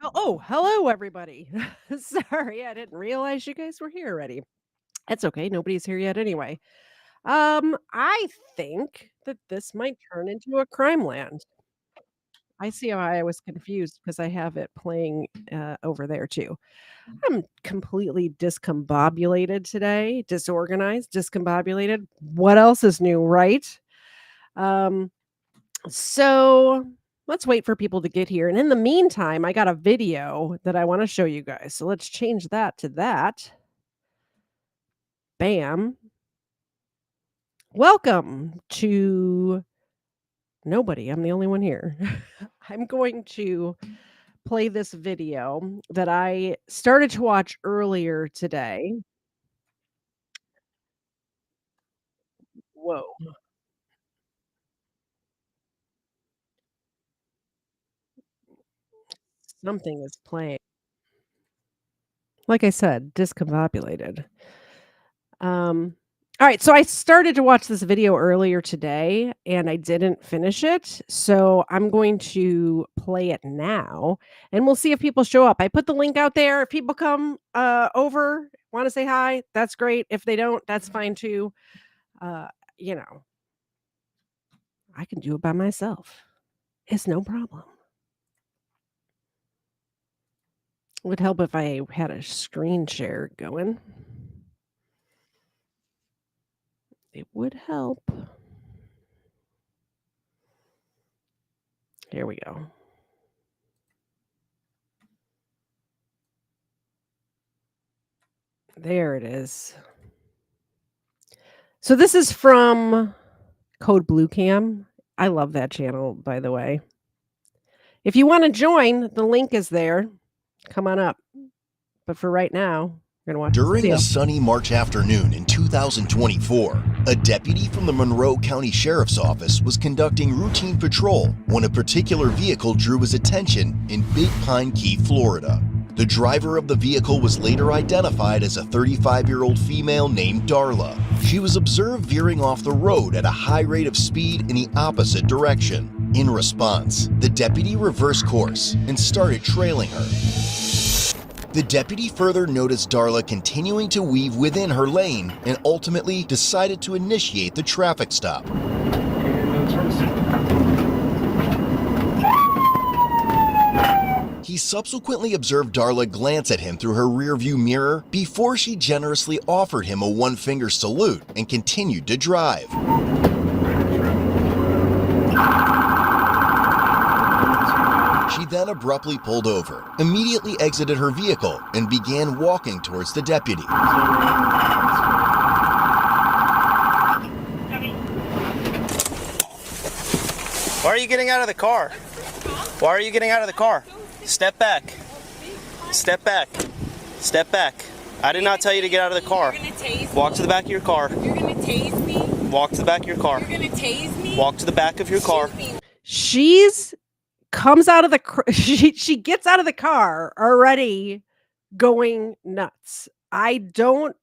Hello, everybody. Sorry, I didn't realize you guys were here already. It's okay. Nobody's here yet anyway. I think that this might turn into a crime land. I see why I was confused because I have it playing over there too. I'm completely discombobulated today, disorganized, discombobulated. What else is new, right? Um, so let's wait for people to get here. And in the meantime, I got a video that I want to show you guys. So let's change that to that. Bam. Welcome to nobody. I'm the only one here. I'm going to play this video that I started to watch earlier today. Whoa. Something is playing. Like I said, discombobulated. Um, all right, so I started to watch this video earlier today and I didn't finish it. So I'm going to play it now and we'll see if people show up. I put the link out there. If people come over, want to say hi, that's great. If they don't, that's fine too. Uh, you know, I can do it by myself. It's no problem. It would help if I had a screen share going. It would help. Here we go. There it is. So this is from Code Blue Cam. I love that channel, by the way. If you want to join, the link is there. Come on up. But for right now, we're going to watch this During video. a sunny March afternoon in 2024, a deputy from the Monroe County Sheriff's Office was conducting routine patrol when a particular vehicle drew his attention in Big Pine Key, Florida. The driver of the vehicle was later identified as a 35-year-old female named Darla. She was observed veering off the road at a high rate of speed in the opposite direction. In response, the deputy reversed course and started trailing her. The deputy further noticed Darla continuing to weave within her lane and ultimately decided to initiate the traffic stop. He subsequently observed Darla glance at him through her rearview mirror before she generously offered him a one-finger salute and continued to drive. She then abruptly pulled over, immediately exited her vehicle, and began walking towards the deputy. Why are you getting out of the car? Why are you getting out of the car? Step back. Step back. Step back. I did not tell you to get out of the car. You're gonna tase me? Walk to the back of your car. You're gonna tase me? Walk to the back of your car. You're gonna tase me? Walk to the back of your car. Shoot me. She's comes out of the she gets out of the car already going nuts. I don't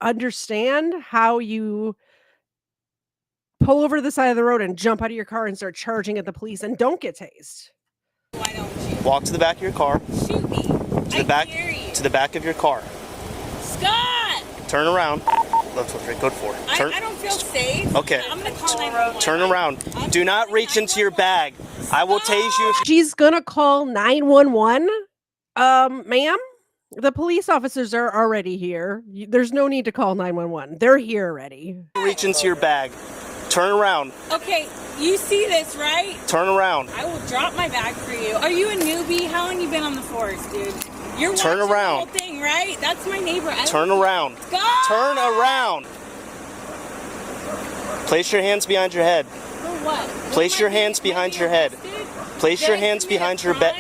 understand how you pull over to the side of the road and jump out of your car and start charging at the police and don't get tased. Why don't you? Walk to the back of your car. Shoot me. To the back. To the back of your car. Scott! Turn around. That's what you're good for. I don't feel safe. Okay. I'm gonna call 911. Turn around. Do not reach into your bag. I will tase you. She's gonna call 911. Ma'am, the police officers are already here. There's no need to call 911. They're here already. Reach into your bag. Turn around. Okay, you see this, right? Turn around. I will drop my bag for you. Are you a newbie? How long you been on the force, dude? You're Turn watching around. the whole thing, right? That's my neighbor. Turn around. Scott! Turn around. Place your hands behind your head. For what? Place your hands behind your head. Place your hands behind your bed.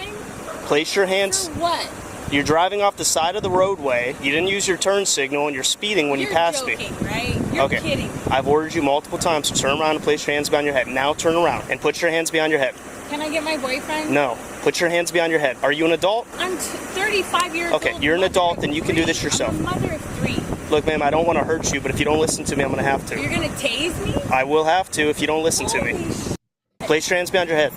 Place your hands. For what? You're driving off the side of the roadway. You didn't use your turn signal and you're speeding when you passed me. You're joking, right? You're Okay. kidding. I've ordered you multiple times to turn around and place your hands behind your head. Now turn around and put your hands behind your head. Can I get my boyfriend? No. Put your hands behind your head. Are you an adult? I'm 35 years old. Okay, you're an adult, then you can do this yourself. I'm a mother of 3. Look, ma'am, I don't want to hurt you, but if you don't listen to me, I'm going to have You're to. gonna tase me? I will have to if you don't listen to me. Holy sh- Place your hands behind your head.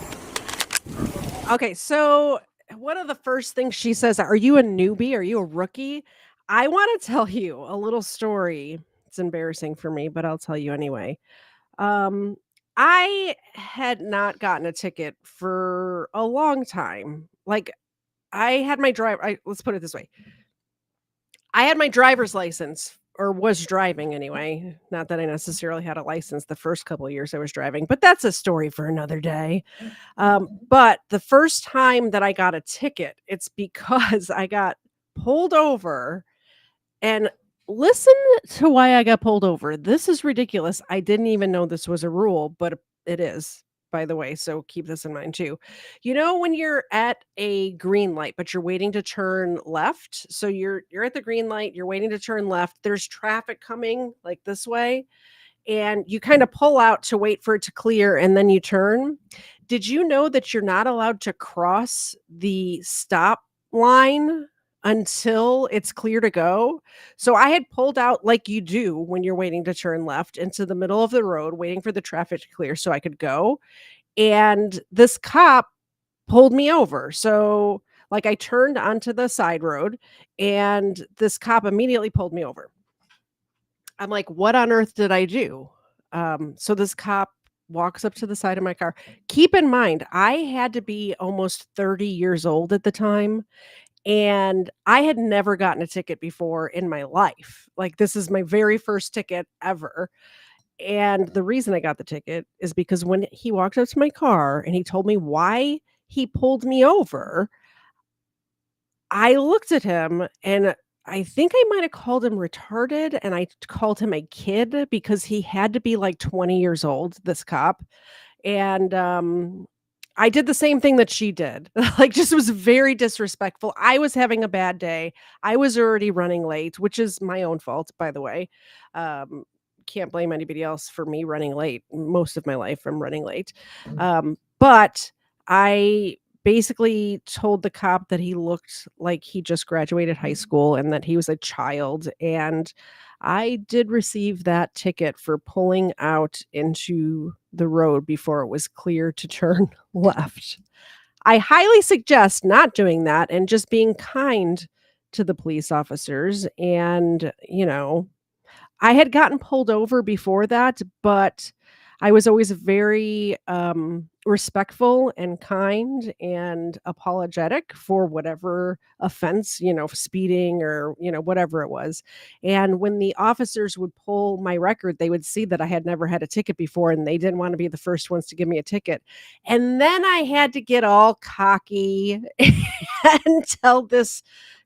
Okay, so one of the first things she says, "Are you a newbie? Are you a rookie?" I wanna tell you a little story. It's embarrassing for me, but I'll tell you anyway. Um, I had not gotten a ticket for a long time. Like, I had my drive I let's put it this way. I had my driver's license or was driving anyway. Not that I necessarily had a license the first couple of years I was driving, but that's a story for another day. But the first time that I got a ticket, it's because I got pulled over and listen to why I got pulled over. This is ridiculous. I didn't even know this was a rule, but it is, by the way. So keep this in mind too. You know when you're at a green light, but you're waiting to turn left. So you're at the green light, you're waiting to turn left. There's traffic coming like this way, and you kind of pull out to wait for it to clear and then you turn. Did you know that you're not allowed to cross the stop line until it's clear to go? So I had pulled out like you do when you're waiting to turn left into the middle of the road, waiting for the traffic to clear so I could go. And this cop pulled me over. So, like, I turned onto the side road and this cop immediately pulled me over. I'm like, "What on earth did I do?" So this cop walks up to the side of my car. Keep in mind, I had to be almost 30 years old at the time, and I had never gotten a ticket before in my life. Like, this is my very first ticket ever, and the reason I got the ticket is because when he walked up to my car and he told me why he pulled me over, I looked at him and I think I might have called him retarded and called him a kid because he had to be like 20 years old, this cop. And I did the same thing that she did. Like, just was very disrespectful. I was having a bad day. I was already running late, which is my own fault, by the way. Um, can't blame anybody else for me running late. Most of my life, I'm running late. But I basically told the cop that he looked like he just graduated high school and that he was a child. And I did receive that ticket for pulling out into the road before it was clear to turn left. I highly suggest not doing that and just being kind to the police officers. And, I had gotten pulled over before that, but I was always very, respectful and kind and apologetic for whatever offense, speeding or, whatever it was. And when the officers would pull my record, they would see that I had never had a ticket before and they didn't want to be the first ones to give me a ticket. And then I had to get all cocky and tell this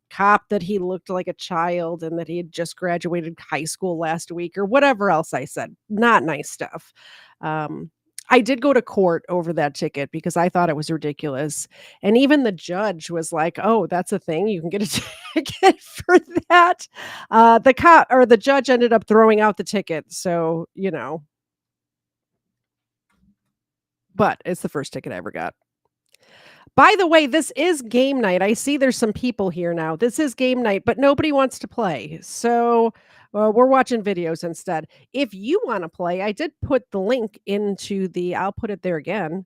cop that he looked like a child and that he had just graduated high school last week or whatever else I said. Not nice stuff. Um, I did go to court over that ticket because I thought it was ridiculous. And even the judge was like, "Oh, that's a thing. You can get a ticket for that." The cop or the judge ended up throwing out the ticket. So, but it's the first ticket I ever got. By the way, this is game night. I see there's some people here now. This is game night, but nobody wants to play. So we're watching videos instead. If you want to play, I did put the link into I'll put it there again.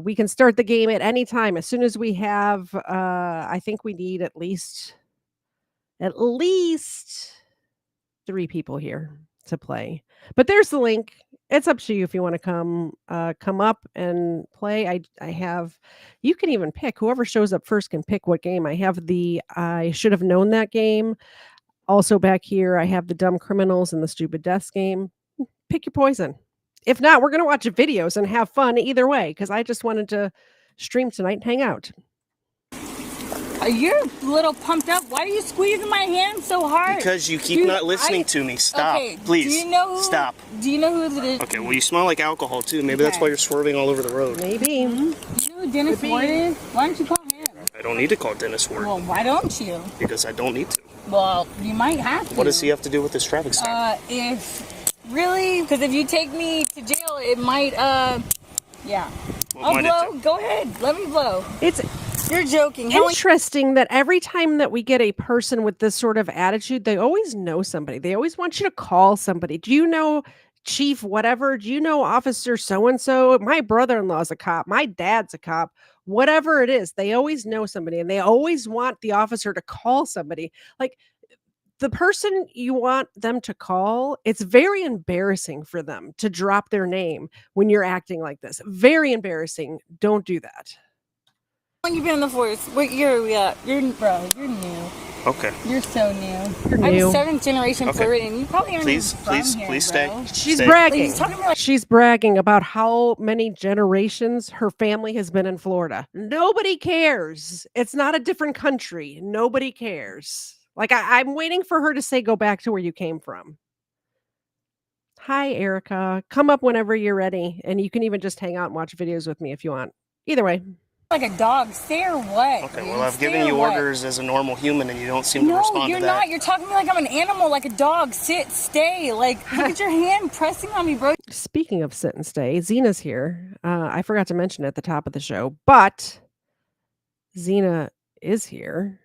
We can start the game at any time. As soon as we have, I think we need at least 3 people here to play. But there's the link. It's up to you if you wanna come up and play. I have you can even pick whoever shows up first can pick what game. I have the I should have known that game. Also back here, I have the dumb criminals and the stupid deaths game. Pick your poison. If not, we're gonna watch videos and have fun either way because I just wanted to stream tonight and hang out. You're a little pumped up. Why are you squeezing my hand so hard? Because you keep not listening to me. Stop. Okay, Please. Do you know who, Stop. Do you know who it is? Okay, well, you smell like alcohol, too. Maybe that's Okay. why you're swerving all over the road. Maybe. Do you know who Dennis Ward is? Why don't you call him? I don't need to call Dennis Ward Well, why don't you? because I don't need to. Well, you might have to. What does he have to do with this traffic stop? Because if you take me to jail, it might, yeah. What I'll might it blow. do? Go ahead. Let me blow. It's You're joking. How interesting that every time that we get a person with this sort of attitude, they always know somebody. They always want you to call somebody. Do you know Chief whatever? Do you know Officer so and so? My brother-in-law is a cop. My dad's a cop. whatever it is, they always know somebody and they always want the officer to call somebody. Like the person you want them to call, it's very embarrassing for them to drop their name when you're acting like this. Very embarrassing. Don't do that. How long you been in the force? What year are we at? You're new. Okay. You're so new. You're I'm new. 7th generation Floridian. You probably aren't Please, even from please, here, please bro. stay. She's Stay. bragging. He's talking like She's bragging about how many generations her family has been in Florida. Nobody cares. It's not a different country. Nobody cares. Like I'm waiting for her to say, go back to where you came from. Hi, Erica. Come up whenever you're ready. And you can even just hang out and watch videos with me if you want. Either way. a dog. Stay or what? Okay, dude? well, I've Stay given or you what? orders as a normal human and you don't seem to No, respond you're to that. not. You're talking to me like I'm an animal, like a dog. Sit, stay. Like, look at your hand pressing on me, bro. Speaking of sit and stay, Zena's here. I forgot to mention it at the top of the show, but Zena is here.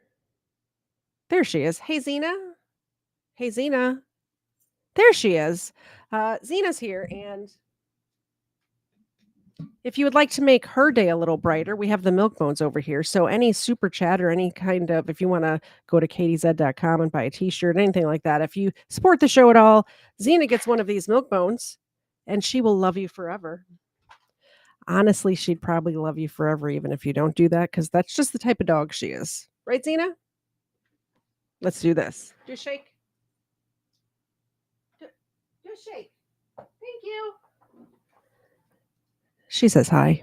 There she is. Hey, Zena. Hey, Zena. There she is. Zena's here, and if you would like to make her day a little brighter, we have the milk bones over here. So any super chat or any kind of, if you want to go to katiez.com and buy a t-shirt, anything like that, if you support the show at all, Zena gets one of these milk bones, and she will love you forever. Honestly, she'd probably love you forever, even if you don't do that, because that's just the type of dog she is. Right, Zena? Let's do this. Do a shake. Do a shake. Thank you. She says hi.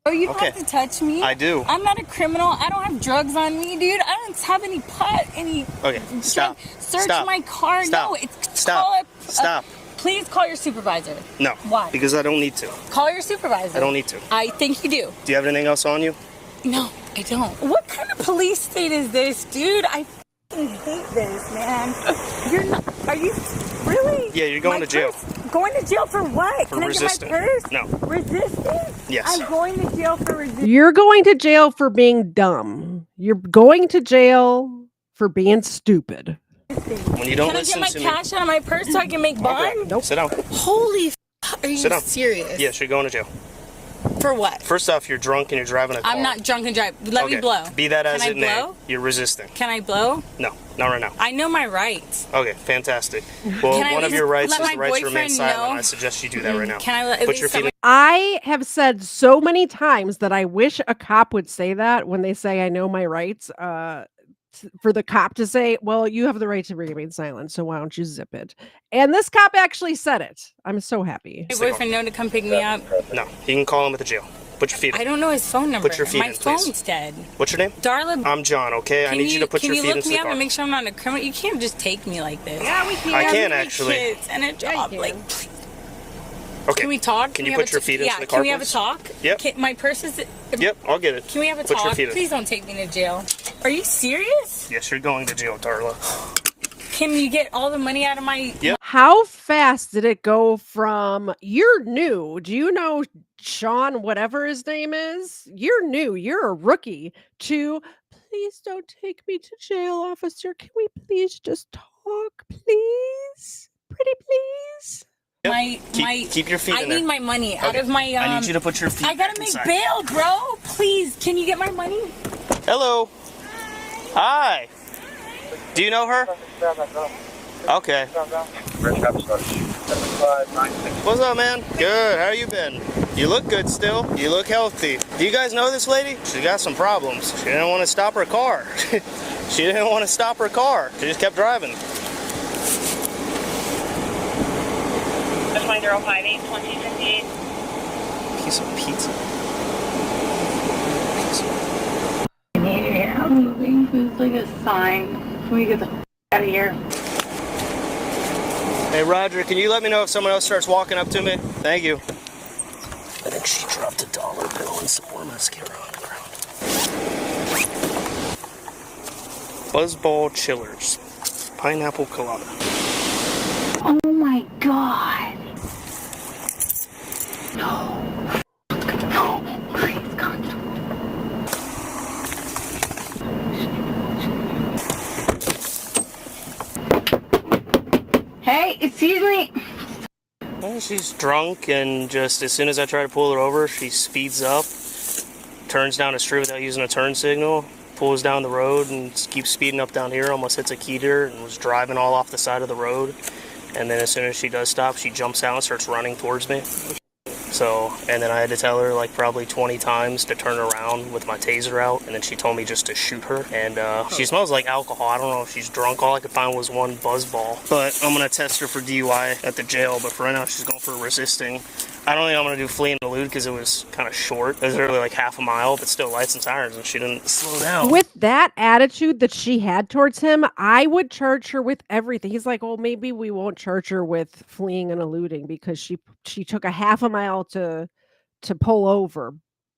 Oh, you don't Okay. have to touch me. I do. I'm not a criminal. I don't have drugs on me, dude. I don't have any pot, any. Okay, stop. Search Stop. my car. Stop. No, it's Stop. call Stop. Please call your supervisor. No. Why? Because I don't need to. Call your supervisor. I don't need to. I think you do. Do you have anything else on you? No, I don't. What kind of police state is this, dude? I f***ing hate this, man. You're not. Are you really? Yeah, you're going My to jail. purse- Going to jail for what? For Can resisting. I get my purse? No. Resisting? Yes. I'm going to jail for resisting. You're going to jail for being dumb. You're going to jail for being stupid. When you don't Can I listen get my to me. cash out of my purse so I can make bond? Okay. Nope. Sit down. Holy are you Sit down. serious? Yes, you're going to jail. For what? First off, you're drunk and you're driving a car. I'm not drunk and drive. Let me blow. Be that as Can I it may, blow? you're resisting. Can I blow? No, not right now. I know my rights. Okay, fantastic. Well, Can I one at of your least rights let is the my right to remain boyfriend silent. know? I suggest you do that right now. Can I at Put least your feet let in. I have said so many times that I wish a cop would say that when they say I know my rights. For the cop to say, well, you have the right to remain silent, so why don't you zip it? And this cop actually said it. I'm so happy. my boyfriend know to come pick me up? No, you can call him at the jail. Put your feet in. I don't know his phone number. Put your feet my in, please. phone's dead. What's your name? Darla, I'm John, okay? I need you to put your feet Can you into look me the up car. and make sure I'm not a criminal? You can't just take me like this. Yeah, we can. I have can three actually. Kids and a job. can. Like, please. Okay. Can we talk? Can we you have put a your t- feet into yeah, the car, Can we have a please? talk? Yep. My purse is. Yep, I'll get it. Can we have a Put your talk? feet in. Please don't take me to jail. Are you serious? Yes, you're going to jail, Darla. Can you get all the money out of my? Yep. How fast did it go from you're new? Do you know Sean, whatever his name is? You're new. You're a rookie. To please don't take me to jail, officer. Can we please just talk, please? Pretty please. My Keep your feet I in there. need my money out Okay. of my. I need you to put your feet I gotta back make inside. bail, bro. Please, can you get my money? Hello. Hi. Do you know her? Okay. What's up, man? Good. How you been? You look good still. You look healthy. Do you guys know this lady? She got some problems. She didn't want to stop her car. She didn't want to stop her car. She just kept driving. 1058 2058. Piece of pizza. I'm moving. It's like a sign. Can we get the out of here? Hey, Roger, can you let me know if someone else starts walking up to me? Thank you. I think she dropped a dollar bill and some more mascara on the ground. Buzzball Chillers. Pineapple colada. Oh my god. No. No. Please, constable. Hey, excuse me. Well, she's drunk and just as soon as I try to pull her over, she speeds up, turns down a street without using a turn signal, pulls down the road and keeps speeding up down here, almost hits a key deer, and was driving all off the side of the road. And then as soon as she does stop, she jumps out and starts running towards me. So, and then I had to tell her like probably 20 times to turn around with my taser out, and then she told me just to shoot her. And she smells like alcohol. I don't know if she's drunk. All I could find was one buzz ball. But I'm gonna test her for DUI at the jail, but for right now she's going for resisting. I don't think I'm gonna do flee and elude because it was kind of short. It was really like half a mile, but still lights and sirens, and she didn't slow down. With that attitude that she had towards him, I would charge her with everything. He's like, "Well, maybe we won't charge her with fleeing and eluding because she took a half a mile to pull over."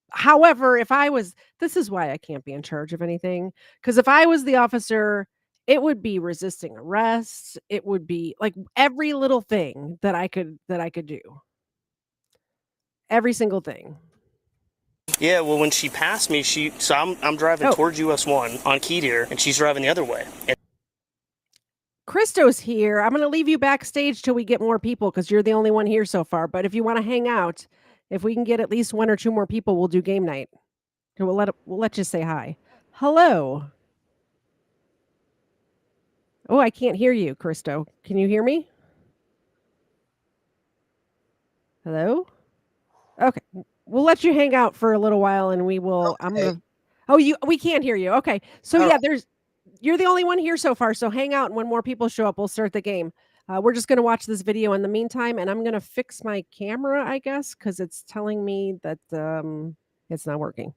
However, if I was this is why I can't be in charge of anything, because if I was the officer, it would be resisting arrest. It would be like every little thing that I could do. Every single thing. Yeah, well, when she passed me, I'm driving towards US 1 on key deer, and she's driving the other way. And Christo's here. I'm going to leave you backstage till we get more people because you're the only one here so far. But if you want to hang out, if we can get at least 1 or 2 more people, we'll do game night. And we'll let you say hi. Hello. Oh, I can't hear you, Christo. Can you hear me? Hello? Okay. We'll let you hang out for a little while and we will Okay. we can't hear you. Okay. So All yeah, you're the only one here so far. So hang out and when more people show up, we'll start the game. We're just going to watch this video in the meantime and I'm going to fix my camera, I guess, cuz it's telling me that it's not working.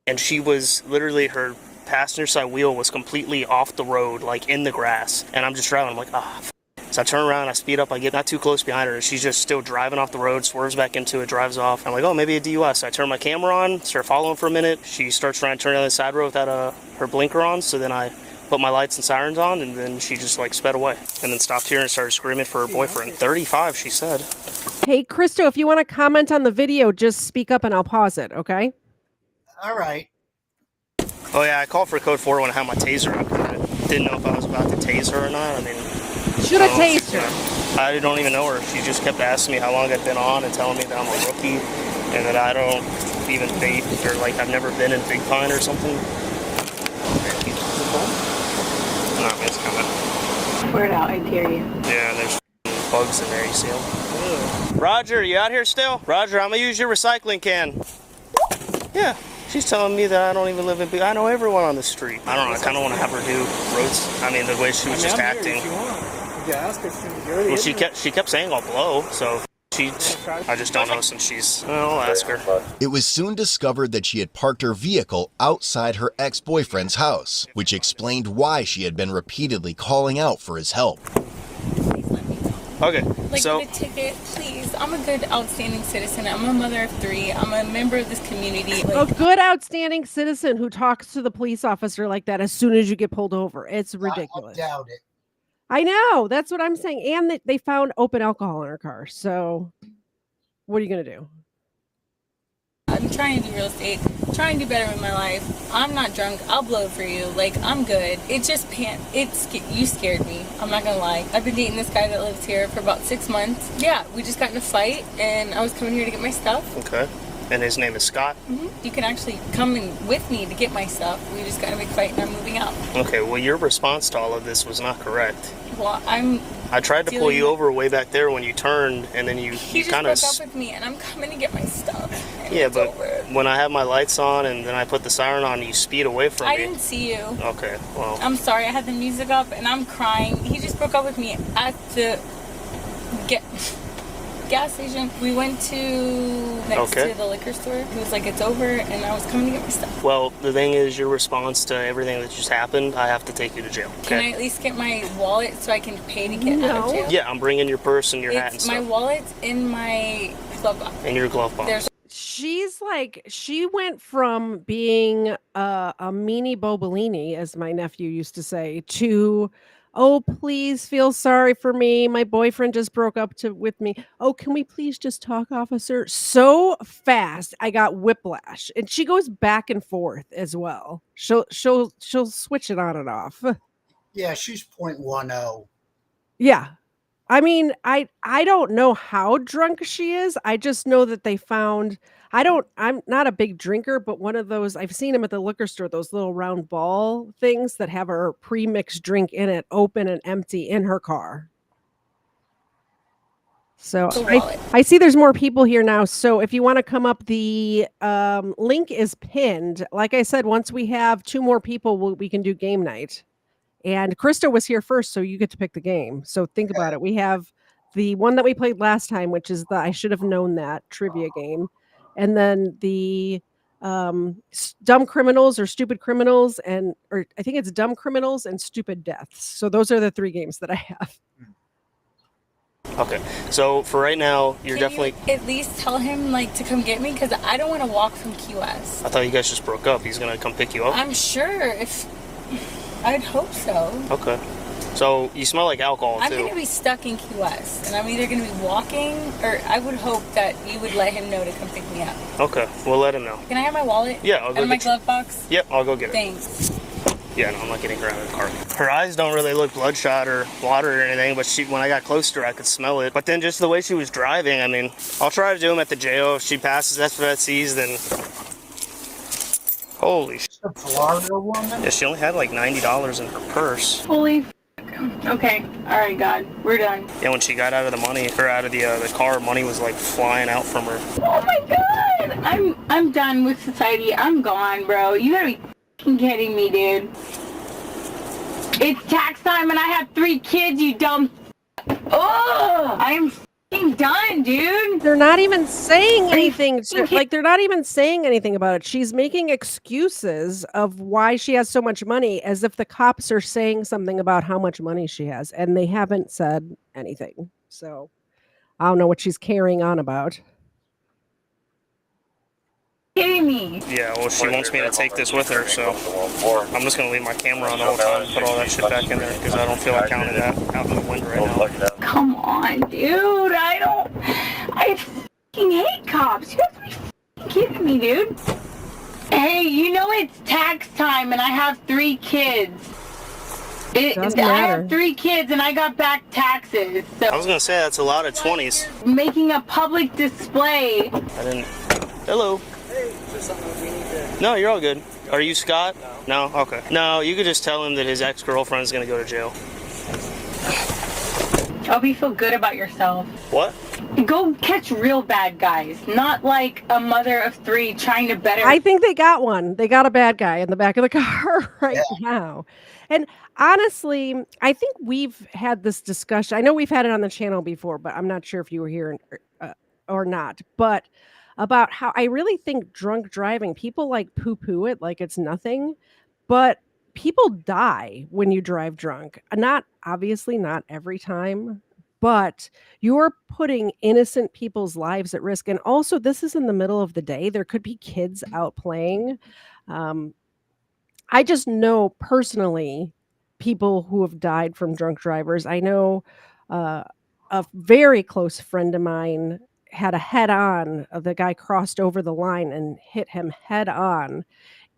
and she was literally, her passenger side wheel was completely off the road, like in the grass. And I'm just driving. I'm like, So I turn around, I speed up, I get not too close behind her, and she's just still driving off the road, swerves back into it, drives off. I'm like, oh, maybe a DUI. So I turn my camera on, start following for a minute. She starts trying to turn down the side road without her blinker on, so then I put my lights and sirens on, and then she just like sped away. And then stopped here and started screaming for her boyfriend. 35, she said. Hey, Christo, if you want to comment on the video, just speak up and I'll pause it, okay? All right. Oh yeah, I called for code 4 when I had my taser out. I didn't know if I was about to tase her or not. I mean, should have tased her. I don't even know her. She just kept asking me how long I'd been on and telling me that I'm a rookie and that I don't even bait or like I've never been in Big Pine or something. No, it's coming. Word out, I dare you. Yeah, there's bugs in there, you see them? Roger, you out here still? Roger, I'm gonna use your recycling can. Yeah. She's telling me that I don't even live in Big. I know everyone on the street. I don't know. I kind of want to have her do roads. I mean, the way she was just acting. Well, she kept saying I'll blow. So I just don't know since she's. I'll ask her. It was soon discovered that she had parked her vehicle outside her ex-boyfriend's house, which explained why she had been repeatedly calling out for his help. Okay, Like, so get a ticket, please. I'm a good, outstanding citizen. I'm a mother of 3. I'm a member of this community. A good, outstanding citizen who talks to the police officer like that as soon as you get pulled over. It's ridiculous. I doubt it. I know. That's what I'm saying. And they found open alcohol in her car. So what are you going to do? I'm trying to do real estate, trying to do better with my life. I'm not drunk. I'll blow for you. Like, I'm good. It just you scared me. I'm not gonna lie. I've been dating this guy that lives here for about 6 months. Yeah, we just got in a fight, and I was coming here to get my stuff. okay, and his name is Scott. You can actually come in with me to get my stuff. We just got in a big fight, and I'm moving out. Okay, well your response to all of this was not correct. Well, I tried to pull you over way back there when you turned, and then he you just kind of. broke up with me, and I'm coming to get my stuff. And Yeah, it's but over. when I have my lights on and then I put the siren on, you speed away from I me. didn't see you. Okay, well. I'm sorry. I had the music up, and I'm crying. He just broke up with me at the gas station. We went to next to the liquor store. He was like, it's over, and I was coming to get my stuff. Well, the thing is, your response to everything that just happened, I have to take you to jail. Okay? Can I at least get my wallet so I can pay to get out of jail? Yeah, I'm bringing your purse and your hat and It's stuff. my wallet's in my glove box. In your glove box. She's like, she went from being a meanie Bobolini, as my nephew used to say, to, oh, please feel sorry for me. My boyfriend just broke up with me. Oh, can we please just talk, officer? So fast, I got whiplash. And she goes back and forth as well. She'll switch it on and off. Yeah, she's .10. Yeah. I mean, I don't know how drunk she is. I just know that they found I'm not a big drinker, but one of those I've seen them at the liquor store, those little round ball things that have her pre-mixed drink in it, open and empty in her car. So The wallet. I see there's more people here now. So if you want to come up, the link is pinned. Like I said, once we have 2 more people, we can do game night. And Krista was here first, so you get to pick the game. So think about it. We have the one that we played last time, which is the I should have known that trivia game. And then the dumb criminals or stupid criminals, or I think it's dumb criminals and stupid deaths. So those are the 3 games that I have. Okay, so for right now, you're Can definitely. you at least tell him like to come get me because I don't want to walk from Key West. I thought you guys just broke up. He's gonna come pick you up. I'm sure if I'd hope so. Okay. So you smell like alcohol I'm too. going to be stuck in Key West, and I'm either going to be walking, or I would hope that you would let him know to come pick me up. Okay, we'll let him know. Can I have my wallet? Yeah, I'll go and my get you. glove box? Yep, I'll go get it. Thanks. Yeah, no, I'm not getting her out of the car. Her eyes don't really look bloodshot or watered or anything, but when I got close to her, I could smell it. But then just the way she was driving, I mean, I'll try to do them at the jail. If she passes FFCs, then... Holy shit. Yeah, she only had like $90 in her purse. Holy okay. All right, God. We're done. Yeah, when she got out of the car, money was like flying out from her. Oh my God. I'm done with society. I'm gone, bro. You gotta be f***ing kidding me, dude. It's tax time and I have 3 kids, you dumb. Oh, I'm f***ing done, dude. They're not even saying anything. They're not even saying anything about it. She's making excuses of why she has so much money as if the cops are saying something about how much money she has, and they haven't said anything. So I don't know what she's carrying on about. Kidding me. Yeah, well, she wants me to take this with her, so I'm just going to leave my camera on the whole time and put all that shit back in there because I don't feel like counting that out in the wind right now. Come on, dude. I f***ing hate cops. You have to be f***ing kidding me, dude. Hey, you know it's tax time and I have 3 kids. Doesn't I matter. have 3 kids and I got back taxes. So I was going to say that's a lot of 20s. making a public display. I didn't... Hello. No, you're all good. Are you Scott? No? Okay. No, you could just tell him that his ex-girlfriend is going to go to jail. I hope you feel good about yourself. What? Go catch real bad guys, not like a mother of 3 trying to better. I think they got one. They got a bad guy in the back of the car right now. And honestly, I think we've had this discussion. I know we've had it on the channel before, but I'm not sure if you were here or not. But about how I really think drunk driving, people like poo-poo it like it's nothing, but people die when you drive drunk. Obviously not every time, but you're putting innocent people's lives at risk. And also, this is in the middle of the day. There could be kids out playing. I just know personally people who have died from drunk drivers. I know a very close friend of mine had a head on. The guy crossed over the line and hit him head on.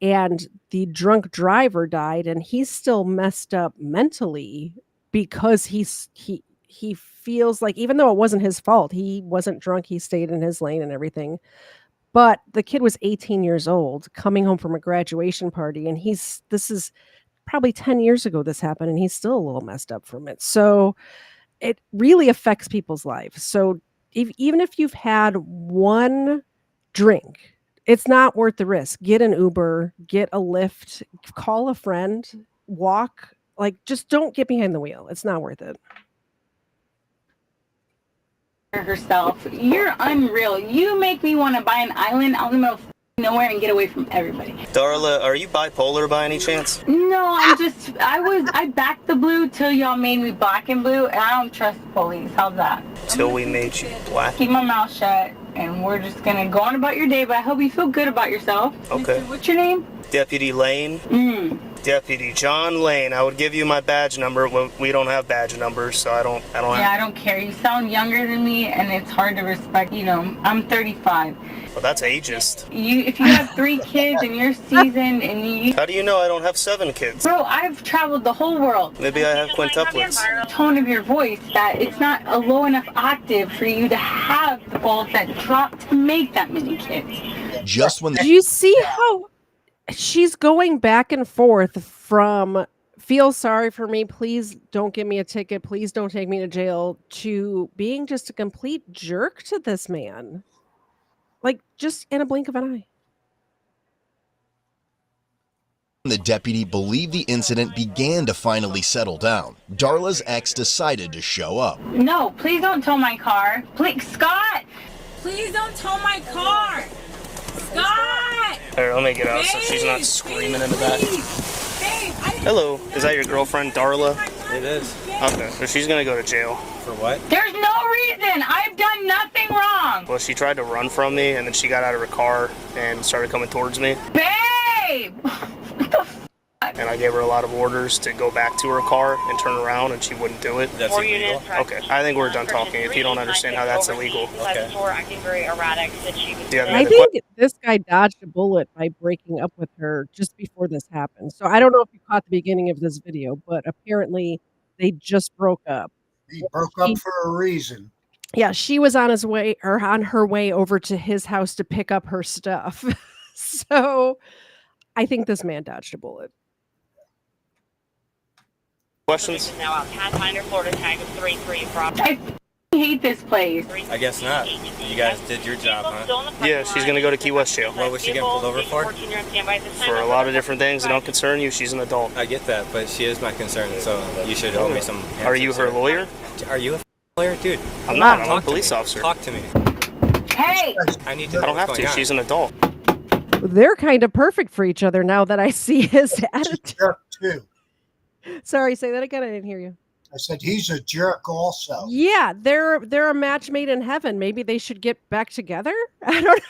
And the drunk driver died, and he's still messed up mentally because he feels like, even though it wasn't his fault, he wasn't drunk, he stayed in his lane and everything. But the kid was 18 years old, coming home from a graduation party, and this is probably 10 years ago this happened, and he's still a little messed up from it. So it really affects people's lives. So even if you've had one drink, it's not worth the risk. Get an Uber, get a Lyft, call a friend, walk. Like, just don't get behind the wheel. It's not worth it. Herself. You're unreal. You make me want to buy an island out in the middle of nowhere and get away from everybody. Darla, are you bipolar by any chance? No, I backed the blue till y'all made me black and blue, and I don't trust the police. How's that? Till we made you black. Keep my mouth shut, and we're just gonna go on about your day, but I hope you feel good about yourself. Okay. What's your name? Deputy Lane. Deputy John Lane. I would give you my badge number. Well, we don't have badge numbers, so I don't Yeah, I don't care. You sound younger than me, and it's hard to respect. You know, I'm 35. Well, that's ageist. If you have 3 kids and you're seasoned and you... How do you know I don't have 7 kids? Bro, I've traveled the whole world. Maybe I have quintuplets. Tone of your voice that it's not a low enough octave for you to have the balls that drop to make that many kids. Just when Do you see how she's going back and forth from feel sorry for me, please don't give me a ticket, please don't take me to jail, to being just a complete jerk to this man? Like, just in a blink of an eye. the deputy believed the incident began to finally settle down, Darla's ex decided to show up. No, please don't tow my car. Please, Scott! Please don't tow my car. Scott! Here, let me get out so she's not screaming in the back. Babe, Hello, is that your girlfriend, Darla? It is. Okay, so she's gonna go to jail. For what? There's no reason. I've done nothing wrong. Well, she tried to run from me, and then she got out of her car and started coming towards me. Babe! And I gave her a lot of orders to go back to her car and turn around, and she wouldn't do it. That's illegal. Okay, I think we're done talking. If you don't understand how that's illegal. Okay. Acting very erratic, that she was Do you have I any other think this guy dodged a bullet by breaking up with her just before this happened. So I don't know if you caught the beginning of this video, but apparently they just broke up. He broke up for a reason. Yeah, she was on her way over to his house to pick up her stuff. So I think this man dodged a bullet. questions? now out Pathfinder, Florida tag of 33 from. I hate this place. I guess not. You guys did your job, huh? Yeah, she's gonna go to Key West jail. What was she getting pulled over for? For a lot of different things that don't concern you. She's an adult. I get that, but she is my concern, so you should owe me some. Are you her lawyer? Are you a lawyer, dude? I'm not. I'm a Talk to police me. officer. Talk to me. Hey! I need to. I don't have to. She's an adult. They're kind of perfect for each other now that I see his He's a attitude. jerk too. Sorry, say that again. I didn't hear you. I said he's a jerk also. Yeah, they're a match made in heaven. Maybe they should get back together. I don't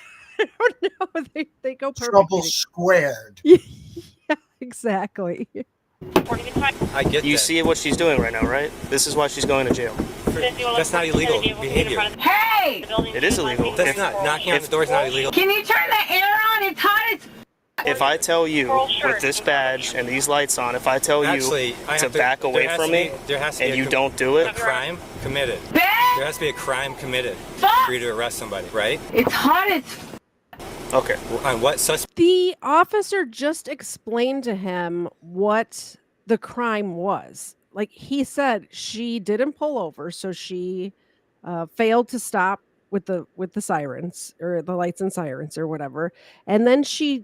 know. They go Trouble perfectly. squared. Yeah, exactly. I get You that. see what she's doing right now, right? This is why she's going to jail. That's not illegal behavior. Hey! It is illegal. That's not knocking on the door is not illegal. Can you turn the air on? It's hot as... If I tell you with this badge and these lights on, if I tell Actually, you I to have to- back there away has from to me be- there has to be and a you com- don't do A it, crime committed. Babe! There has to be a crime committed for you to arrest somebody, right? It's hot as... okay. On what suspect? The officer just explained to him what the crime was. Like he said, she didn't pull over, so she failed to stop with the sirens or the lights and sirens or whatever, and then she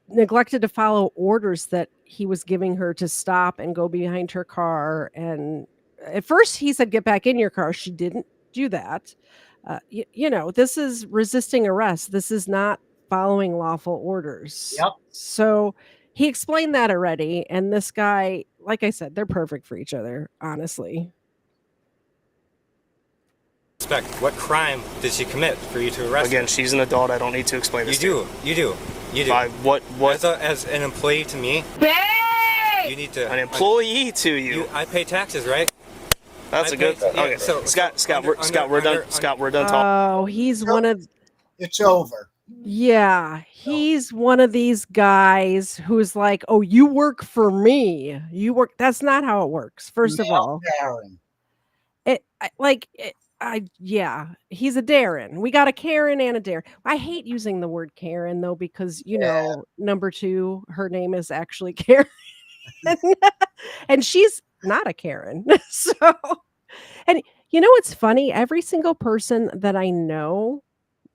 neglected to follow orders that he was giving her to stop and go behind her car. And at first he said, get back in your car. She didn't do that. You know, this is resisting arrest. This is not following lawful orders. Yep. So he explained that already. And this guy, like I said, they're perfect for each other, honestly. What crime did she commit for you to arrest Again, her? she's an adult. I don't need to explain this. You do. What? As an employee to me, Babe! you need to. An employee to you. I pay taxes, right? That's I a good. pay- yeah, Okay. so- Scott, under- we're done. under- Scott, we're done talking. Oh, he's one of It's over. yeah, he's one of these guys who's like, "Oh, you work for me. You work." That's not how it works. First of Male all, Karen. yeah, he's a Darren. We got a Karen and a Darren. I hate using the word Karen though because you know, number 2, her name is actually Karen, and she's not a Karen. So, and you know what's funny? Every single person that I know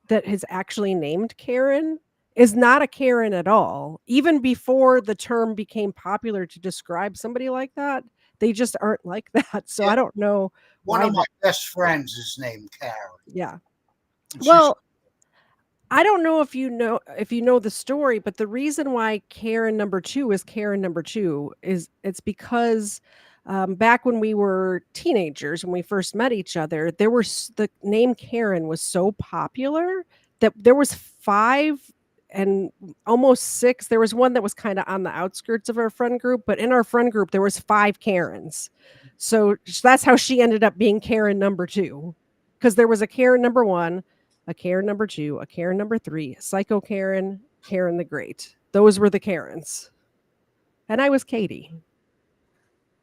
that is actually named Karen is not a Karen at all. Even before the term became popular to describe somebody like that, they just aren't like that. So I don't know. One why of my best friends is named Karen. Yeah. And she's- Well, I don't know if you know the story, but the reason why Karen number 2 is Karen number 2 is it's because back when we were teenagers, when we first met each other, the name Karen was so popular that there was 5 and almost 6. There was one that was kinda on the outskirts of our friend group, but in our friend group, there was 5 Karens. So, that's how she ended up being Karen number 2, because there was a Karen number 1, a Karen number 2, a Karen number 3, Psycho Karen, Karen the Great. Those were the Karens. And I was Katie.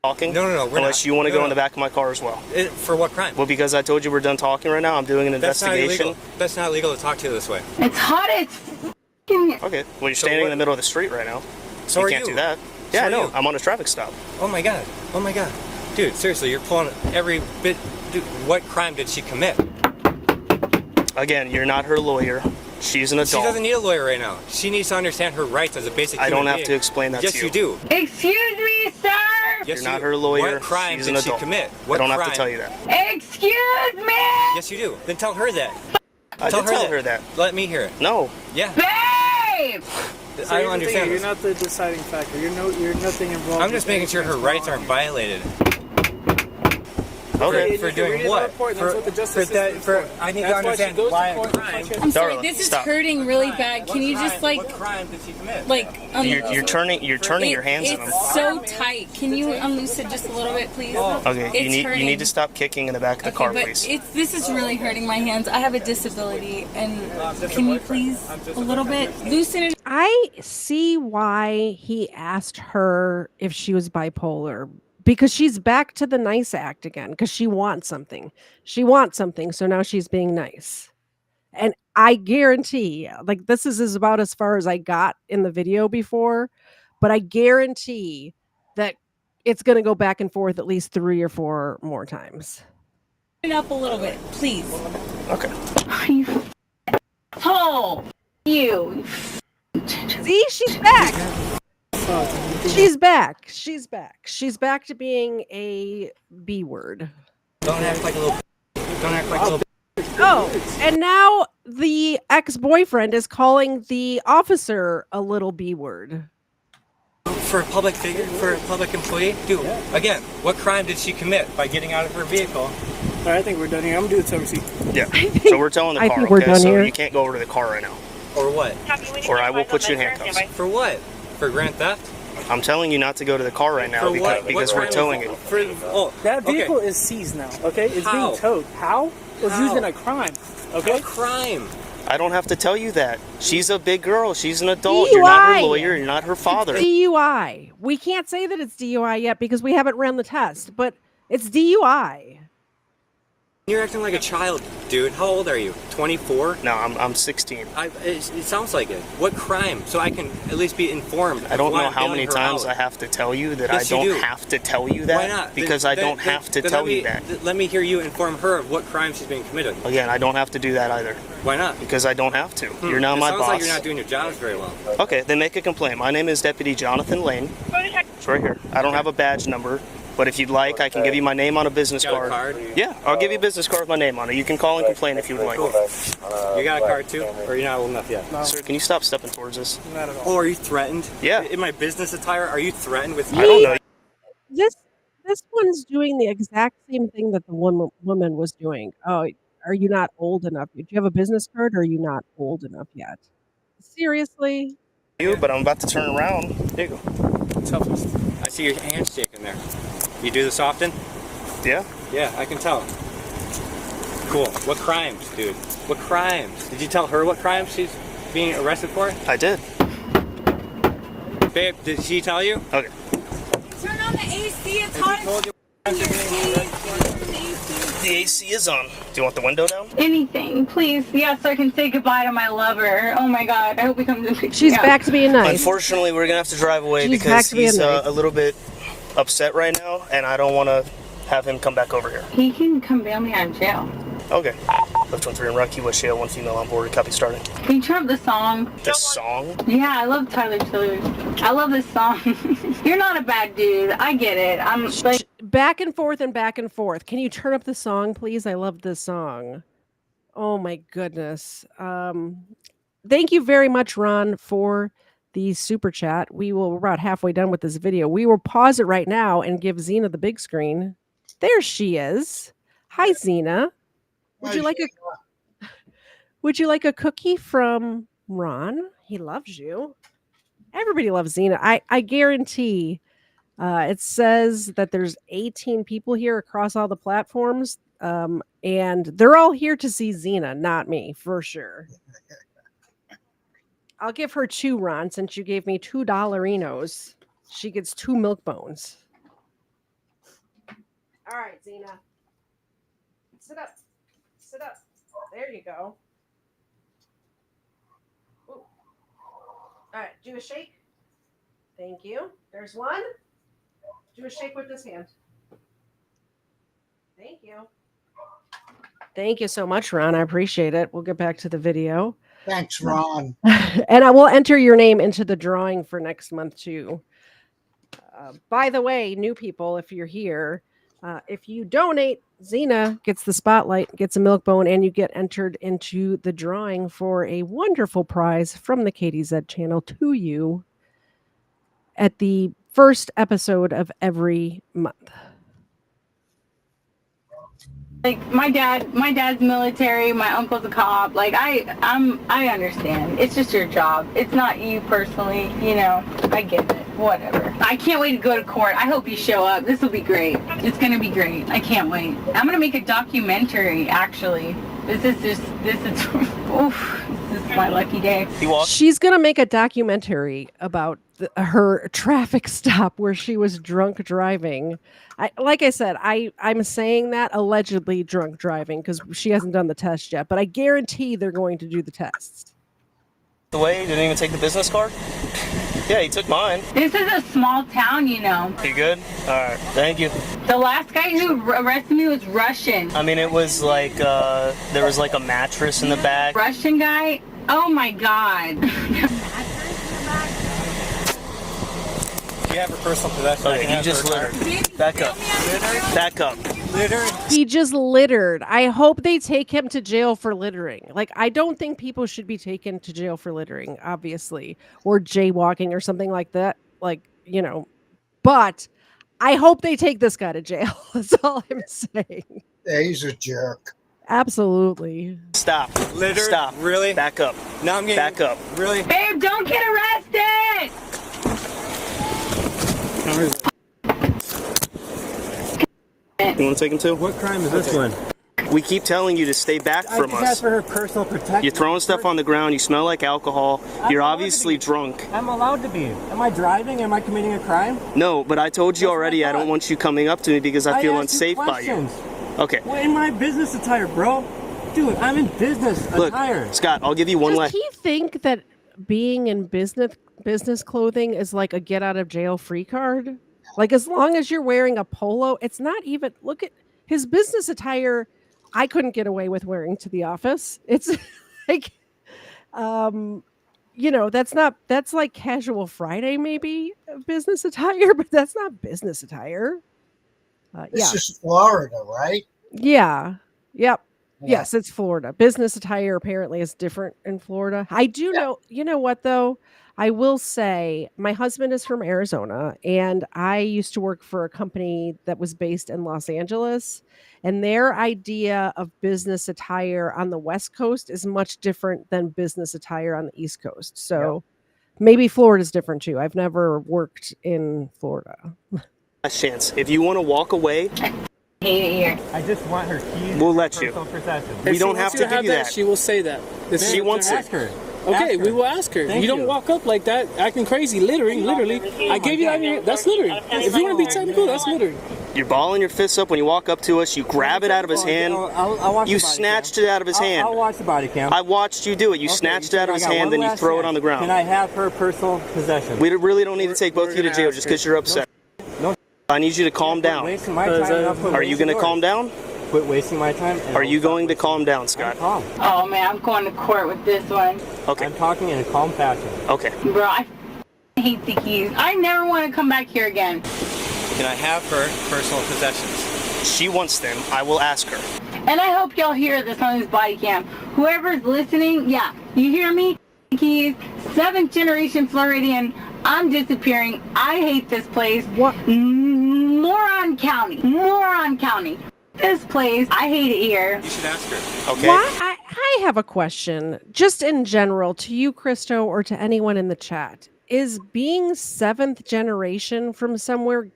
Talking? No, we're unless not. you want to No, go no. in the back of my car as well. For what crime? Well, because I told you we're done talking right now. I'm doing an That's not investigation. illegal. That's not illegal to talk to you this way. It's hot as f***ing. Okay. Well, you're standing in the middle of the street right now. So you are can't you. do that. So Yeah, I are know. you. I'm on a traffic stop. Oh my god. Oh my god. Dude, seriously, you're pulling every bit. Dude, what crime did she commit? Again, you're not her lawyer. She's an She adult. doesn't need a lawyer right now. She needs to understand her rights as a basic I human don't have being. to explain that yes, to you. you do. Excuse me, sir. Yes, You're you not do. her lawyer. What crime She's did an she adult. commit? I What don't have crime? to tell you that. Excuse me. Yes, you do. Then tell her that. I did tell her that. Let me hear it. No. Yeah. Babe. I don't understand. You're this. not the deciding factor. You're nothing involved. I'm just making sure her rights aren't violated. Okay. For doing what? I need to understand why a crime. I'm sorry, Darla, this is stop. hurting really bad. Can you just like, What crime did she commit? like, You're turning your hands in them. It's so tight. Can you unloose it just a little bit, please? Okay. It's You hurting. need to stop kicking in the back of the car, but please. this is really hurting my hands. I have a disability, and can you please a little bit loosen it? I see why he asked her if she was bipolar, because she's back to the nice act again, because she wants something. She wants something, so now she's being nice. And I guarantee, like, this is about as far as I got in the video before, but I guarantee that it's going to go back and forth at least 3 or 4 more times. It up a little bit, please. Okay. You asshole. You. See, she's back. She's back. She's back. She's back to being a B word. Don't act like a little. Don't act like a little. Oh, and now the ex-boyfriend is calling the officer a little B word. For a public figure, for a public employee, dude. Again, what crime did she commit by getting out of her vehicle? All right, I think we're done here. I'm gonna do the tow receipt. Yeah. So we're telling the I car. think we're Okay. done So here. you can't go over to the car right now. Or what? Or I will put you in handcuffs. For what? For grand theft? I'm telling you not to go to the car right now For what? because What we're crime towing is it. For, oh, That vehicle okay. is seized now. Okay, it's How? being towed. How? It was used in a crime. Okay. What crime? I don't have to tell you that. She's a big girl. She's an adult. You're not her DUI. lawyer. You're not her father. It's DUI. We can't say that it's DUI yet because we haven't ran the test, but it's DUI. You're acting like a child, dude. How old are you? 24? No, I'm 16. It sounds like it. What crime? So I can at least be informed. I don't of why know I'm how bailing many her times out. I have to tell you that Yes, I you don't do. have to tell you that. Why not? Because I don't have to then tell let me- you that. Let me hear you inform her of what crime she's being committed. Again, I don't have to do that either. Why not? Because I don't have to. You're not It my sounds boss. like you're not doing your jobs very well. Okay, then make a complaint. My name is Deputy Jonathan Lane. It's right here. I don't have a badge number, but if you'd like, I can give you my name on a business You got a card. card? Yeah, I'll give you a business card with my name on it. You can call and complain if you would like. You got a card too? Or you're not old enough yet? Sir, can you stop stepping towards us? Not at all. Oh, are you threatened? Yeah. In my business attire, are you threatened with I don't know. This one's doing the exact same thing that the woman was doing. Oh, are you not old enough? Do you have a business card or are you not old enough yet? Seriously? But I'm about to turn around. There you go. Toughest. I see your hands shaking there. You do this often? Yeah? Yeah, I can tell. Cool. What crimes, dude? What crimes? Did you tell her what crimes she's being arrested for? I did. Babe, did she tell you? Okay. Turn on the AC. It's Has hot she told you as what crimes you're being arrested for? The AC is on. Do you want the window down? Anything, please. Yeah, so I can say goodbye to my lover. Oh my God. I hope he comes and picks She's me up. back to being nice. Unfortunately, we're gonna have to drive away She's back because to being he's nice. a little bit upset right now, and I don't want to have him come back over here. He can come bail me out of jail. Okay. Left 13 in Rocky, West Shale, 1 female on board. Copy starting. Can you turn up the song? This song? Yeah, I love Tyler Childers. I love this song. You're not a bad dude. I get it. I'm like, Back and forth and back and forth. Can you turn up the song, please? I love this song. Oh my goodness. Thank you very much, Ron, for the super chat. We're about halfway done with this video. We will pause it right now and give Xena the big screen. There she is. Hi, Xena. Would you like a cookie from Ron, he loves you. Everybody loves Xena. I guarantee. It says that there's 18 people here across all the platforms, and they're all here to see Xena, not me, for sure. I'll give her 2, Ron, since you gave me $2 She gets 2 milk bones. All right, Xena. Sit up. Sit up. There you go. Ooh. All right, do a shake. Thank you. There's one. Do a shake with this hand. Thank you. Thank you so much, Ron. I appreciate it. We'll get back to the video. Thanks, Ron. And I will enter your name into the drawing for next month, too. By the way, new people, if you're here, if you donate, Xena gets the spotlight, gets a milk bone, and you get entered into the drawing for a wonderful prize from the KDZ channel to you at the first episode of every month. Like my dad's military, my uncle's a cop. Like I understand. It's just your job. It's not you personally, you know. I get it. Whatever. I can't wait to go to court. I hope you show up. This will be great. It's gonna be great. I can't wait. I'm gonna make a documentary actually. This is oof, this is my lucky day. She's gonna make a documentary about her traffic stop where she was drunk driving. Like I said, I'm saying that allegedly drunk driving because she hasn't done the test yet, but I guarantee they're going to do the tests. The way he didn't even take the business card? Yeah, he took mine. This is a small town, you know. You good? All right, thank you. The last guy who arrested me was Russian. I mean, it was like, there was like a mattress in the bag. Russian guy? Oh my God. You have her personal possession. Okay, you just littered. Back up. Back up. Littered? He just littered. I hope they take him to jail for littering. Like, I don't think people should be taken to jail for littering, obviously, or jaywalking or something like that. Like, you know, but I hope they take this guy to jail. That's all I'm saying. Yeah, he's a jerk. Absolutely. Stop. Littered? Stop. Really? Back up. Now I'm getting... Back up. Really? Babe, don't get arrested! You want to take him too? What crime is this one? We keep telling you to stay back from I just asked us. for her personal protection. You're throwing stuff on the ground. You smell like alcohol. You're allowed obviously to be. drunk. I'm allowed to be. Am I driving? Am I committing a crime? No, but I told you That's already what I I don't thought. want you coming up to me because I feel asked you unsafe by you. questions. Okay. Well, in my business attire, bro. Dude, I'm in business Look, attire. Scott, I'll give you one Does last... he think that being in business clothing is like a get out of jail free card? Like, as long as you're wearing a polo, it's not even... Look at his business attire. I couldn't get away with wearing to the office. It's like, you know, that's like casual Friday, maybe business attire, but that's not business attire. This is Florida, right? Yeah. Yep. Yeah. Yes, it's Florida. Business attire apparently is different in Florida. I do know, you know what though? I will say my husband is from Arizona and I used to work for a company that was based in Los Angeles, and their idea of business attire on the West Coast is much different than business attire on the East Coast. So maybe Florida's different too. I've never worked in Florida. chance. If you want to walk away, Hate it here. I just want her keys. We'll let you. Personal possession. We If she don't wants have you to give you that. She will say that. This She is- wants Ask it. her. Okay, Ask we her. will ask her. Thank you don't you. walk up like that, acting crazy, littering, literally. I gave you that. That's littering. If you want to be technical, that's littering. You're balling your fists up when you walk up to us. You grab it out of his hand. I'll watch You the body snatched cam. it out of his hand. I'll watch the body cam. I watched you do it. You Okay, snatched you it out of said his I got hand, one then you last throw it chance. on the ground. Can I have her personal possession? We really don't need to take both of you to jail just because you're upset. No. I need you to calm Quit down. wasting my time and I'll quit Are you wasting going to calm yours. down? Quit wasting my time. and Are you I'll stop going to wasting calm down, yours. Scott? I'm calm. Oh man, I'm going to court with this one. Okay. I'm talking in a calm fashion. Okay. Bro, I hate the keys. I never want to come back here again. Can I have her personal possessions? She wants them. I will ask her. And I hope y'all hear this on this body cam. Whoever's listening, yeah, you hear me? Keys, 7th generation Floridian. I'm disappearing. I hate this place. What? Moron County. Moron County. This place, I hate it here. You should ask her. Okay? Why? I have a question, just in general, to you, Christo, or to anyone in the chat. Is being seventh generation from somewhere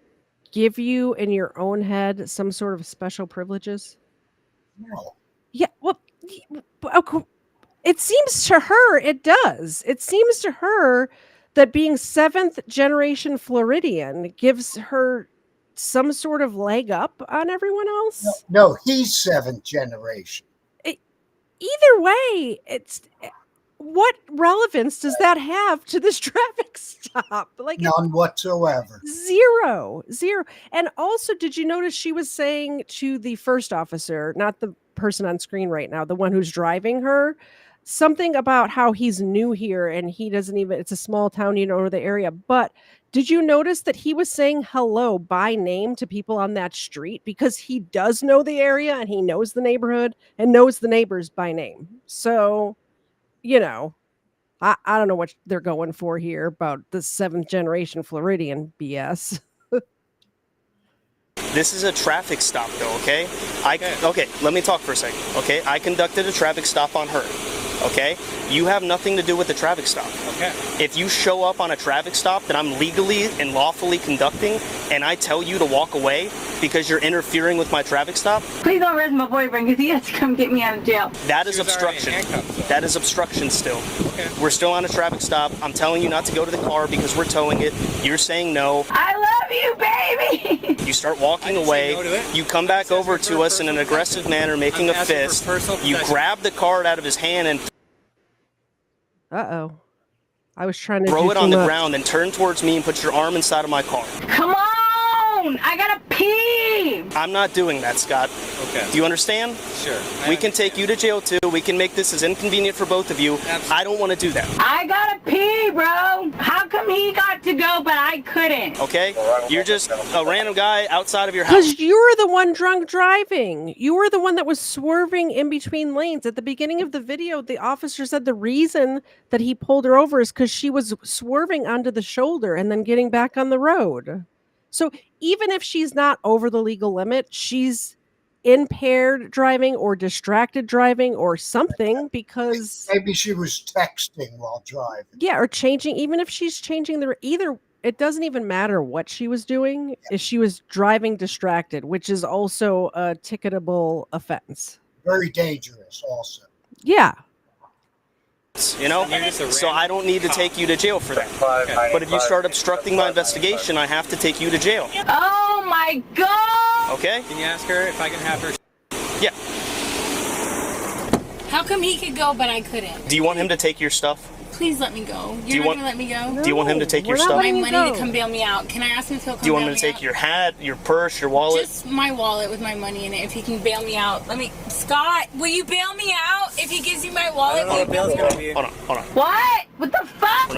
give you, in your own head, some sort of special privileges? No. Yeah, well, it seems to her it does. It seems to her that being seventh generation Floridian gives her some sort of leg up on everyone else. No, he's seventh generation. Either way, it's what relevance does that have to this traffic stop? Like None whatsoever. zero. And also, did you notice she was saying to the first officer, not the person on screen right now, the one who's driving her, something about how he's new here and he doesn't even, it's a small town, you know, the area. But did you notice that he was saying hello by name to people on that street because he does know the area and he knows the neighborhood and knows the neighbors by name? So, you know, I don't know what they're going for here about the seventh generation Floridian BS. This is a traffic stop, though, okay? Okay, let me talk for a second, okay? I conducted a traffic stop on her, okay? You have nothing to do with the traffic stop. Okay. If you show up on a traffic stop that I'm legally and lawfully conducting, and I tell you to walk away because you're interfering with my traffic stop, Please don't arrest my boyfriend because he has to come get me out of jail. that is She was already obstruction. in handcuffs, though. That is obstruction still. Okay. We're still on a traffic stop. I'm telling you not to go to the car because we're towing it. You're saying no. I love you, baby. You start I walking didn't away. say no to it. You come back I'm over asking for to us in an personal aggressive possession. manner, making I'm a asking for fist. personal You possession. grab the card out of his hand and Uh-oh. I was trying to throw do it too on the much. ground, then turn towards me and put your arm inside of my car. Come on. I gotta pee. I'm not doing that, Scott. Okay. Do you understand? Sure. We can take you to jail too. We can make this as inconvenient for both of you. Absolutely. I don't want to do that. I gotta pee, bro. How come he got to go but I couldn't? Okay? You're just a random guy outside of your house. Because you were the one drunk driving. You were the one that was swerving in between lanes. At the beginning of the video, the officer said the reason that he pulled her over is because she was swerving onto the shoulder and then getting back on the road. So even if she's not over the legal limit, she's impaired driving or distracted driving or something because Maybe she was texting while driving. yeah, or changing, even if she's changing either, it doesn't even matter what she was doing if she was driving distracted, which is also a ticketable offense. Very dangerous also. Yeah. You know? You're just a So random I don't need to cop. take you to jail for that. Okay. But if you start obstructing my investigation, I have to take you to jail. Oh my god. Okay? Can you ask her if I can have her? Yeah. How come he could go but I couldn't? Do you want him to take your stuff? Please let me go. you You're not want- gonna let me go? Do you want him to take your we're not stuff? My letting you money go. to come bail me out. Can I ask him to come Do you want bail him to me take out? your hat, your purse, your wallet? Just my wallet with my money in it. If he can bail me out, Scott, will you bail me out? If he gives you my wallet, will you bail me out? Hold on. What? What the fuck?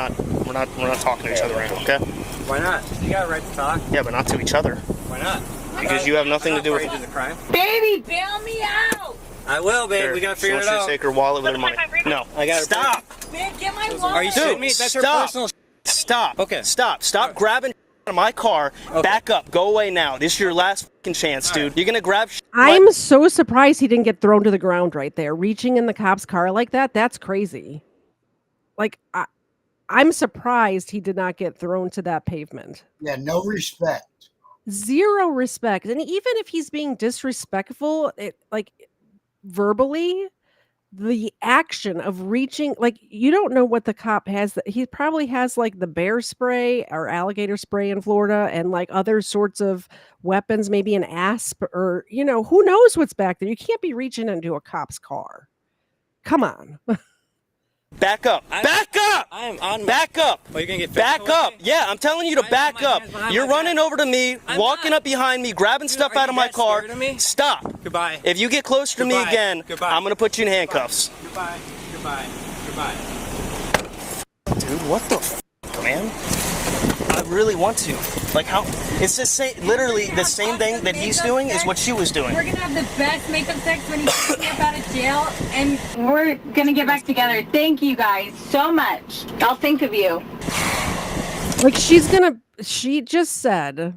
We're not talking to each other right now, okay? Why not? You got a right to talk. Yeah, but not to each other. Why not? Because you have nothing to do with it. The crime. Baby. Bail me out! I will, babe. Here, We gotta she figure wants it you to out. take her wallet with her money. No. I got her. Stop! Babe, get my wallet! Are you Dude, shitting me? That's her stop. personal. Stop. Okay. Stop grabbing out of my car. Okay. Back up. Go away now. This is your last fucking chance, All dude. right. You're gonna grab I'm so surprised he didn't get thrown to the ground right there. Reaching in the cop's car like that, that's crazy. Like, I'm surprised he did not get thrown to that pavement. Yeah, no respect. Zero respect. And even if he's being disrespectful, verbally, the action of reaching, like, you don't know what the cop has. He probably has like the bear spray or alligator spray in Florida and like other sorts of weapons, maybe an asp or, who knows what's back there. You can't be reaching into a cop's car. Come on. Back up. Back up. I am on. Back up. Oh, you're gonna get Back physical up. with me? Yeah, I'm telling you to I have back my up. hands behind You're my running back. over to me, I'm walking not. up behind me, grabbing stuff are out of you my that car. scared of me? Stop. Goodbye. If you get closer to me Goodbye. again, Goodbye. I'm gonna put you in handcuffs. Goodbye. Goodbye. Goodbye. Dude, what the man? I really want to. Like, how? It's the same, literally the same thing that he's doing is what she was doing. We're gonna have the best makeup sex when he gets me up out of jail, and We're gonna get back together. Thank you guys so much. I'll think of you. Like, she just said,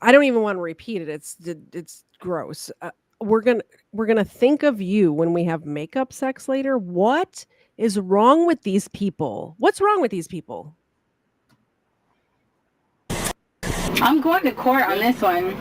I don't even want to repeat it. It's gross. we're gonna think of you when we have makeup sex later. What is wrong with these people? What's wrong with these people? I'm going to court on this one.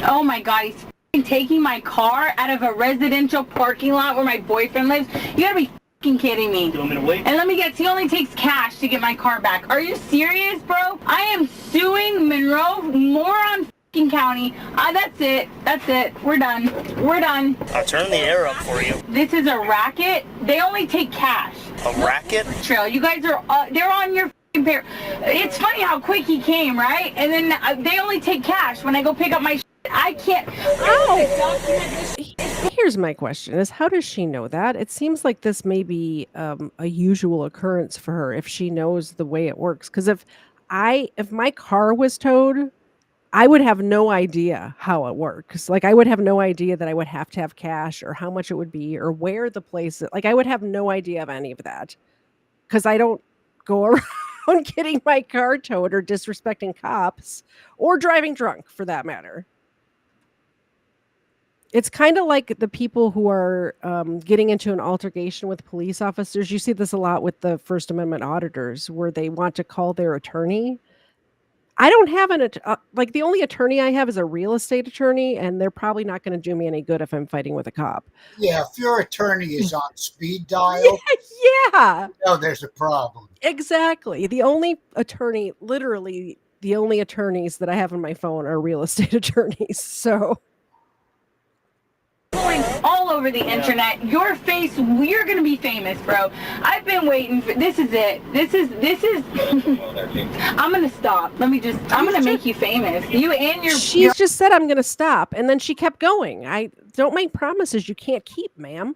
Oh my God, he's f***ing taking my car out of a residential parking lot where my boyfriend lives. You gotta be f***ing kidding me. You want me to wait? And let me guess, he only takes cash to get my car back. Are you serious, bro? I am suing Monroe, Moron f***ing County. That's it. That's it. We're done. We're done. I'll turn the air up for you. This is a racket. They only take cash. A racket? Trail. You guys are, they're on your f***ing pair. It's funny how quick he came, right? And then they only take cash when I go pick up my I can't. Here's my question is how does she know that? It seems like this may be a usual occurrence for her if she knows the way it works. Because if my car was towed, I would have no idea how it works. Like I would have no idea that I would have to have cash or how much it would be or where the place is. Like I would have no idea of any of that because I don't go around getting my car towed or disrespecting cops or driving drunk for that matter. It's kind of like the people who are getting into an altercation with police officers. You see this a lot with the First Amendment auditors where they want to call their attorney. I don't have like the only attorney I have is a real estate attorney, and they're probably not going to do me any good if I'm fighting with a cop. Yeah, if your attorney is on speed dial, Yeah, there's a problem. exactly. Literally the only attorneys that I have on my phone are real estate attorneys. So all over the internet. Your face, you're gonna be famous, bro. I've been waiting for this. Is it? This is I'm gonna stop. I'm gonna make you famous. You and your she's just said I'm gonna stop, and then she kept going. I don't make promises you can't keep, ma'am.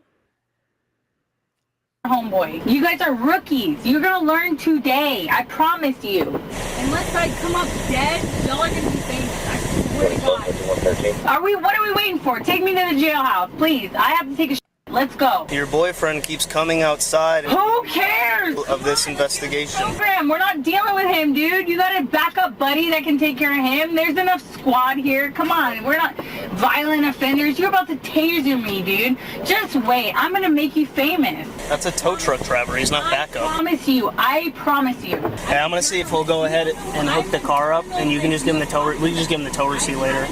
homeboy. You guys are rookies. You're gonna learn today. I promise you. Unless I come up dead, y'all are gonna be famous. I swear to God. What are we waiting for? Take me to the jailhouse, please. I have to take a shit. Let's go. Your boyfriend keeps coming outside Who cares? of this investigation. Program. We're not dealing with him, dude. You got a backup buddy that can take care of him. There's enough squad here. Come on. We're not violent offenders. You're about to taser me, dude. Just wait. I'm gonna make you famous. That's a tow truck driver. He's not backup. I promise you. Hey, I'm gonna see if he'll go ahead and hook the car up, and you can just give him the tow. We can just give him the tow receipt later.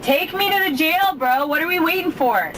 Take me to the jail, bro. What are we waiting for?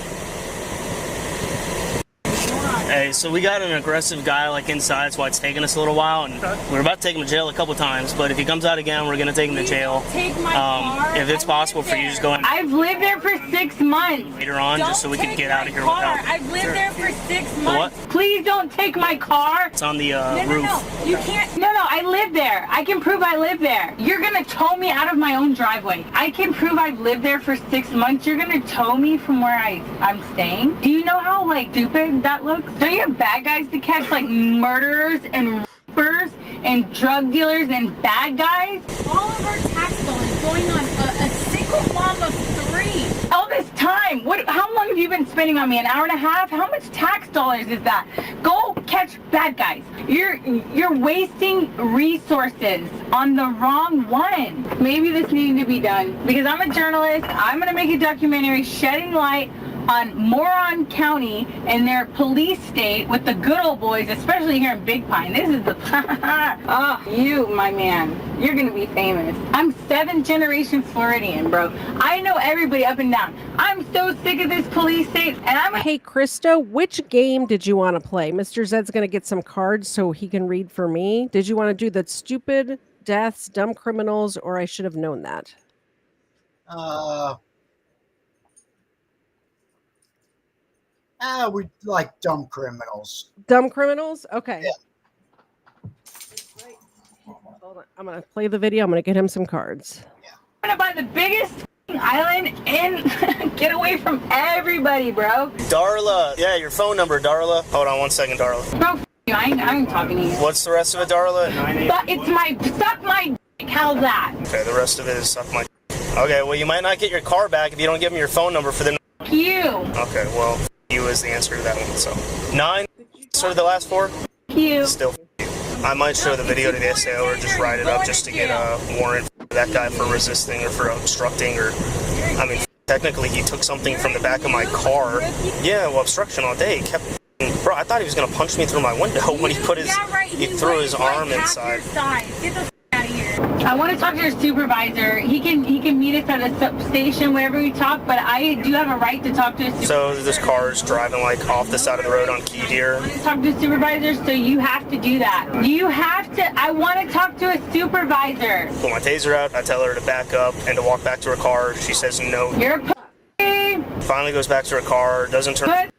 Hey, so we got an aggressive guy like inside, that's why it's taking us a little while, and we're about to take him to jail a couple times, but if he comes out again, we're gonna take him to jail. Take my car. If it's possible for you, just go ahead I've lived there for 6 months. later on, just so we can get out of here car. without. I've lived there for 6 months. What? Please don't take my car. It's on the No, roof. no, you can't. No, I live there. I can prove I live there. You're gonna tow me out of my own driveway. I can prove I've lived there for 6 months. You're gonna tow me from where I'm staying? Do you know how like stupid that looks? Don't you have bad guys to catch like murderers and rappers and drug dealers and bad guys? All of our tax bill is going on a single mom of 3. All this time. How long have you been spending on me? An hour and a half? How much tax dollars is that? Go catch bad guys. You're wasting resources on the wrong one. Maybe this needed to be done because I'm a journalist. I'm gonna make a documentary shedding light on Moron County and their police state with the good old boys, especially here in Big Pine. This is the oh, you, my man. You're gonna be famous. I'm 7th generation Floridian, bro. I know everybody up and down. I'm so sick of this police state, and Hey, Krista, which game did you want to play? Mr. Zed's going to get some cards so he can read for me. Did you want to do the stupid deaths, dumb criminals, or I should have known that? We like dumb criminals. Dumb criminals? Okay. Yeah. Hold on. I'm going to play the video. I'm going to get him some cards. I'm gonna buy the biggest island and get away from everybody, bro. Darla, yeah, your phone number, Darla. Hold on 1 second, Darla. Bro, I ain't talking to you. What's the rest of it, Darla? But it's suck my dick. How's that? Okay, the rest of it is suck my. Okay, well, you might not get your car back if you don't give them your phone number for them. Fuck you. Okay, well, you is the answer to that one, so. 9, sort of the last 4? Fuck you. Still you. I might show the video to the SAO or just write it up just to get a warrant for that guy for resisting or for obstructing or, I mean, Technically, he took something from the back of my car. Yeah, well, obstruction all day. Bro, I thought he was gonna punch me through my window when he put his, he threw his arm inside. Get the out of here. I want to talk to your supervisor. He can meet us at a station whenever we talk, but I do have a right to talk to a supervisor. So this car is driving like off the side of the road on Key Deer. I want to talk to a supervisor, so you have to do that. You have to. I want to talk to a supervisor. Pull my taser out. I tell her to back up and to walk back to her car. She says no. You're a pussy. Finally goes back to her car. Doesn't turn.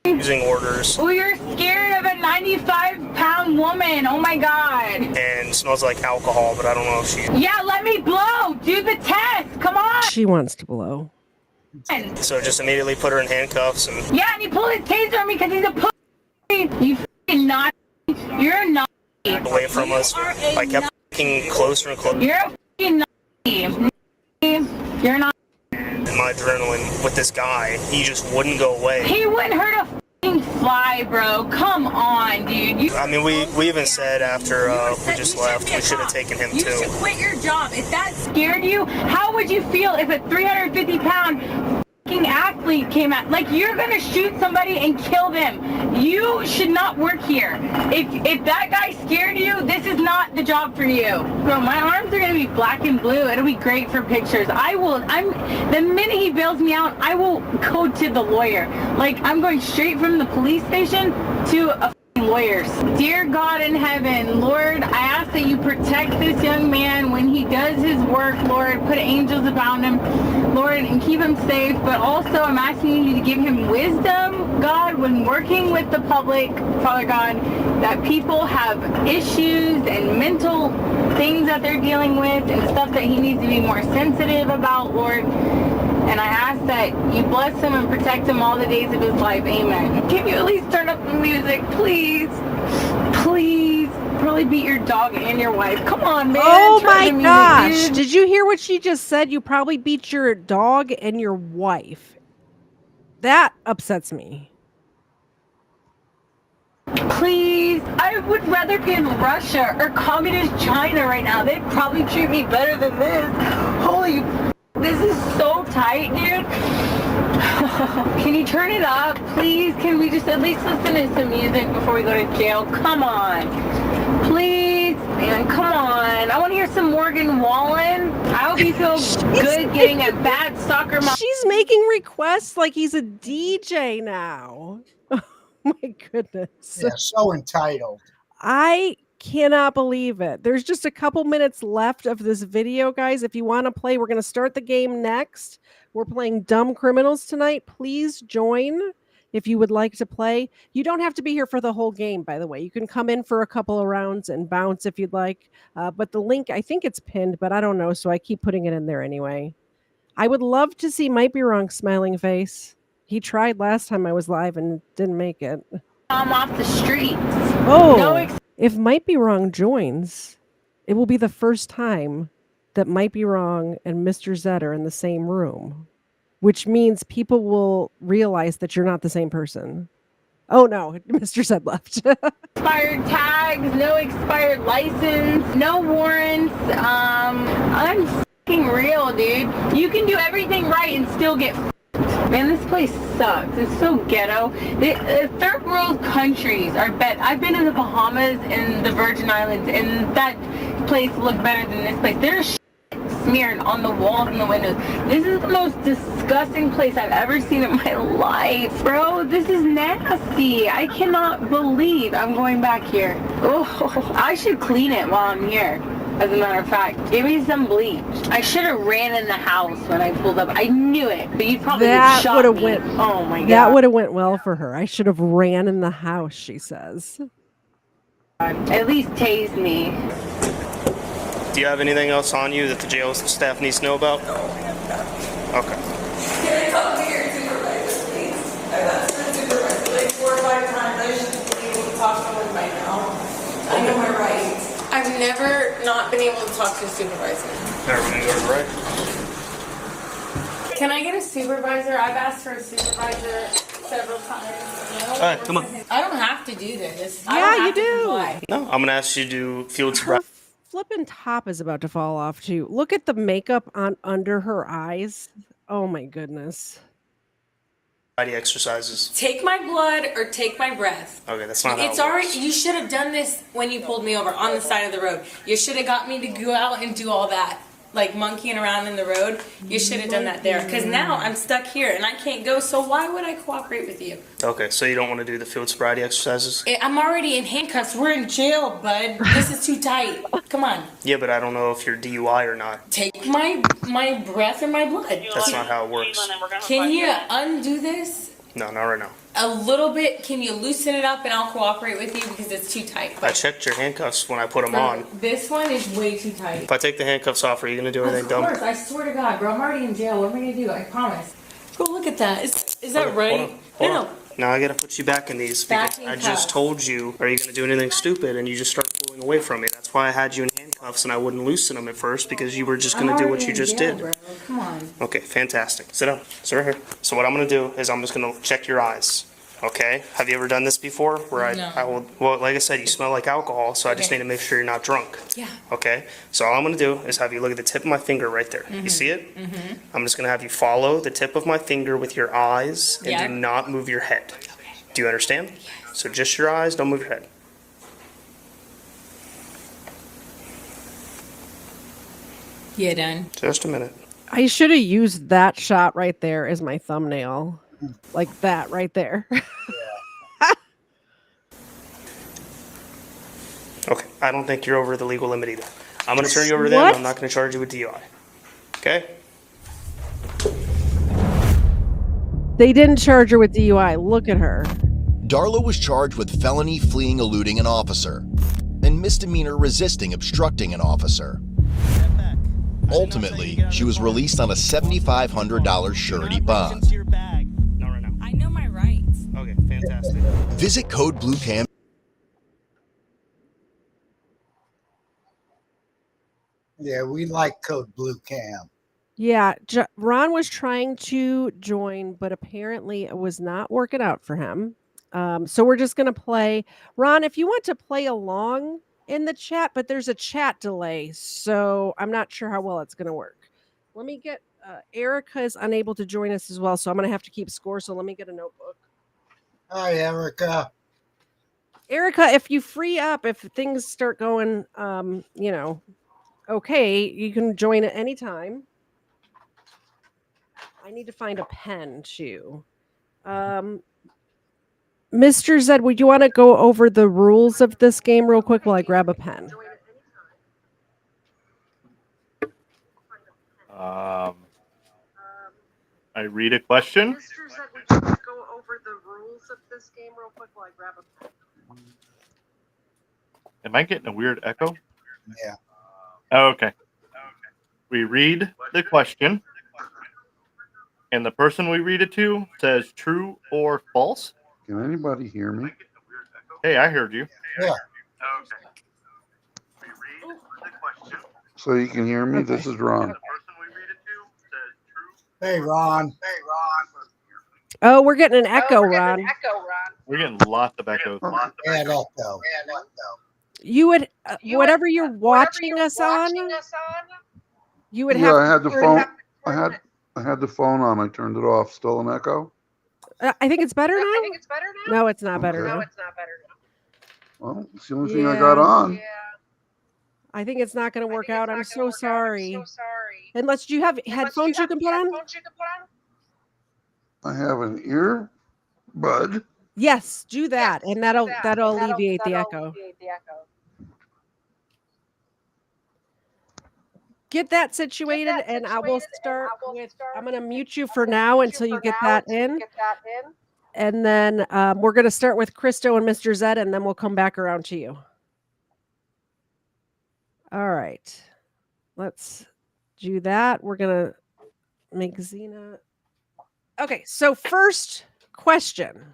Using orders. Oh, you're scared of a 95-pound woman. Oh my God. And smells like alcohol, but I don't know if she. Yeah, let me blow. Do the test. Come on. She wants to blow. So just immediately put her in handcuffs and. Yeah, and he pulled his taser on me because he's a pussy. You f***ing naughty. You're a naughty. Away from us. I kept getting closer and closer. You're a f***ing naughty. You're not. And my adrenaline with this guy, he just wouldn't go away. He wouldn't hurt a f***ing fly, bro. Come on, dude. I mean, we even said after we just left, we should have taken him too. You should quit your job. If that scared you, how would you feel if a 350-pound f***ing athlete came out? Like, you're gonna shoot somebody and kill them. You should not work here. If that guy scared you, this is not the job for you. Bro, my arms are gonna be black and blue. It'll be great for pictures. The minute he bails me out, I will go to the lawyer. Like, I'm going straight from the police station to a lawyers. Dear God in heaven, Lord, I ask that you protect this young man when he does his work, Lord. Put angels around him, Lord, and keep him safe. But also, I'm asking you to give him wisdom, God, when working with the public, Father God, that people have issues and mental things that they're dealing with and stuff that he needs to be more sensitive about, Lord. And I ask that you bless him and protect him all the days of his life. Amen. Can you at least turn up the music, please? Please. Probably beat your dog and your wife. Come on, man. Oh Turn my the music, gosh. dude. Did you hear what she just said? You probably beat your dog and your wife. That upsets me. Please. I would rather be in Russia or communist China right now. They'd probably treat me better than this. Holy, this is so tight, dude. Can you turn it up, please? Can we just at least listen to some music before we go to jail? Come on. Please. Man, come on. I want to hear some Morgan Wallen. I hope you feel good getting a bad soccer mom. She's making requests like he's a DJ now. Oh my goodness. Yeah, so entitled. I cannot believe it. There's just a couple minutes left of this video, guys. If you want to play, we're going to start the game next. We're playing Dumb Criminals tonight. Please join if you would like to play. You don't have to be here for the whole game, by the way. You can come in for a couple of rounds and bounce if you'd like. But the link, I think it's pinned, but I don't know, so I keep putting it in there anyway. I would love to see Might Be Wrong smiling face. He tried last time I was live and didn't make it. I'm off the streets. Oh, if Might Be Wrong joins, it will be the first time that Might Be Wrong and Mr. Zed are in the same room, which means people will realize that you're not the same person. Oh no, Mr. Zed left. Expired tags, no expired license, no warrants. I'm f***ing real, dude. You can do everything right and still get f***ed. Man, this place sucks. It's so ghetto. The third world countries are bet. I've been in the Bahamas and the Virgin Islands, and that place looked better than this place. There's shit smeared on the walls and the windows. This is the most disgusting place I've ever seen in my life, bro. This is nasty. I cannot believe I'm going back here. Oh, I should clean it while I'm here. As a matter of fact, give me some bleach. I should have ran in the house when I pulled up. I knew it, but you probably shot me. Went. Oh my god. That would have went well for her. I should have ran in the house, she says. At least tase me. Do you have anything else on you that the jail staff needs to know about? No. Okay. Can I talk to your supervisor, please? I've asked for a supervisor like 4 or 5 times. I should be able to talk to one by now. I know my rights. I've never not been able to talk to a supervisor. Never gonna go to the right. Can I get a supervisor? I've asked for a supervisor several times. No. All right, come on. I don't have to do this. Yeah, you do. No, I'm gonna ask you to do field sobriety. Flippin' top is about to fall off too. Look at the makeup on under her eyes. Oh my goodness. Body exercises. Take my blood or take my breath. Okay, that's not how It's it already. works. You should have done this when you pulled me over on the side of the road. You should have got me to go out and do all that, like monkeying around in the road. You should have done that there, because now I'm stuck here and I can't go. So why would I cooperate with you? Okay, so you don't want to do the field sobriety exercises? I'm already in handcuffs. We're in jail, bud. This is too tight. Come on. Yeah, but I don't know if you're DUI or not. Take my breath or my blood. That's not how it works. Can you undo this? No, not right now. A little bit. Can you loosen it up and I'll cooperate with you because it's too tight. I checked your handcuffs when I put them on. This one is way too tight. If I take the handcuffs off, are you going to do anything Of dumb? course, I swear to God, bro. I'm already in jail. What am I gonna do? I promise. Bro, look at that. Is that right? No. Now I gotta put you back in these because Back in I cuffs. just told you, are you gonna do anything stupid? And you just start pulling away from me. That's why I had you in handcuffs and I wouldn't loosen them at first because you were just gonna do what you just did. Bro. Come on. Okay, fantastic. Sit down. Sit right here. So what I'm gonna do is I'm just gonna check your eyes. Okay? Have you ever done this before? Where No. I will, well, like I said, you smell like alcohol, so I just Okay. need to make sure you're not drunk. Yeah. Okay? So all I'm gonna do is have you look at the tip of my finger right there. You see it? I'm just gonna have you follow the tip of my finger with your eyes and Yeah. do not move your head. Do you understand? So just your eyes, don't move your head. Yeah, done. Just a minute. I should have used that shot right there as my thumbnail. Like that right there. Okay, I don't think you're over the legal limit either. I'm gonna turn you over to them. What? I'm not gonna charge you with DUI. Okay? They didn't charge her with DUI. Look at her. Darla was charged with felony fleeing eluding an officer and misdemeanor resisting obstructing an officer. Ultimately, she was released on a $7,500 surety bond. Not right now. I know my rights. Okay, fantastic. Visit Code Blue Cam. Yeah, we like Code Blue Cam. Yeah, Ron was trying to join, but apparently it was not working out for him. So we're just going to play. Ron, if you want to play along in the chat, but there's a chat delay, so I'm not sure how well it's going to work. Let me get Erica is unable to join us as well, so I'm going to have to keep score. So let me get a notebook. Hi, Erica. Erica, if you free up, if things start going, okay, you can join at any time. I need to find a pen too. Mr. Zed, would you want to go over the rules of this game real quick while I grab a pen? I read a question. Mr. Zed, would you want to go over the rules of this game real quick while I grab a pen? Am I getting a weird echo? Yeah. Oh, okay. We read the question, and the person we read it to says true or false. Can anybody hear me? Hey, I heard you. Yeah. So you can hear me? This is Ron. Hey, Ron. Oh, we're getting an echo, Ron. We're getting lots of echoes. Bad echo. You would, whatever you're watching us on, you would have. Yeah, I had the to turn- phone. I had the phone on. I turned it off. Still an echo? I think it's better now. No, it's not better Okay. now. Well, it's the only thing I got on. I think it's not going to work out. I'm so sorry. Unless do you have headphones you can put on? I have an earbud. Yes, do that, and that'll alleviate the echo. Get that situated, and I will start with. I'm going to mute you for now until you get that in, and then we're going to start with Christo and Mr. Zed, and then we'll come back around to you. All right, let's do that. We're going to make Xena. Okay, so first question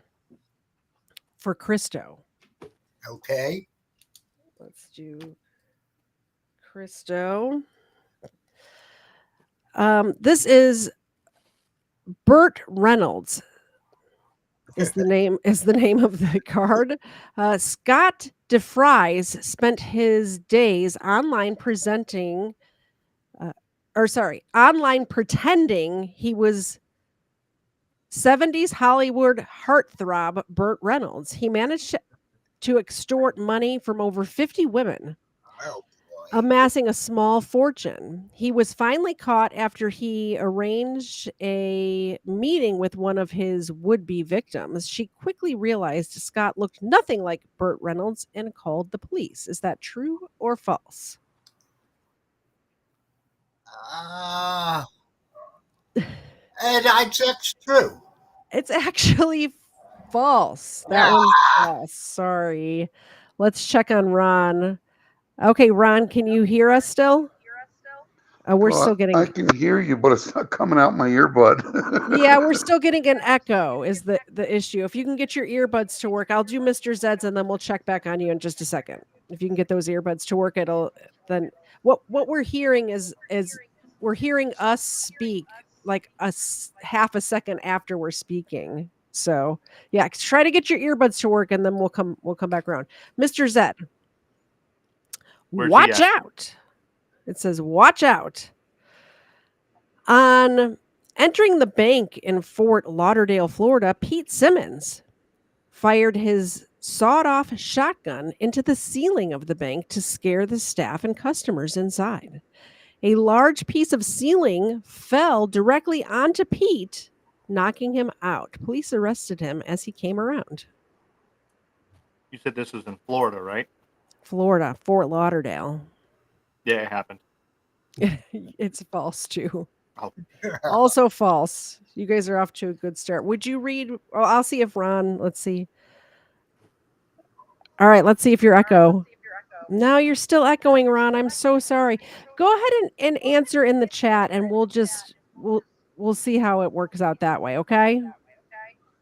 for Christo. Okay. Let's do Christo. This is Burt Reynolds is the name of the card. Scott DeFries spent his days online presenting or sorry, online pretending he was 70s Hollywood heartthrob Burt Reynolds. He managed to extort money from over 50 women, Oh, amassing a small fortune. He was finally caught after he arranged a meeting with one of his would-be victims. She quickly realized Scott looked nothing like Burt Reynolds and called the police. Is that true or false? uh, and that's true. It's actually false. That Ah, one's false. Sorry. Let's check on Ron. Okay, Ron, can you hear us still? We're still Well, I getting can hear you, but it's not coming out my earbud. Yeah, we're still getting an echo is the issue. If you can get your earbuds to work, I'll do Mr. Zed's and then we'll check back on you in just a second. If you can get those earbuds to work, it'll then what we're hearing is we're hearing us speak like half a second after we're speaking. So yeah, try to get your earbuds to work and then we'll come back around. Mr. Zed, Where's he watch at? out. It says watch out. On entering the bank in Fort Lauderdale, Florida, Pete Simmons fired his sawed off shotgun into the ceiling of the bank to scare the staff and customers inside. A large piece of ceiling fell directly onto Pete, knocking him out. Police arrested him as he came around. You said this was in Florida, right? Florida, Fort Lauderdale. Yeah, it happened. It's false too. Oh, Also false. You guys are off to a good start. Would you read? Oh, I'll see if Ron. Let's see. All right, let's see if you're echo. No, you're still echoing, Ron. I'm so sorry. Go ahead and answer in the chat, and we'll see how it works out that way. Okay.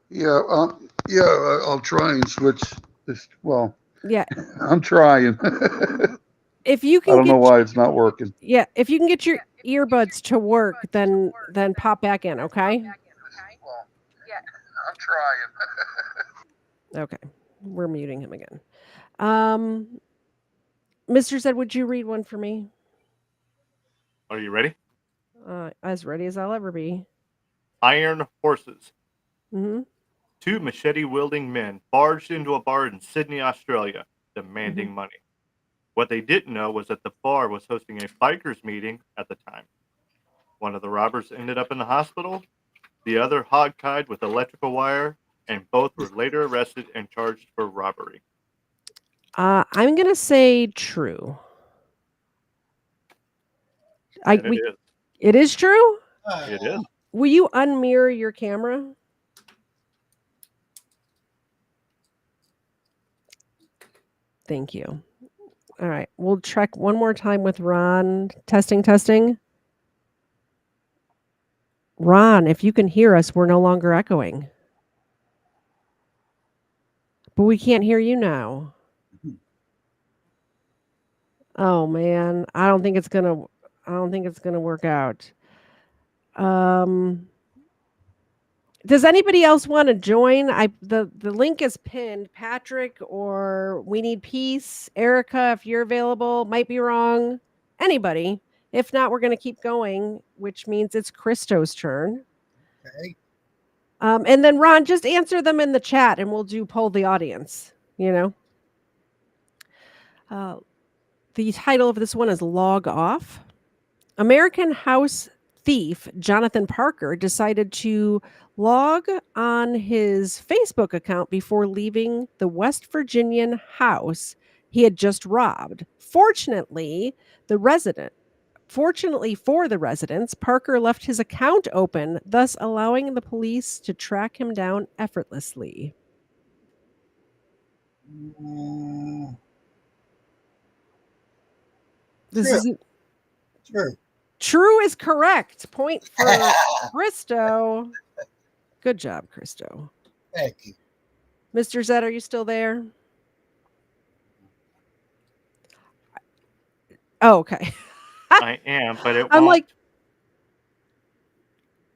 Yeah, I'll try and switch this. Well, Yeah. I'm trying. If you I can don't know get why it's not working. yeah, if you can get your earbuds to work, then pop back in. Okay. Well, I'm trying. Okay. We're muting him again. Mr. Zed, would you read one for me? are you ready? As ready as I'll ever be. Iron horses. Mm-hmm. Two machete-wielding men barged into a bar in Sydney, Australia, demanding money. What they didn't know was that the bar was hosting a bikers meeting at the time. One of the robbers ended up in the hospital, the other hogtied with electrical wire, and both were later arrested and charged for robbery. I'm gonna say true. And it is. It is true. It is. Will you unmirror your camera? Thank you. All right, we'll check one more time with Ron. Testing, testing. Ron, if you can hear us, we're no longer echoing. But we can't hear you now. Oh man, I don't think it's gonna work out. Does anybody else want to join? The link is pinned. Patrick or We Need Peace, Erica, if you're available, might be wrong. Anybody. If not, we're going to keep going, which means it's Christo's turn. okay. And then Ron, just answer them in the chat, and we'll do poll the audience. You know, the title of this one is Log Off. American House thief Jonathan Parker decided to log on his Facebook account before leaving the West Virginian house he had just robbed. Fortunately for the residents, Parker left his account open, thus allowing the police to track him down effortlessly. This True. isn't True. True is correct. Point for Christo. Good job, Christo. Thank you. Mr. Zed, are you still there? Oh, okay. I am, but it I'm won't. like,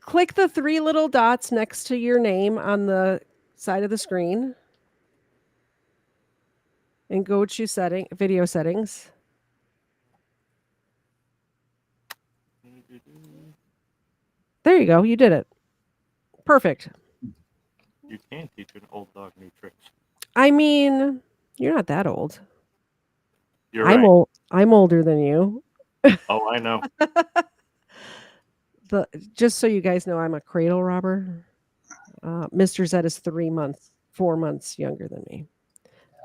click the three little dots next to your name on the side of the screen and go to video settings. There you go. You did it. Perfect. You can teach an old dog new tricks. I mean, you're not that old. You're right. I'm older than you. Oh, I know. Just so you guys know, I'm a cradle robber. Mr. Z is 4 months younger than me.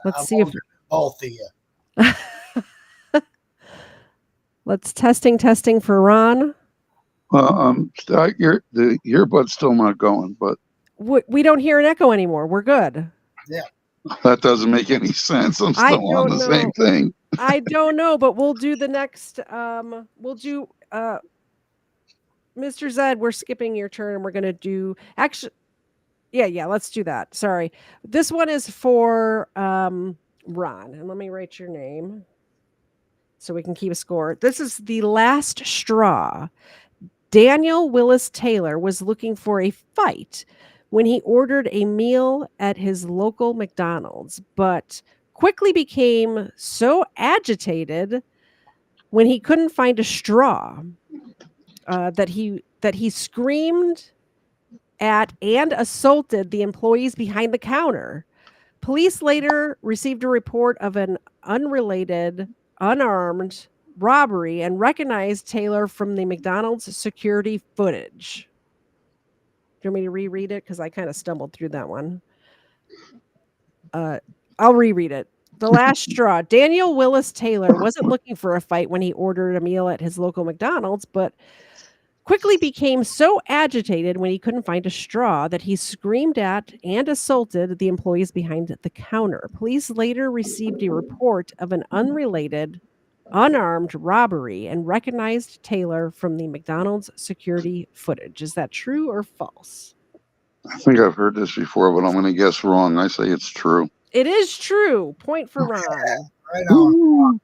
Let's I'm see if older than both of you. let's testing for Ron. The earbud's still not going, but We don't hear an echo anymore. We're good. Yeah. that doesn't make any sense. I'm I still on don't the same know. thing. I don't know, but we'll do the next. We'll do Mr. Zed. We're skipping your turn, and we're gonna do actually. Yeah. Let's do that. Sorry, this one is for Ron, and let me write your name so we can keep a score. This is the last straw. Daniel Willis Taylor was looking for a fight when he ordered a meal at his local McDonald's, but quickly became so agitated when he couldn't find a straw that he screamed at and assaulted the employees behind the counter. Police later received a report of an unrelated, unarmed robbery and recognized Taylor from the McDonald's security footage. Do you want me to reread it? Because I kind of stumbled through that one. I'll reread it. The last straw. Daniel Willis Taylor wasn't looking for a fight when he ordered a meal at his local McDonald's, but quickly became so agitated when he couldn't find a straw that he screamed at and assaulted the employees behind the counter. Police later received a report of an unrelated, unarmed robbery and recognized Taylor from the McDonald's security footage. Is that true or false? I think I've heard this before, but I'm going to guess wrong. I say it's true. It is true. Point for Ron. Right on.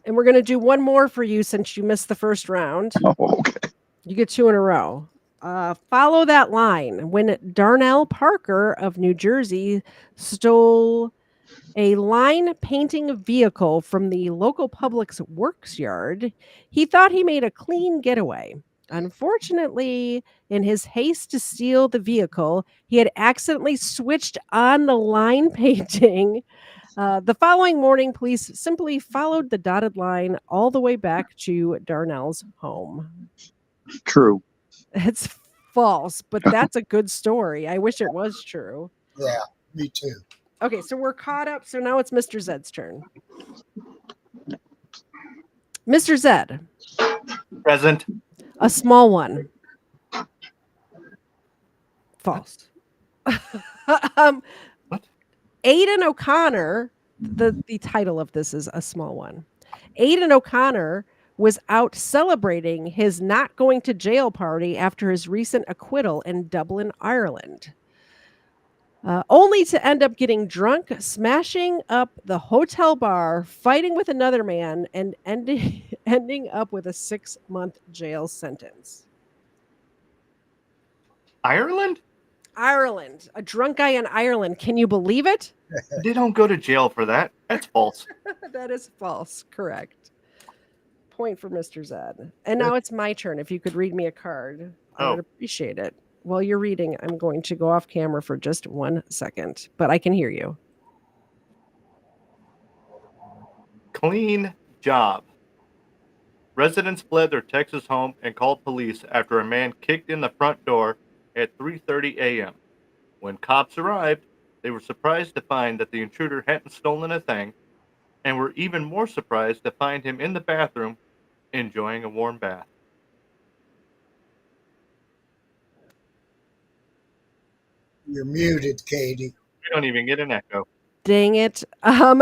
And we're going to do one more for you since you missed the first round. Oh, okay. You get 2 in a row. Follow that line. When Darnell Parker of New Jersey stole a line painting vehicle from the local public's works yard, he thought he made a clean getaway. Unfortunately, in his haste to steal the vehicle, he had accidentally switched on the line painting. The following morning, police simply followed the dotted line all the way back to Darnell's home. True. It's false, but that's a good story. I wish it was true. Yeah, me too. Okay, so we're caught up. So now it's Mr. Zed's turn. Mr. Zed. Present. A small one. False. What? Aidan O'Connor, the title of this is A Small One. Aidan O'Connor was out celebrating his not going to jail party after his recent acquittal in Dublin, Ireland. Only to end up getting drunk, smashing up the hotel bar, fighting with another man, and ending up with a 6-month jail sentence. Ireland? Ireland. A drunk guy in Ireland. Can you believe it? They don't go to jail for that. That's false. That is false. Correct. Point for Mr. Zed. And now it's my turn. If you could read me a card, I would appreciate it. While you're reading, I'm going to go off camera for just 1 second, but I can hear you. Clean job. Residents fled their Texas home and called police after a man kicked in the front door at 3:30 a.m. When cops arrived, they were surprised to find that the intruder hadn't stolen a thing, and were even more surprised to find him in the bathroom enjoying a warm bath. You're muted, Katie. We don't even get an echo. Dang it. I'm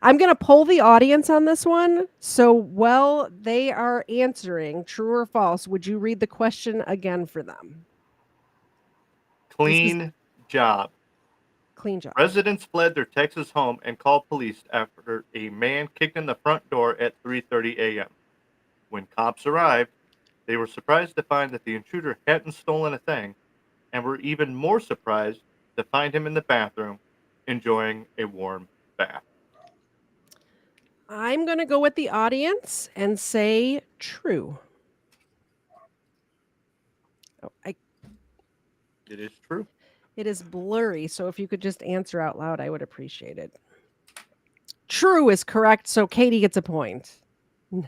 going to poll the audience on this one. So while they are answering true or false, would you read the question again for them? Clean job. Clean job. Residents fled their Texas home and called police after a man kicked in the front door at 3:30 a.m. When cops arrived, they were surprised to find that the intruder hadn't stolen a thing, and were even more surprised to find him in the bathroom enjoying a warm bath. I'm going to go with the audience and say true. It is true. It is blurry, so if you could just answer out loud, I would appreciate it. True is correct, so Katie gets a point.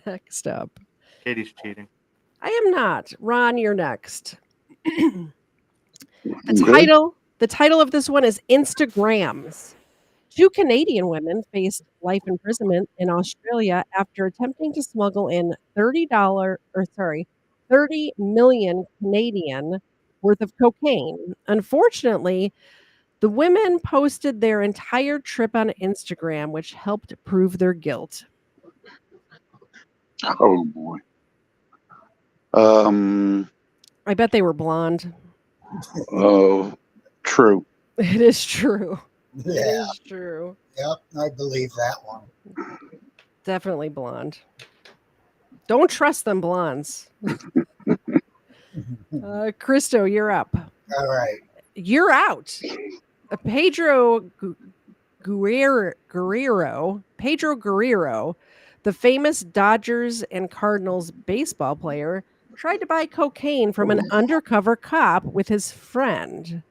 Next up. Katie's cheating. I am not. Ron, you're next. The Okay. title of this one is Instagrams. 2 Canadian women faced life imprisonment in Australia after attempting to smuggle in $30 million Canadian worth of cocaine. Unfortunately, the women posted their entire trip on Instagram, which helped prove their guilt. Oh boy. Um. I bet they were blonde. Oh, true. It is true. It Yeah. is true. Yep, I believe that one. Definitely blonde. Don't trust them blondes. Christo, you're up. All right. You're out. Pedro Guerrero, the famous Dodgers and Cardinals baseball player, tried to buy cocaine from an undercover cop with his friend.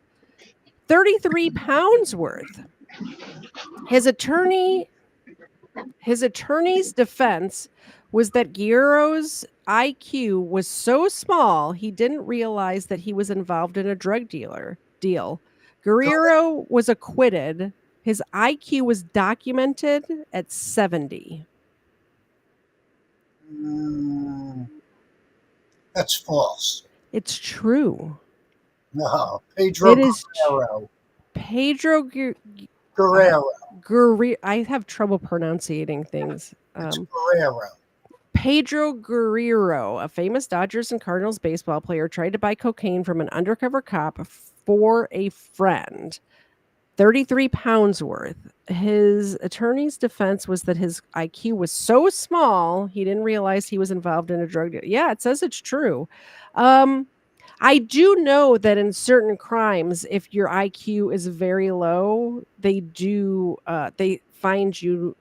33 pounds worth. His attorney's defense was that Guerrero's IQ was so small he didn't realize that he was involved in a drug deal. Guerrero was acquitted. His IQ was documented at 70. That's false. It's true. No, Pedro It is Guerrero. Pedro Guerrero. I have trouble pronouncing things. It's Guerrero. Pedro Guerrero, a famous Dodgers and Cardinals baseball player, tried to buy cocaine from an undercover cop for a friend. 33 pounds worth. His attorney's defense was that his IQ was so small, he didn't realize he was involved in a drug deal. Yeah, it says it's true. I do know that in certain crimes, if your IQ is very low, they find you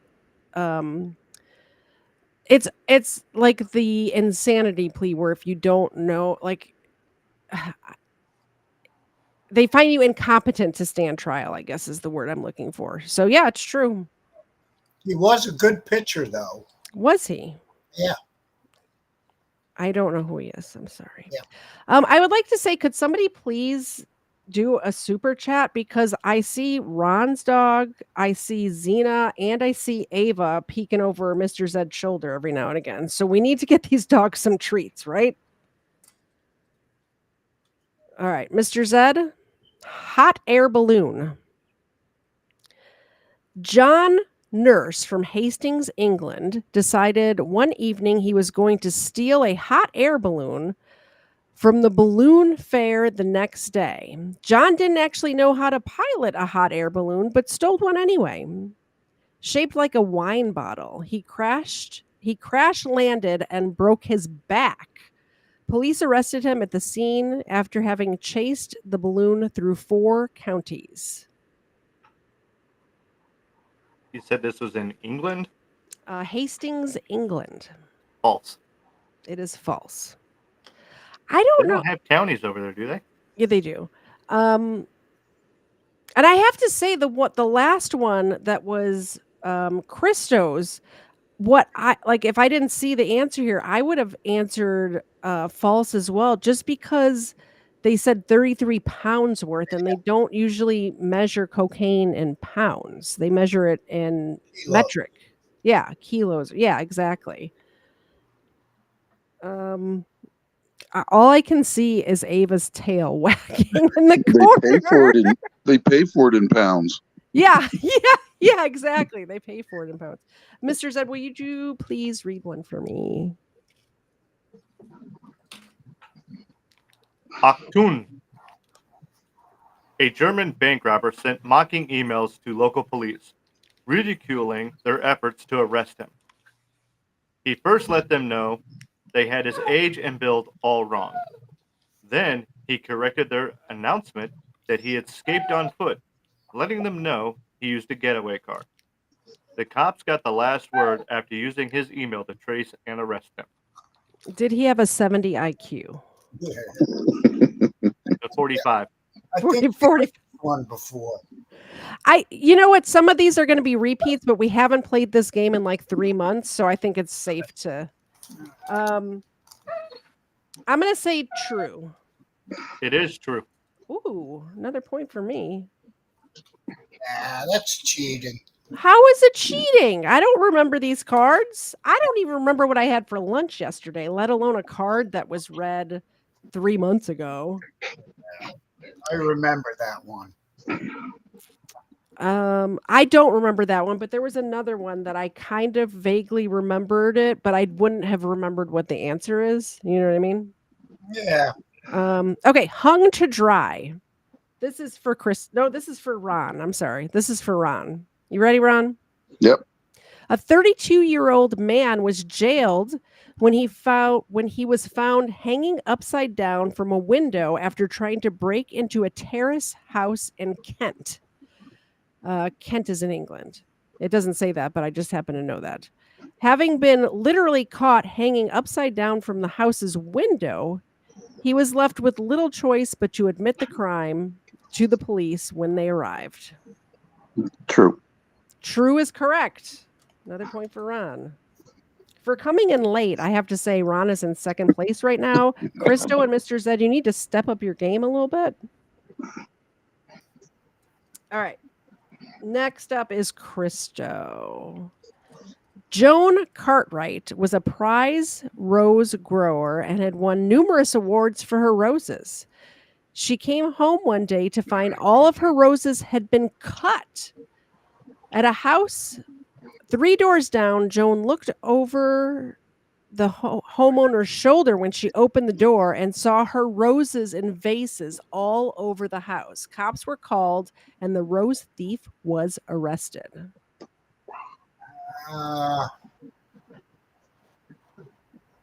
it's like the insanity plea where if you don't know, like they find you incompetent to stand trial, I guess is the word I'm looking for. So yeah, it's true. He was a good pitcher, though. Was he? Yeah. I don't know who he is. I'm sorry. Yeah. I would like to say, could somebody please do a super chat, because I see Ron's dog, I see Xena, and I see Ava peeking over Mr. Zed's shoulder every now and again. So we need to get these dogs some treats, right? All right, Mr. Zed, hot air balloon. John Nurse from Hastings, England, decided one evening he was going to steal a hot air balloon from the balloon fair the next day. John didn't actually know how to pilot a hot air balloon, but stole one anyway. Shaped like a wine bottle, he crash landed and broke his back. Police arrested him at the scene after having chased the balloon through 4 counties. You said this was in England? Hastings, England. False. It is false. I don't know. They don't have counties over there, do they? Yeah, they do. And I have to say the last one that was Christo's, what I like, if I didn't see the answer here, I would have answered false as well, just because they said 33 pounds worth, and they don't usually measure cocaine in pounds. They measure it in metric. Yeah, kilos. Yeah, exactly. All I can see is Ava's tail wagging in the corner. They pay for it in pounds. Yeah, exactly. They pay for it in pounds. Mr. Zed, will you please read one for me? Achtung. A German bank robber sent mocking emails to local police, ridiculing their efforts to arrest him. He first let them know they had his age and build all wrong. Then he corrected their announcement that he had escaped on foot, letting them know he used a getaway car. The cops got the last word after using his email to trace and arrest him. Did he have a 70 IQ? 45. I 40, think 40. one before. You know what? Some of these are going to be repeats, but we haven't played this game in like 3 months, so I think it's safe to. I'm going to say true. It is true. Ooh, another point for me. That's cheating. How is it cheating? I don't remember these cards. I don't even remember what I had for lunch yesterday, let alone a card that was read 3 months ago. I remember that one. I don't remember that one, but there was another one that I kind of vaguely remembered it, but I wouldn't have remembered what the answer is. You know what I mean? Yeah. Okay, hung to dry. This is for Chris. No, this is for Ron. I'm sorry. This is for Ron. You ready, Ron? Yep. A 32-year-old man was jailed when he was found hanging upside down from a window after trying to break into a terrace house in Kent. Kent is in England. It doesn't say that, but I just happen to know that. Having been literally caught hanging upside down from the house's window, he was left with little choice but to admit the crime to the police when they arrived. True. True is correct. Another point for Ron. For coming in late, I have to say Ron is in second place right now. Christo and Mr. Zed, you need to step up your game a little bit. All right. Next up is Christo. Joan Cartwright was a prize rose grower and had won numerous awards for her roses. She came home one day to find all of her roses had been cut. At a house 3 doors down, Joan looked over the homeowner's shoulder when she opened the door and saw her roses in vases all over the house. Cops were called and the rose thief was arrested.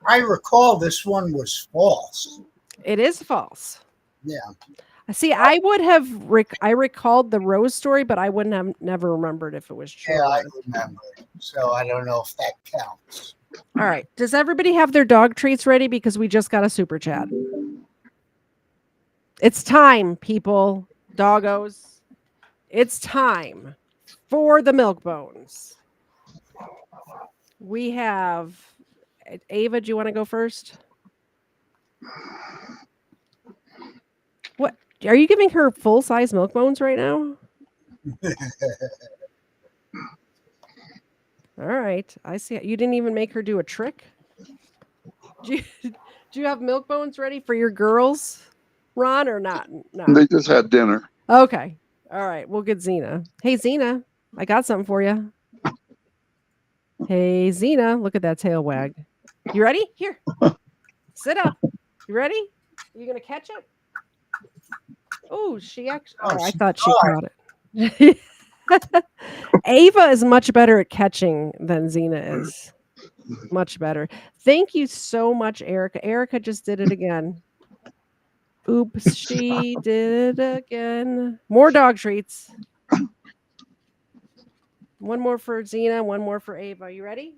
I recall this one was false. It is false. Yeah. See, I would have I recalled the rose story, but I wouldn't have never remembered if it was true. Yeah, I remember it. So I don't know if that counts. All right. Does everybody have their dog treats ready? Because we just got a super chat. It's time, people, doggos. It's time for the milk bones. We have Ava. Do you want to go first? What are you giving her full size milk bones right now? All right, I see. You didn't even make her do a trick. Do you have milk bones ready for your girls, Ron, or not? No. They just had dinner. Okay. All right. We'll get Xena. Hey, Xena, I got something for you. Hey, Xena, look at that tail wag. You ready? Here. Sit up. You ready? You going to catch it? Oh, she actually. Oh, I thought she caught it. Ava is much better at catching than Xena is. Much better. Thank you so much, Erica. Erica just did it again. Oops, she did it again. More dog treats. One more for Xena, one more for Ava. You ready?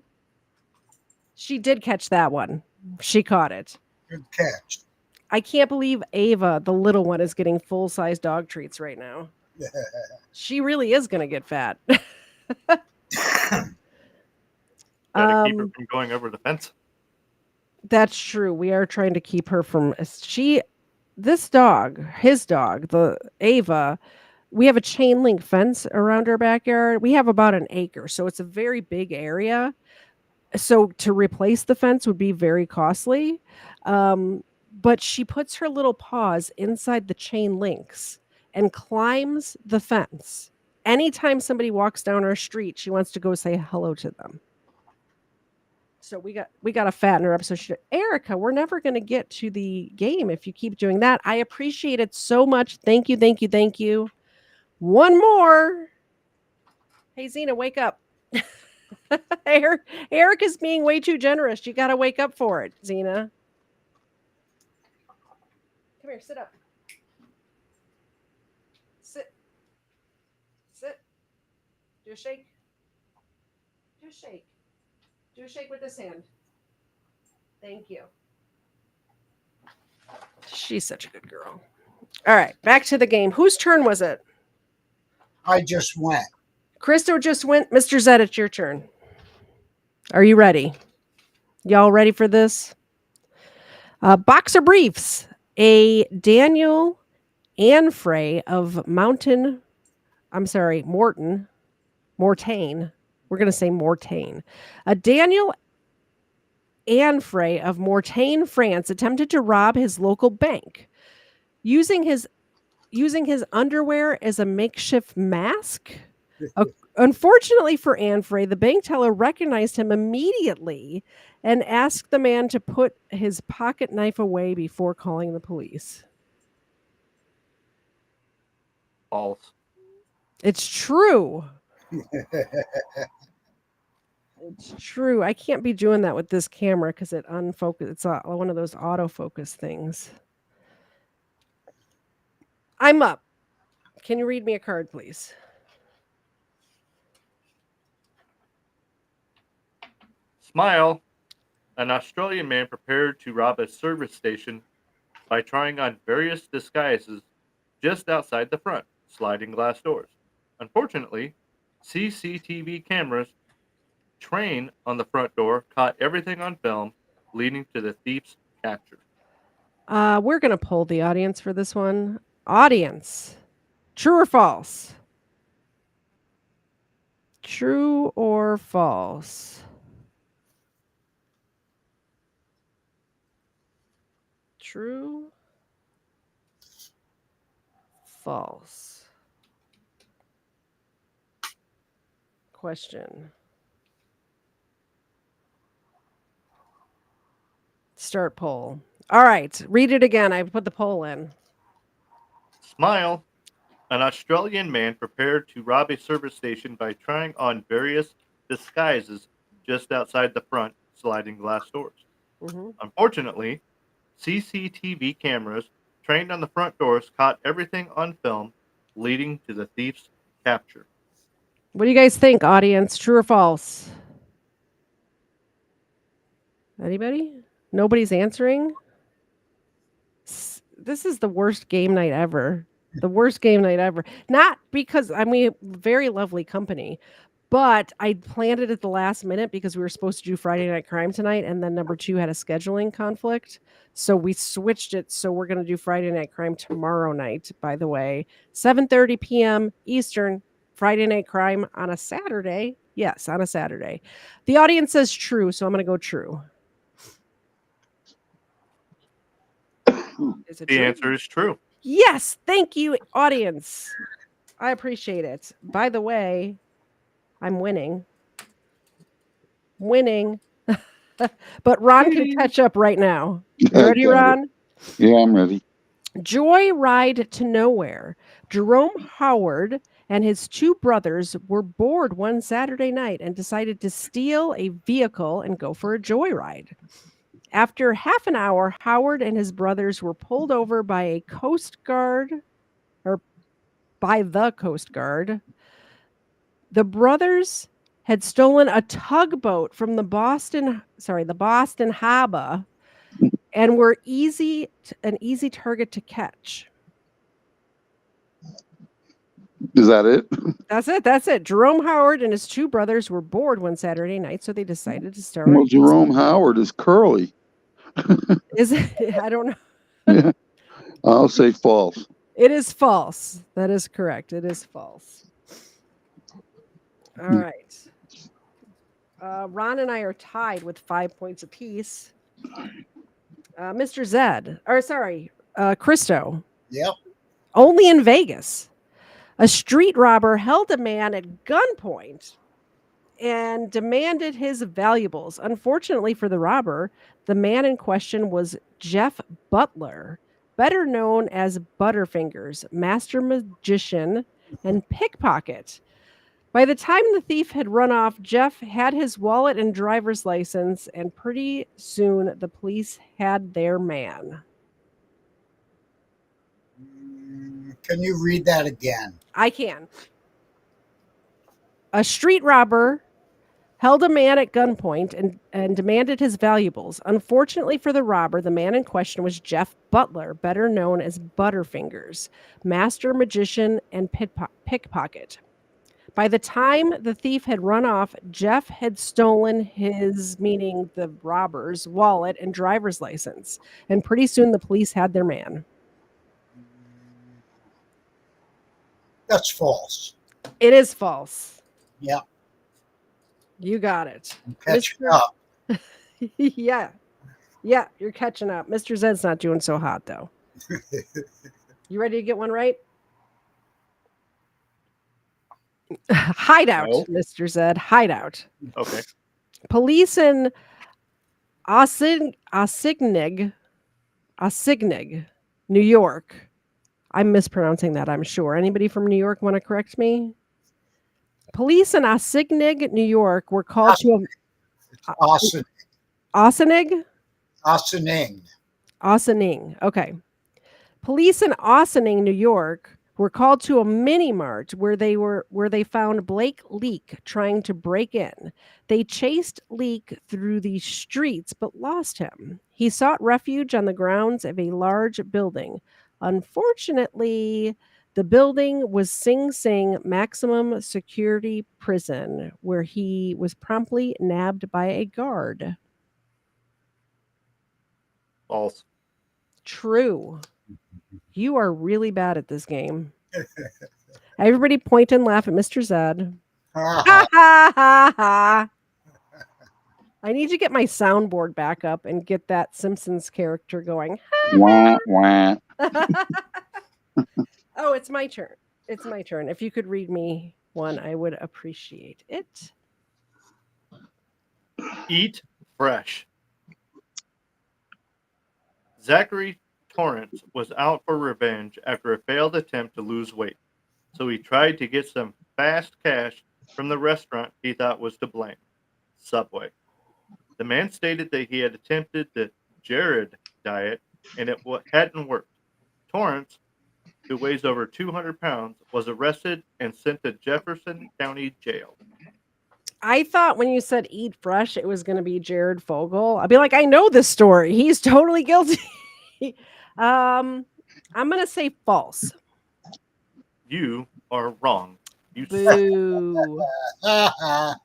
She did catch that one. She caught it. Good catch. I can't believe Ava, the little one, is getting full-size dog treats right now. She really is going to get fat. Gotta keep her from going over the fence. That's true. We are trying to keep her from this dog, his dog, the Ava, we have a chain link fence around our backyard. We have about an acre, so it's a very big area. So to replace the fence would be very costly. But she puts her little paws inside the chain links and climbs the fence. Anytime somebody walks down our street, she wants to go say hello to them. So we got to fatten her up. So Erica, we're never going to get to the game if you keep doing that. I appreciate it so much. Thank you, thank you, thank you. One more. Hey, Xena, wake up. Erica's being way too generous. You got to wake up for it, Xena. Come here, sit up. Sit. Sit. Do a shake. Do a shake. Do a shake with this hand. Thank you. She's such a good girl. All right, back to the game. Whose turn was it? I just went. Christo just went. Mr. Zed, it's your turn. Are you ready? Y'all ready for this? Boxer briefs. A Daniel Anfray of Mortain. We're going to say Mortain. A Daniel Anfray of Mortain, France, attempted to rob his local bank using his underwear as a makeshift mask. Unfortunately for Anfray, the bank teller recognized him immediately and asked the man to put his pocket knife away before calling the police. False. It's true. It's true. I can't be doing that with this camera because it unfocus. It's one of those autofocus things. I'm up. Can you read me a card, please? Smile. An Australian man prepared to rob a service station by trying on various disguises just outside the front, sliding glass doors. Unfortunately, CCTV cameras trained on the front door caught everything on film, leading to the thief's capture. We're going to poll the audience for this one. Audience, true or false? True or false? True. False. Question. Start poll. All right, read it again. I put the poll in. Smile. An Australian man prepared to rob a service station by trying on various disguises just outside the front, sliding glass doors. Unfortunately, CCTV cameras trained on the front doors caught everything on film, leading to the thief's capture. What do you guys think, audience? True or false? Anybody? Nobody's answering? This is the worst game night ever. The worst game night ever. Not because, very lovely company, but I planned it at the last minute because we were supposed to do Friday Night Crime tonight, and then number 2 had a scheduling conflict. So we switched it. So we're going to do Friday Night Crime tomorrow night, by the way. 7:30 p.m. Eastern, Friday Night Crime on a Saturday. Yes, on a Saturday. The audience says true, so I'm going to go true. Is it The true? answer is true. Yes, thank you, audience. I appreciate it. By the way, I'm winning. But Ron can catch up right now. You ready, Okay. Ron? Yeah, I'm ready. Joy Ride to Nowhere. Jerome Howard and his 2 brothers were bored one Saturday night and decided to steal a vehicle and go for a joyride. After half an hour, Howard and his brothers were pulled over by the Coast Guard. The brothers had stolen a tugboat from the Boston Harbor and were an easy target to catch. Is that it? That's it. Jerome Howard and his 2 brothers were bored one Saturday night, so they decided to start. Well, Jerome Howard is curly. Is it? I don't know. Yeah. I'll say false. It is false. That is correct. It is false. All right. Ron and I are tied with 5 points apiece. Mr. Zed, Christo. Yep. Only in Vegas, a street robber held a man at gunpoint and demanded his valuables. Unfortunately for the robber, the man in question was Jeff Butler, better known as Butterfingers, master magician and pickpocket. By the time the thief had run off, Jeff had his wallet and driver's license, and pretty soon the police had their man. Can you read that again? I can. A street robber held a man at gunpoint and demanded his valuables. Unfortunately for the robber, the man in question was Jeff Butler, better known as Butterfingers, master magician and pickpocket. By the time the thief had run off, Jeff had stolen his, meaning the robber's, wallet and driver's license. And pretty soon the police had their man. That's false. It is false. Yeah, You got it. I'm catching Mr. up. Yeah. Yeah, you're catching up. Mr. Zed's not doing so hot, though. You ready to get one right? Hideout, No. Mr. Zed. Hideout. Okay. Police in Ossining, New York. I'm mispronouncing that, I'm sure. Anybody from New York want to correct me? Police in Ossining, New York were called to Ossining. Ossining? Ossining. Ossining. Okay. Police in Ossining, New York were called to a mini mart where they found Blake Leak trying to break in. They chased Leak through the streets but lost him. He sought refuge on the grounds of a large building. Unfortunately, the building was Sing Sing Maximum Security Prison, where he was promptly nabbed by a guard. False. True. You are really bad at this game. Everybody point and laugh at Mr. Zed. Ha ha ha ha. I need to get my soundboard back up and get that Simpsons character going. Wah, wah. Oh, it's my turn. It's my turn. If you could read me one, I would appreciate it. Eat fresh. Zachary Torrance was out for revenge after a failed attempt to lose weight, so he tried to get some fast cash from the restaurant he thought was to blame, Subway. The man stated that he had attempted the Jared diet and it hadn't worked. Torrance, who weighs over 200 pounds, was arrested and sent to Jefferson County Jail. I thought when you said eat fresh, it was going to be Jared Fogle. I'd be like, I know this story. He's totally guilty. I'm going to say false. You are wrong. You Boo. Ha ha.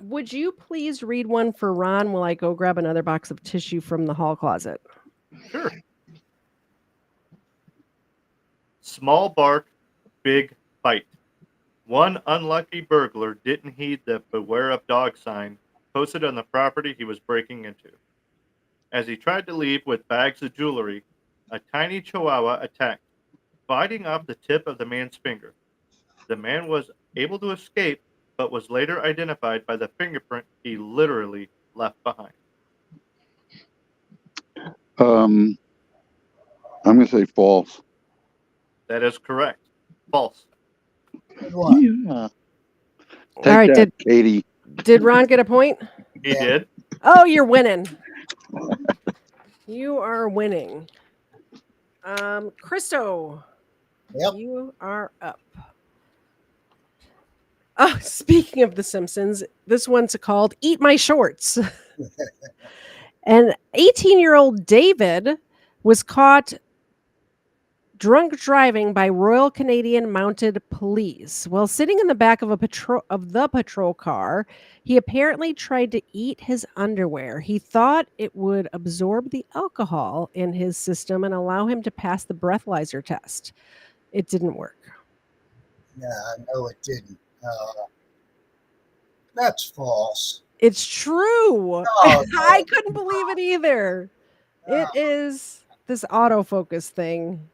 Would you please read one for Ron while I go grab another box of tissue from the hall closet? Sure. Small bark, big fight. One unlucky burglar didn't heed the beware of dog sign posted on the property he was breaking into. As he tried to leave with bags of jewelry, a tiny chihuahua attacked, biting off the tip of the man's finger. The man was able to escape, but was later identified by the fingerprint he literally left behind. I'm going to say false. That is correct. False. Good one. Yeah. Take All right, that, Katie. Did Ron get a point? He did. Oh, you're winning. You are winning. Christo. Yep. You are up. Oh, speaking of The Simpsons, this one's called Eat My Shorts. An 18-year-old David was caught drunk driving by Royal Canadian Mounted Police. While sitting in the back of the patrol car, he apparently tried to eat his underwear. He thought it would absorb the alcohol in his system and allow him to pass the breathalyzer test. It didn't work. Yeah, no, it didn't. That's false. It's true. No. I couldn't believe it either. It is this autofocus thing.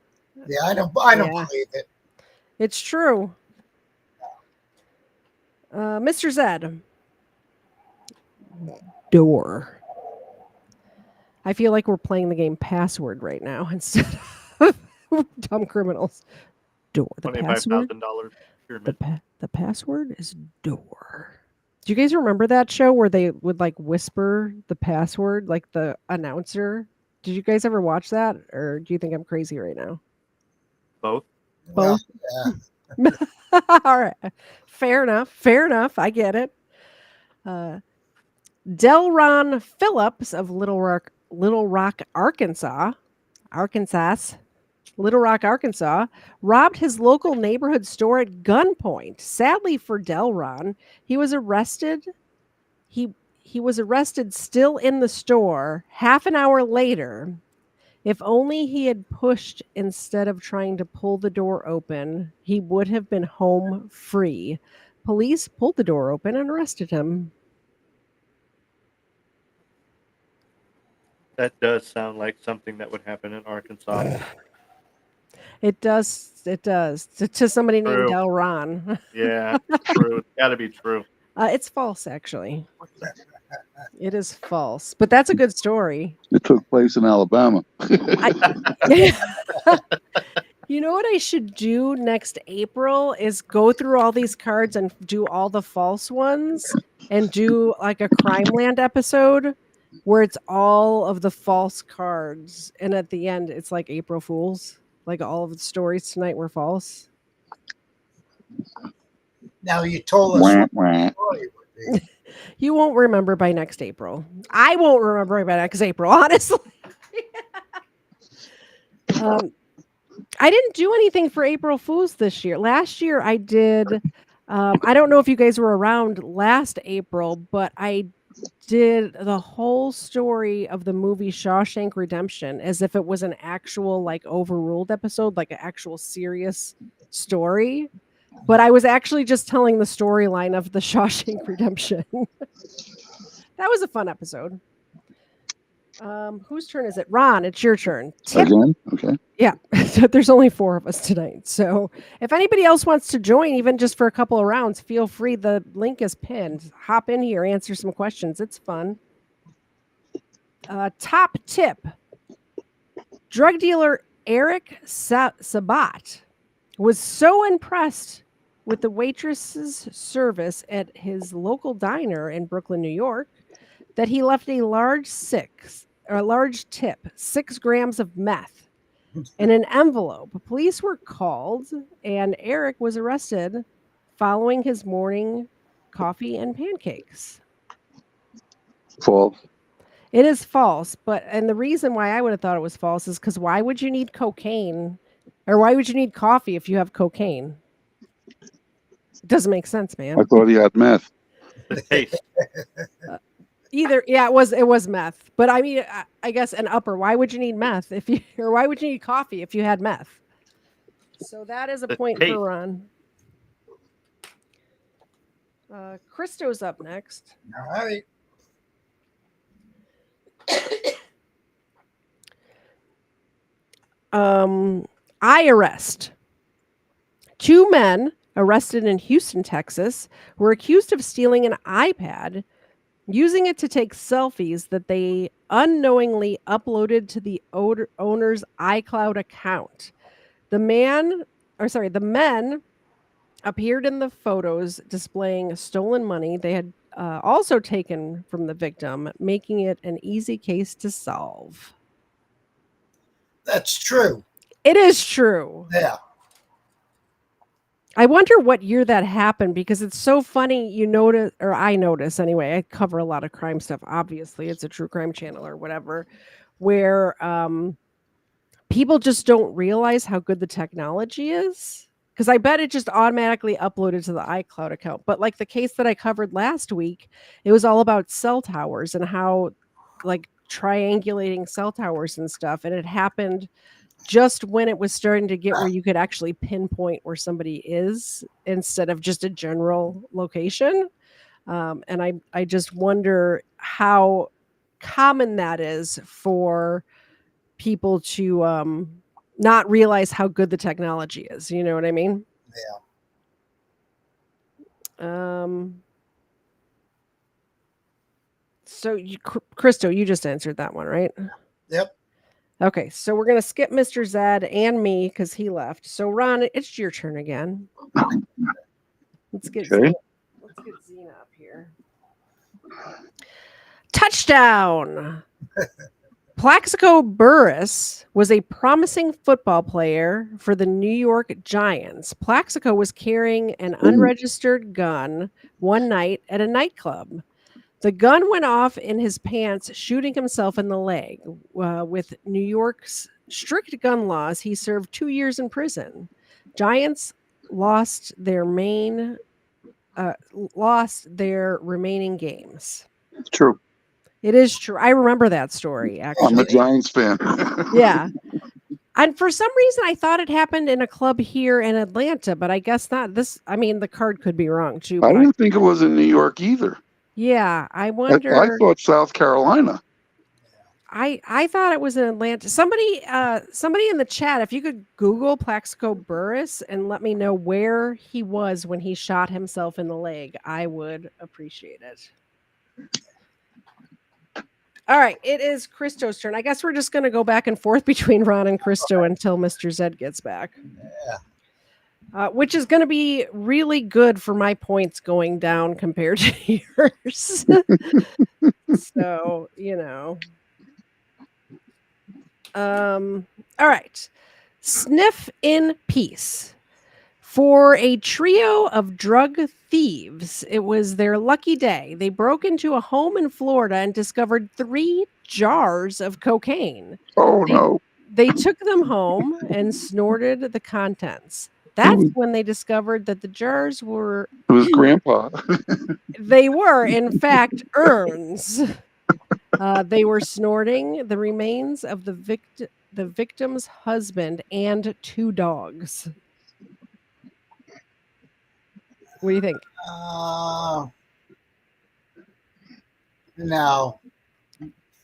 Yeah, I don't believe it. It's true. Mr. Zed. Door. I feel like we're playing the game Password right now instead of Dumb Criminals. Door. The password. $25,000. The password is door. Do you guys remember that show where they would like whisper the password, like the announcer? Did you guys ever watch that, or do you think I'm crazy right now? Both. Both. Yeah. All right. Fair enough. Fair enough. I get it. Uh, Delron Phillips of Little Rock, Arkansas, Little Rock, Arkansas, robbed his local neighborhood store at gunpoint. Sadly for Delron, he was arrested. He was arrested still in the store half an hour later. If only he had pushed instead of trying to pull the door open, he would have been home free. Police pulled the door open and arrested him. That does sound like something that would happen in Arkansas. It does. It does. To somebody named True. Delron. Yeah, true. It's got to be true. It's false, actually. It is false, but that's a good story. It took place in Alabama. You know what I should do next April is go through all these cards and do all the false ones and do like a Crime Land episode where it's all of the false cards. And at the end, it's like April Fools. Like all of the stories tonight were false. Now you told us what the story would be. You won't remember by next April. I won't remember by next April, honestly. I didn't do anything for April Fools this year. Last year I did. I don't know if you guys were around last April, but I did the whole story of the movie Shawshank Redemption as if it was an actual like overruled episode, like an actual serious story. But I was actually just telling the storyline of the Shawshank Redemption. That was a fun episode. Whose turn is it? Ron, it's your turn. Again? Okay. Yeah, there's only 4 of us tonight. So if anybody else wants to join, even just for a couple of rounds, feel free. The link is pinned. Hop in here, answer some questions. It's fun. Top tip. Drug dealer Eric Sabat was so impressed with the waitress's service at his local diner in Brooklyn, New York, that he left a large tip, 6 grams of meth, in an envelope. Police were called, and Eric was arrested following his morning coffee and pancakes. False. It is false, and the reason why I would have thought it was false is because why would you need cocaine, or why would you need coffee if you have cocaine? It doesn't make sense, man. I thought he had meth. The taste. It was meth. But I mean, I guess an upper. Why would you need meth or why would you need coffee if you had meth? So that is a point for Ron. Christo's up next. All right. I arrest. 2 men arrested in Houston, Texas, were accused of stealing an iPad, using it to take selfies that they unknowingly uploaded to the owner's iCloud account. The men appeared in the photos displaying stolen money they had also taken from the victim, making it an easy case to solve. That's true. It is true. Yeah. I wonder what year that happened because it's so funny. I notice anyway. I cover a lot of crime stuff. Obviously, it's a true crime channel or whatever, where people just don't realize how good the technology is. Because I bet it just automatically uploaded to the iCloud account. But like the case that I covered last week, it was all about cell towers and how like triangulating cell towers and stuff. And it happened just when it was starting to get where you could actually pinpoint where somebody is instead of just a general location. And I just wonder how common that is for people to not realize how good the technology is. You know what I mean? Yeah. So Christo, you just answered that one, right? Yep. Okay, so we're gonna skip Mr. Zed and me because he left. So Ron, it's your turn again. Let's get Zena up here. Touchdown! Plaxico Burress was a promising football player for the New York Giants. Plaxico was carrying an unregistered gun one night at a nightclub. The gun went off in his pants, shooting himself in the leg. With New York's strict gun laws, he served 2 years in prison. Giants lost their remaining games. It's true. It is true. I remember that story, I'm a actually. Giants fan. Yeah. And for some reason, I thought it happened in a club here in Atlanta, but I guess not. The card could be wrong too. I But didn't think it was in New York either. yeah, I I wonder. thought South Carolina. I thought it was in Atlanta. Somebody in the chat, if you could Google Plaxico Burress and let me know where he was when he shot himself in the leg, I would appreciate it. All right, it is Christo's turn. I guess we're just going to go back and forth between Ron and Christo until Mr. Zed gets back. Yeah. Which is going to be really good for my points going down compared to yours. So, all right. Sniff in peace. For a trio of drug thieves, it was their lucky day. They broke into a home in Florida and discovered 3 jars of cocaine. Oh, no. They took them home and snorted the contents. That's when they discovered that the jars were... It was Grandpa. They were, in fact, urns. They were snorting the remains of the victim's husband and 2 dogs. What do you think? No.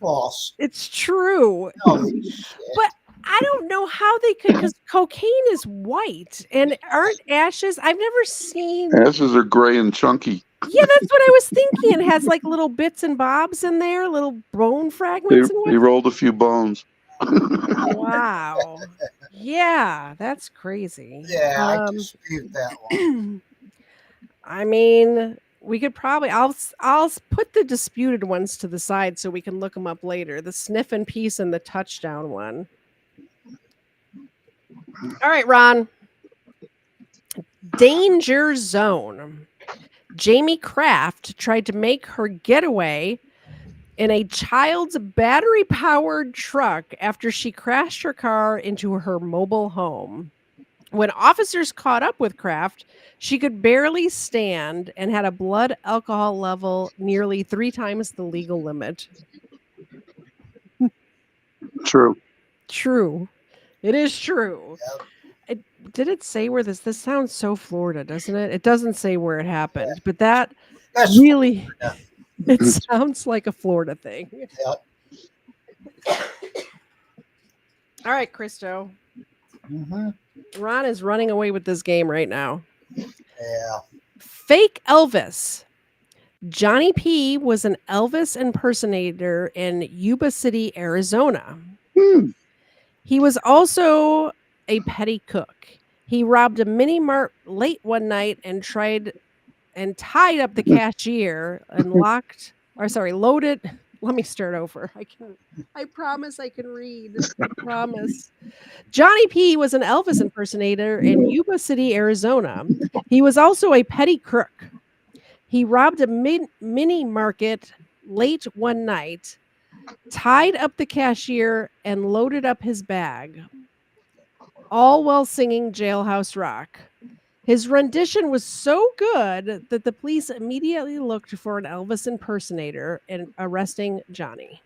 False. It's true. Holy shit. But I don't know how they could, because cocaine is white and aren't ashes. I've never seen. Ashes are gray and chunky. Yeah, that's what I was thinking. It has like little bits and bobs in there, little bone fragments. They rolled a few bones. Wow. Yeah, that's crazy. Yeah, I dispute that one. I mean, we could probably. I'll put the disputed ones to the side so we can look them up later. The sniff and peace and the touchdown one. All right, Ron. Danger zone. Jamie Kraft tried to make her getaway in a child's battery-powered truck after she crashed her car into her mobile home. When officers caught up with Kraft, she could barely stand and had a blood alcohol level nearly 3 times the legal limit. True. True. It is true. Yep. Did it say where this sounds so Florida, doesn't it? It doesn't say where it happened, but that's really Florida. It sounds like a Florida thing. Yep. All right, Christo. Mm-hmm. Ron is running away with this game right now. Yeah. Fake Elvis. Johnny P was an Elvis impersonator in Yuba City, Arizona. He was also a petty cook. He robbed a mini mart late one night and tied up the cashier and loaded. Let me start over. I promise I can read. I promise. Johnny P was an Elvis impersonator in Yuba City, Arizona. He was also a petty crook. He robbed a mini market late one night, tied up the cashier, and loaded up his bag, all while singing Jailhouse Rock. His rendition was so good that the police immediately looked for an Elvis impersonator and arresting Johnny.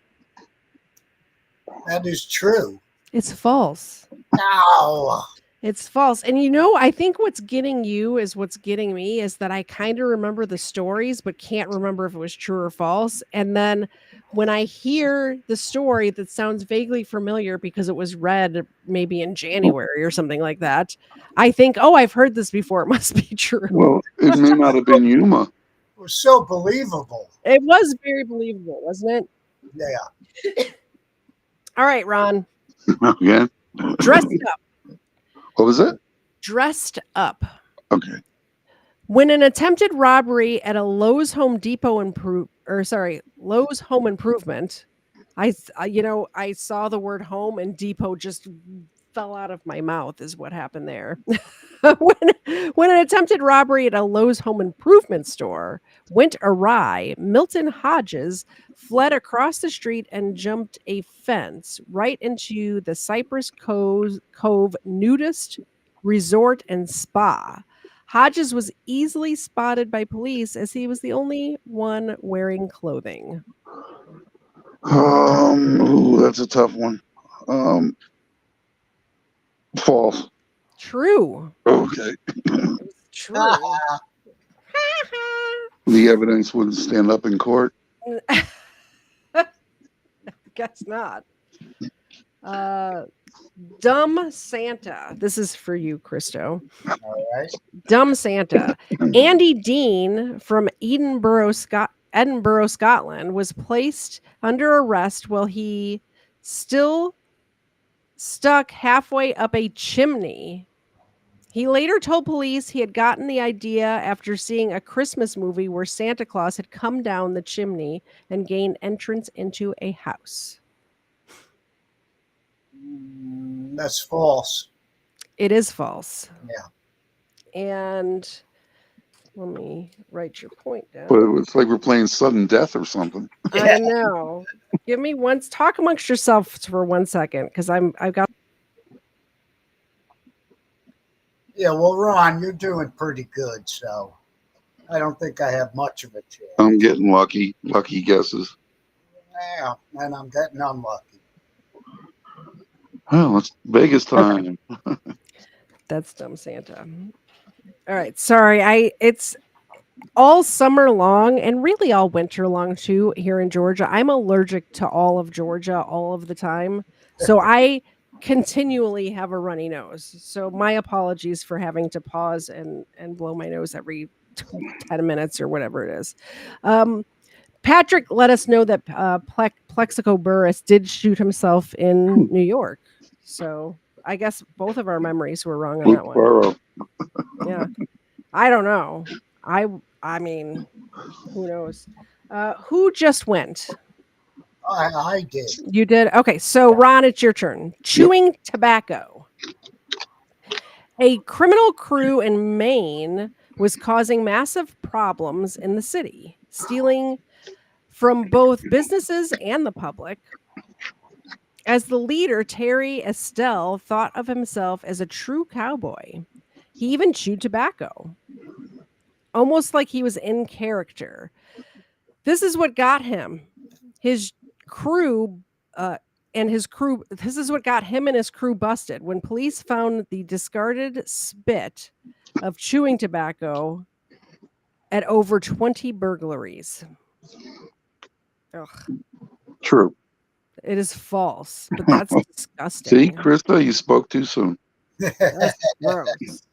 That is true. It's false. No. It's false. And I think what's getting you is what's getting me is that I kind of remember the stories, but can't remember if it was true or false. And then when I hear the story that sounds vaguely familiar because it was read maybe in January or something like that, I think, oh, I've heard this before. It must be true. Well, it may not have been Yuma. It was so believable. It was very believable, wasn't it? Yeah. All right, Ron. Again? Dressed up. What was it? Dressed up. Okay. When an attempted robbery at a Lowe's Home Improvement I saw the word home and depot just fell out of my mouth is what happened there. When an attempted robbery at a Lowe's home improvement store went awry, Milton Hodges fled across the street and jumped a fence right into the Cypress Cove Nudist Resort and Spa. Hodges was easily spotted by police as he was the only one wearing clothing. Ooh, that's a tough one. False. True. Okay. It was true. The evidence wouldn't stand up in court. Guess not. Dumb Santa. This is for you, Christo. All right. Dumb Santa. Andy Dean from Edinburgh, Scotland, was placed under arrest while he still stuck halfway up a chimney. He later told police he had gotten the idea after seeing a Christmas movie where Santa Claus had come down the chimney and gained entrance into a house. That's false. It is false. Yeah. And let me write your point down. But it's like we're playing sudden death or something. I know. Give me talk amongst yourselves for 1 second because I've got. Yeah, well, Ron, you're doing pretty good, so I don't think I have much of a chance. I'm getting lucky guesses. Yeah, and I'm getting unlucky. Well, it's Vegas time. That's Dumb Santa. All right, sorry. It's all summer long and really all winter long too here in Georgia. I'm allergic to all of Georgia all of the time, so I continually have a runny nose. So my apologies for having to pause and blow my nose every 10 minutes or whatever it is. Patrick let us know that Plexico Burris did shoot himself in New York. So I guess both of our memories were wrong on that one. Burrow. Yeah. I don't know. I mean, who knows? Who just went? I did. You did? Okay, so Ron, it's your turn. Chewing tobacco. A criminal crew in Maine was causing massive problems in the city, stealing from both businesses and the public. As the leader, Terry Estelle thought of himself as a true cowboy. He even chewed tobacco, almost like he was in character. This is what got him. His crew this is what got him and his crew busted. When police found the discarded spit of chewing tobacco at over 20 burglaries. Ugh. True. It is false, but that's disgusting. See, Krista, you spoke too soon. That's gross.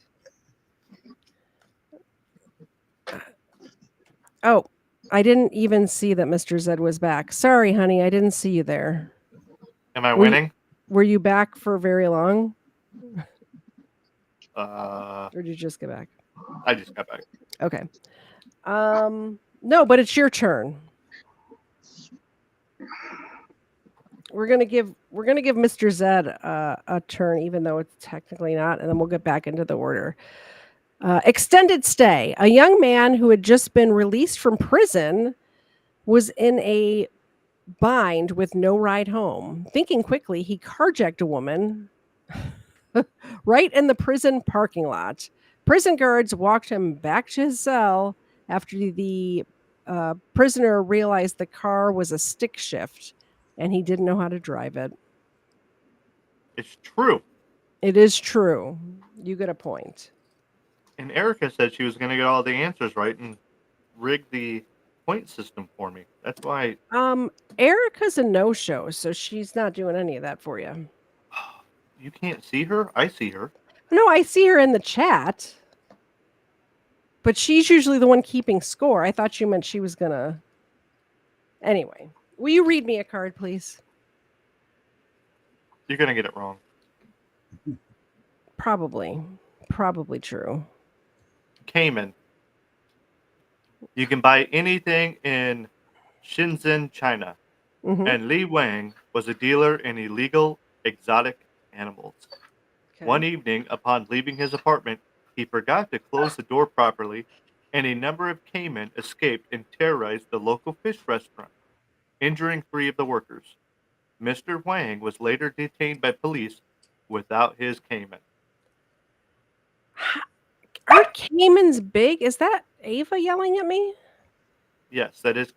Oh, I didn't even see that Mr. Zed was back. Sorry, honey, I didn't see you there. Am I winning? Were you back for very long? Or did you just get back? I just got back. Okay. No, but it's your turn. We're gonna give Mr. Zed a turn, even though it's technically not, and then we'll get back into the order. Extended stay. A young man who had just been released from prison was in a bind with no ride home. Thinking quickly, he carjacked a woman right in the prison parking lot. Prison guards walked him back to his cell after the prisoner realized the car was a stick shift and he didn't know how to drive it. It's true. It is true. You get a point. And Erica said she was going to get all the answers right and rig the point system for me. That's why. Erica's a no-show, so she's not doing any of that for you. You can't see her? I see her. No, I see her in the chat. But she's usually the one keeping score. I thought you meant she was going to... Anyway, will you read me a card, please? You're going to get it wrong. Probably true. Cayman. You can buy anything in Shenzhen, China. Mhm. And Li Wang was a dealer in illegal exotic animals. One Okay. evening, upon leaving his apartment, he forgot to close the door properly, and a number of caiman escaped and terrorized the local fish restaurant, injuring 3 of the workers. Mr. Wang was later detained by police without his caiman. Aren't caimans big? Is that Ava yelling at me? Yes, that is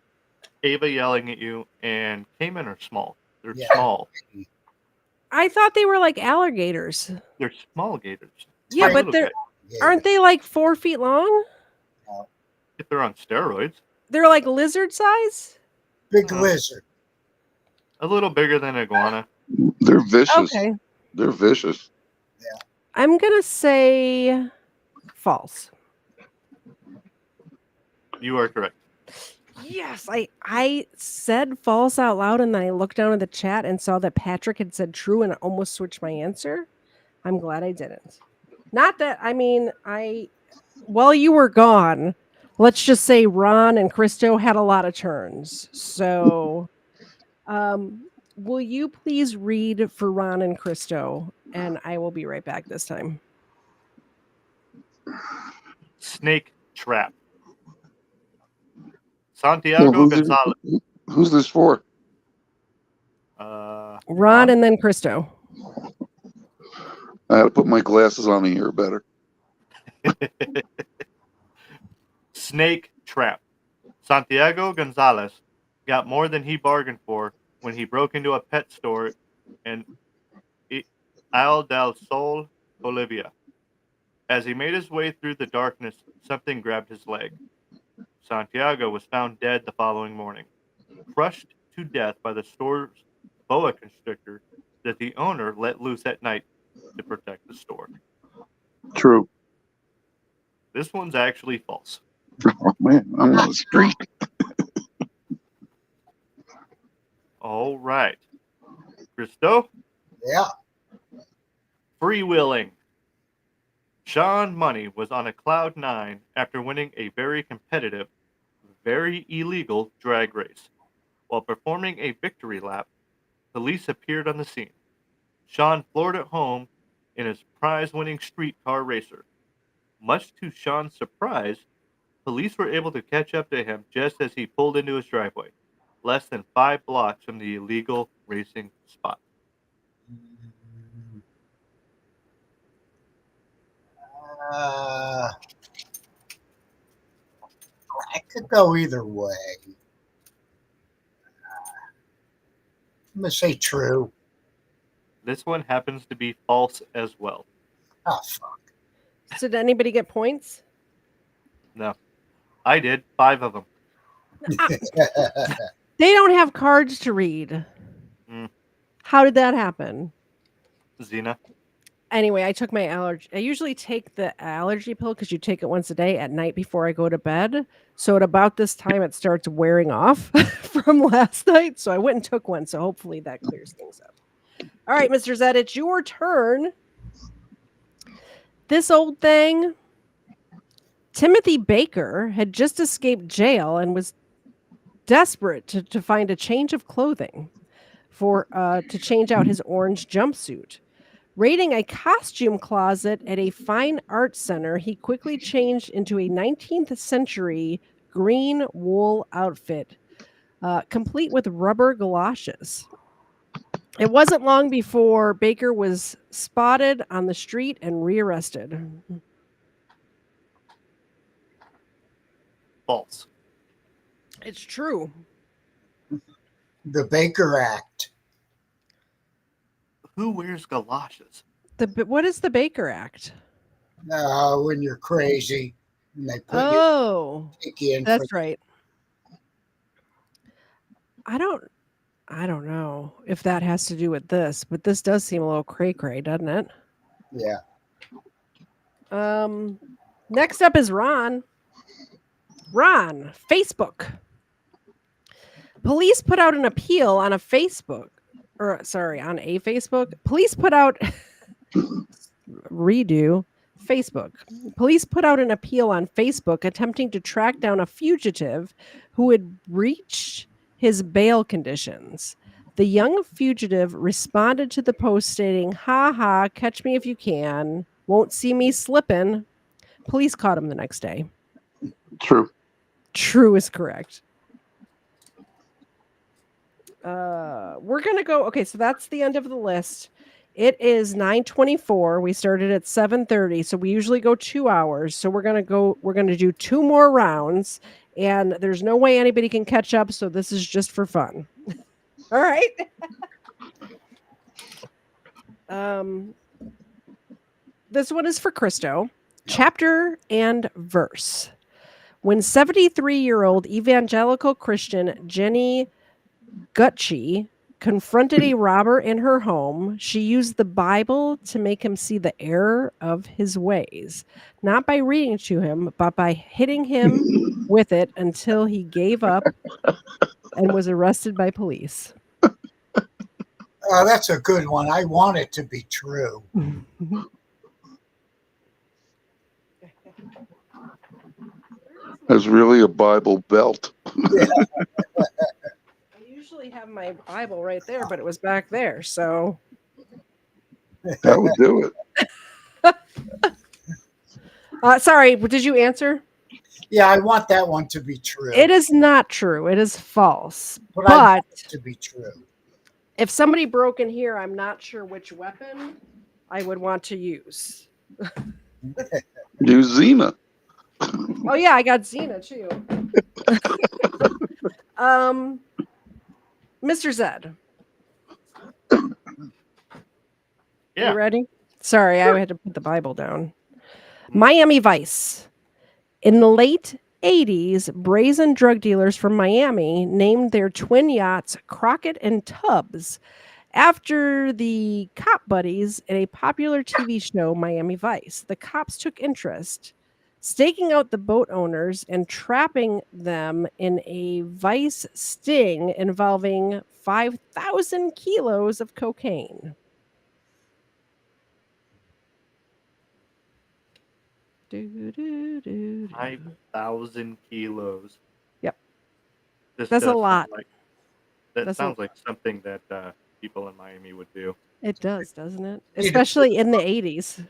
Ava yelling at you, and caiman are small. They're Yeah. small. I thought they were like alligators. They're small gators. Yeah, Tiny but Little aren't they like 4 feet long? if they're on steroids. They're like lizard size? Big lizard. A little bigger than iguana. They're vicious. Okay. They're vicious. I'm gonna say false. You are correct. Yes, I said false out loud, and then I looked down at the chat and saw that Patrick had said true, and I almost switched my answer. I'm glad I didn't. Not that while you were gone, let's just say Ron and Christo had a lot of turns. So, will you please read for Ron and Christo, and I will be right back this time. Snake trap. Santiago Gonzalez. Who's this for? Ron and then Christo. I had to put my glasses on to hear better. Snake trap. Santiago Gonzalez got more than he bargained for when he broke into a pet store in Isle del Sol, Bolivia. As he made his way through the darkness, something grabbed his leg. Santiago was found dead the following morning, crushed to death by the store's boa constrictor that the owner let loose at night to protect the store. True. This one's actually false. Oh, man, I'm on the street. All right. Christo? Yeah. Freewheeling. Sean Money was on a cloud 9 after winning a very competitive, very illegal drag race. While performing a victory lap, police appeared on the scene. Sean floored it home in his prize-winning streetcar racer. Much to Sean's surprise, police were able to catch up to him just as he pulled into his driveway, less than 5 blocks from the illegal racing spot. I could go either way. I'm going to say true. This one happens to be false as well. Oh, fuck. So did anybody get points? No. I did. 5 of them. They don't have cards to read. How did that happen? Xena. Anyway, I took my allergy. I usually take the allergy pill because you take it once a day at night before I go to bed. So at about this time, it starts wearing off from last night. So I went and took one. So hopefully that clears things up. All right, Mr. Zed, it's your turn. This old thing, Timothy Baker, had just escaped jail and was desperate to find a change of clothing to change out his orange jumpsuit. Raiding a costume closet at a fine art center, he quickly changed into a 19th century green wool outfit, complete with rubber galoshes. It wasn't long before Baker was spotted on the street and rearrested. False. It's true. The Baker Act. Who wears galoshes? What is the Baker Act? When you're crazy and they put take you in. That's right. I don't know if that has to do with this, but this does seem a little cray-cray, doesn't it? Yeah. Next up is Ron. Ron, Facebook. Police put out an appeal on a Facebook. Police put out Facebook. Police put out an appeal on Facebook attempting to track down a fugitive who had breached his bail conditions. The young fugitive responded to the post stating, "Ha ha, catch me if you can. Won't see me slipping." Police caught him the next day. True. True is correct. We're going to go. Okay, so that's the end of the list. It is 9:24. We started at 7:30, so we usually go 2 hours. So we're going to do 2 more rounds, and there's no way anybody can catch up, so this is just for fun. All right. This one is for Christo. Chapter and verse. When 73-year-old evangelical Christian Jenny Gutchie confronted a robber in her home, she used the Bible to make him see the error of his ways, not by reading to him, but by hitting him with it until he gave up and was arrested by police. That's a good one. I want it to be true. There's really a Bible belt. Yeah. I usually have my Bible right there, but it was back there, so That would do it. sorry, did you answer? Yeah, I want that one to be true. It is not true. It is false. But I want it to be true. If somebody broke in here, I'm not sure which weapon I would want to use. Use Xena. Oh yeah, I got Xena too. Mr. Zed. Yeah. You ready? Sorry, I had to put the Bible down. Miami Vice. In the late 80s, brazen drug dealers from Miami named their twin yachts Crockett and Tubbs after the cop buddies in a popular TV show, Miami Vice. The cops took interest, staking out the boat owners and trapping them in a vice sting involving 5,000 kilos of cocaine. Do, do, do, do. 5,000 kilos. Yep. This That's a does lot. sound that That's sounds like something that people in Miami would do. It does, doesn't it? Especially in the 80s.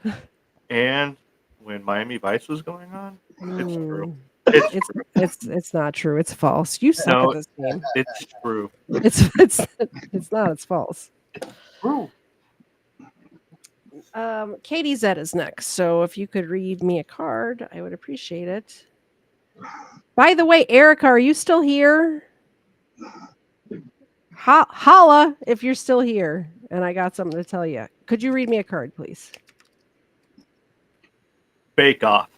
And when Miami Vice was going on, it's true. It's not true. It's false. You suck No, at this game. it's true. It's not. It's false. True. Katie Z is next. So if you could read me a card, I would appreciate it. By the way, Erica, are you still here? Holla if you're still here. And I got something to tell you. Could you read me a card, please? Bake Off.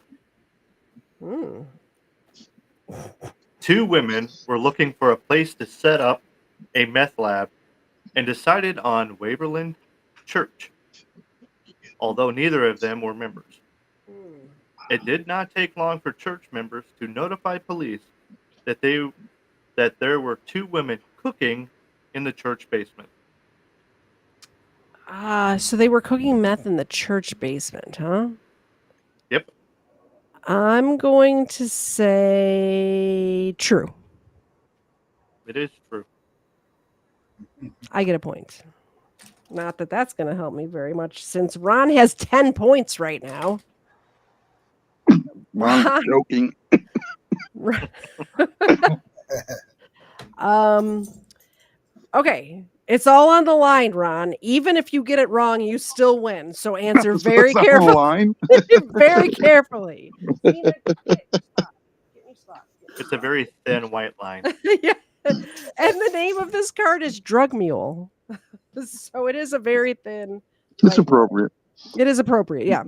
Hmm. 2 women were looking for a place to set up a meth lab and decided on Waverland Church, although neither of them were members. It did not take long for church members to notify police that there were 2 women cooking in the church basement. So they were cooking meth in the church basement, huh? Yep. I'm going to say true. It is true. I get a point. Not that that's going to help me very much since Ron has 10 points right now. I'm joking. Okay. It's all on the line, Ron. Even if you get it wrong, you still win. So answer very It's on the carefully. line? Very carefully. It's a very thin white line. Yeah. And the name of this card is Drug Mule. So it is a very thin. It's appropriate. It is appropriate, yeah.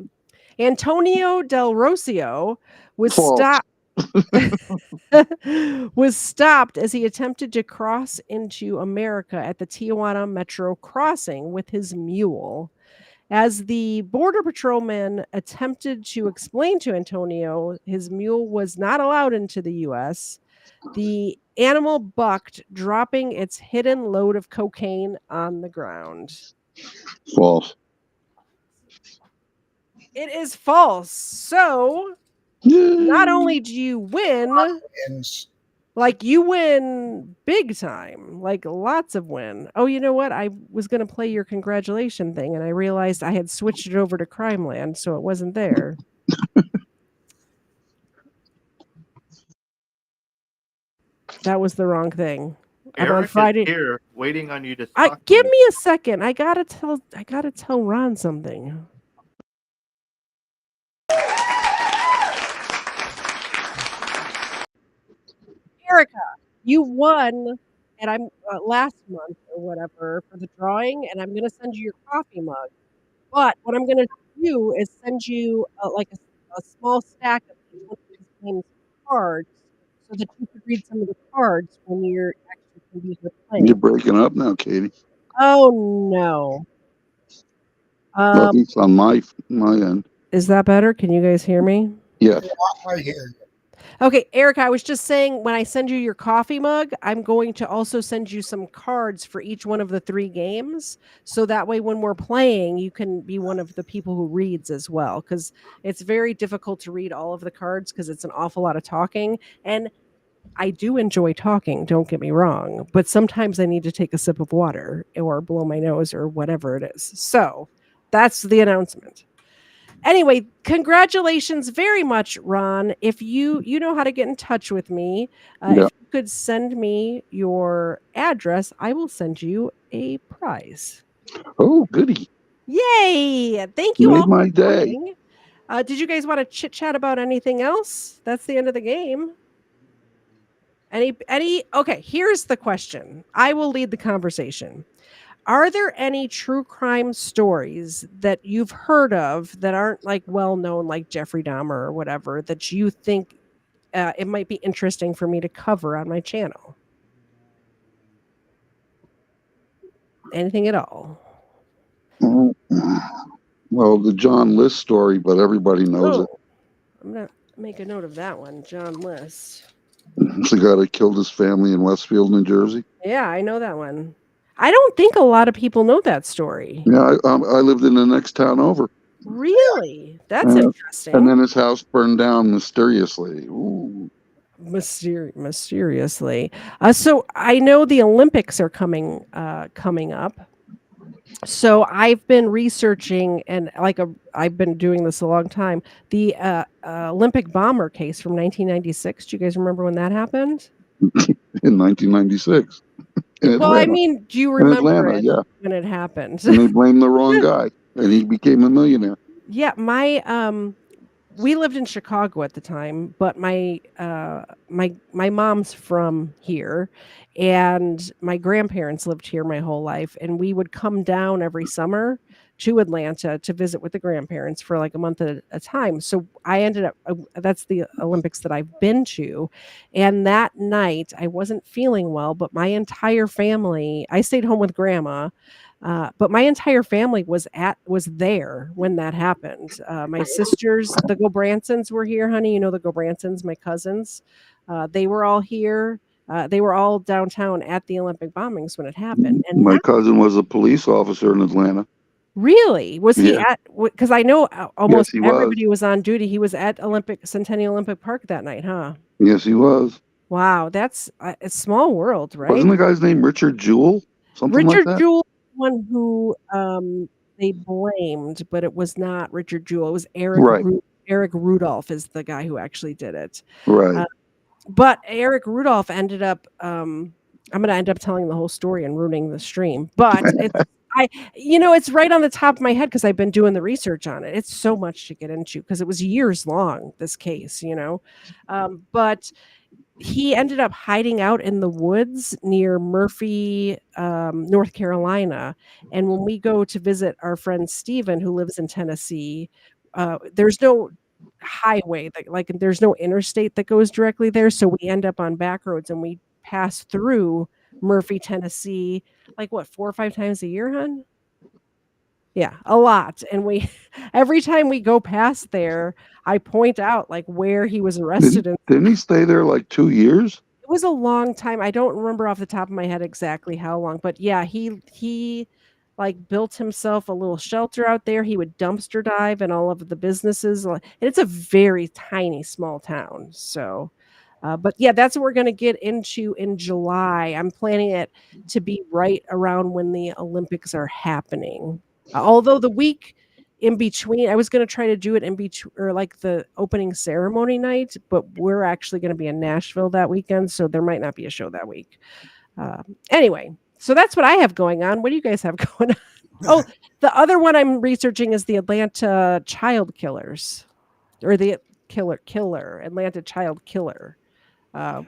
Antonio Del Rocio was False. stopped as he attempted to cross into America at the Tijuana Metro crossing with his mule. As the border patrolman attempted to explain to Antonio his mule was not allowed into the U.S., the animal bucked, dropping its hidden load of cocaine on the ground. False. It is false. So, not only do you win, Like, you win big time, like, lots of win. Oh, you know what? I was gonna play your congratulation thing, and I realized I had switched it over to Crime Land, so it wasn't there. That was the wrong thing. I'm on Eric is Friday. here waiting on you to talk to Give him. me a second. I gotta tell Ron something. Erica, you won, and I'm last month or whatever for the drawing, and I'm gonna send you your coffee mug. But what I'm gonna do is send you like a small stack of each one of these games cards, so that you could read some of the cards when you're actually gonna be here You're playing. breaking up now, Katie. Oh no. Well, at least on my end. Is that better? Can you guys hear me? Yes. Yeah, I hear you. Okay, Erica, I was just saying when I send you your coffee mug, I'm going to also send you some cards for each one of the 3 games. So that way when we're playing, you can be one of the people who reads as well. Because it's very difficult to read all of the cards because it's an awful lot of talking. And I do enjoy talking, don't get me wrong, but sometimes I need to take a sip of water or blow my nose or whatever it is. So that's the announcement. Anyway, congratulations very much, Ron. If you know how to get in touch with me, Yeah. if you could send me your address, I will send you a prize. Oh, goody. Yay! Thank You you made all my for day. coming. Did you guys want to chit chat about anything else? That's the end of the game. Any okay, here's the question. I will lead the conversation. Are there any true crime stories that you've heard of that aren't like well known, like Jeffrey Dahmer or whatever, that you think it might be interesting for me to cover on my channel? Anything at all? Oh, well, the John List story, but everybody knows it. Oh, I'm gonna make a note of that one, John List. It's the guy that killed his family in Westfield, New Jersey. Yeah, I know that one. I don't think a lot of people know that story. Yeah, I lived in the next town over. Really? That's And then interesting. his house burned down mysteriously. Ooh. Mysteriously. So I know the Olympics are coming up. So I've been researching and I've been doing this a long time. The Olympic bomber case from 1996. Do you guys remember when that happened? In 1996 in Well, I Atlanta. mean, do you In remember Atlanta, it yeah. when it happened? And they blamed the wrong guy, and he became a millionaire. Yeah, we lived in Chicago at the time, but my mom's from here, and my grandparents lived here my whole life, and we would come down every summer to Atlanta to visit with the grandparents for like a month at a time. So I ended up that's the Olympics that I've been to, and that night I wasn't feeling well, but my entire family, I stayed home with grandma. But my entire family was there when that happened. My sisters, the Gobransons were here, honey. You know the Gobransons, my cousins. They were all here. They were all downtown at the Olympic bombings when it happened. And My that cousin was a police officer in Atlanta. really was he Yeah. at? Because I know Yes, almost he was. everybody was on duty. He was at Centennial Olympic Park that night, huh? Yes, he was. Wow, that's a small world, Wasn't right? the guy's name Richard Jewell? Something like Richard that? Jewell, one who, they blamed, but it was not Richard Jewell, it was Right, Eric Rudolph is the guy who actually did it. right. Uh, but Eric Rudolph ended up, I'm gonna end up telling the whole story and ruining the stream, but I it's right on the top of my head because 'cause I've been doing the research on it. It's so much to get into because it was years long, this case, but he ended up hiding out in the woods near Murphy, North Carolina, and when we go to visit our friend Steven who lives in Tennessee, there's no highway there's no interstate that goes directly there, so we end up on back roads and we pass through Murphy, Tennessee, like, what, 4 or 5 times a year, hon? Yeah, a lot, and we every time we go past there, I point out, like, where he was Didn't arrested and didn't he stay there like 2 years? it was a long time. I don't remember off the top of my head exactly how long, but yeah, he like built himself a little shelter out there. He would dumpster dive in all of the businesses, and it's a very tiny small town. So, But yeah, that's what we're going to get into in July. I'm planning it to be right around when the Olympics are happening. Although the week in between, I was going to try to do it in between or like the opening ceremony night, but we're actually going to be in Nashville that weekend, so there might not be a show that week. Anyway, so that's what I have going on. What do you guys have going on? Oh, the other one I'm researching is the Atlanta child killers, or the Atlanta child killer,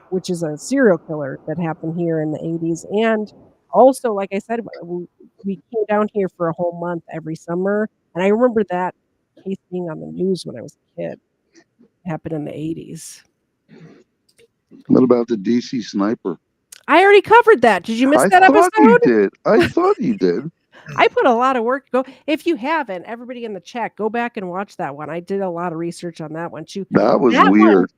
which is a serial killer that happened here in the 80s. And also, like I said, we came down here for a whole month every summer. And I remember that case being on the news when I was a kid. It happened in the 80s. What about the DC sniper? I already covered that. Did you miss I that thought you episode? did. I thought you did. I put a lot of work. Go if you haven't, everybody in the chat, go back and watch that one. I did a lot of research on that one too. That was That one, weird.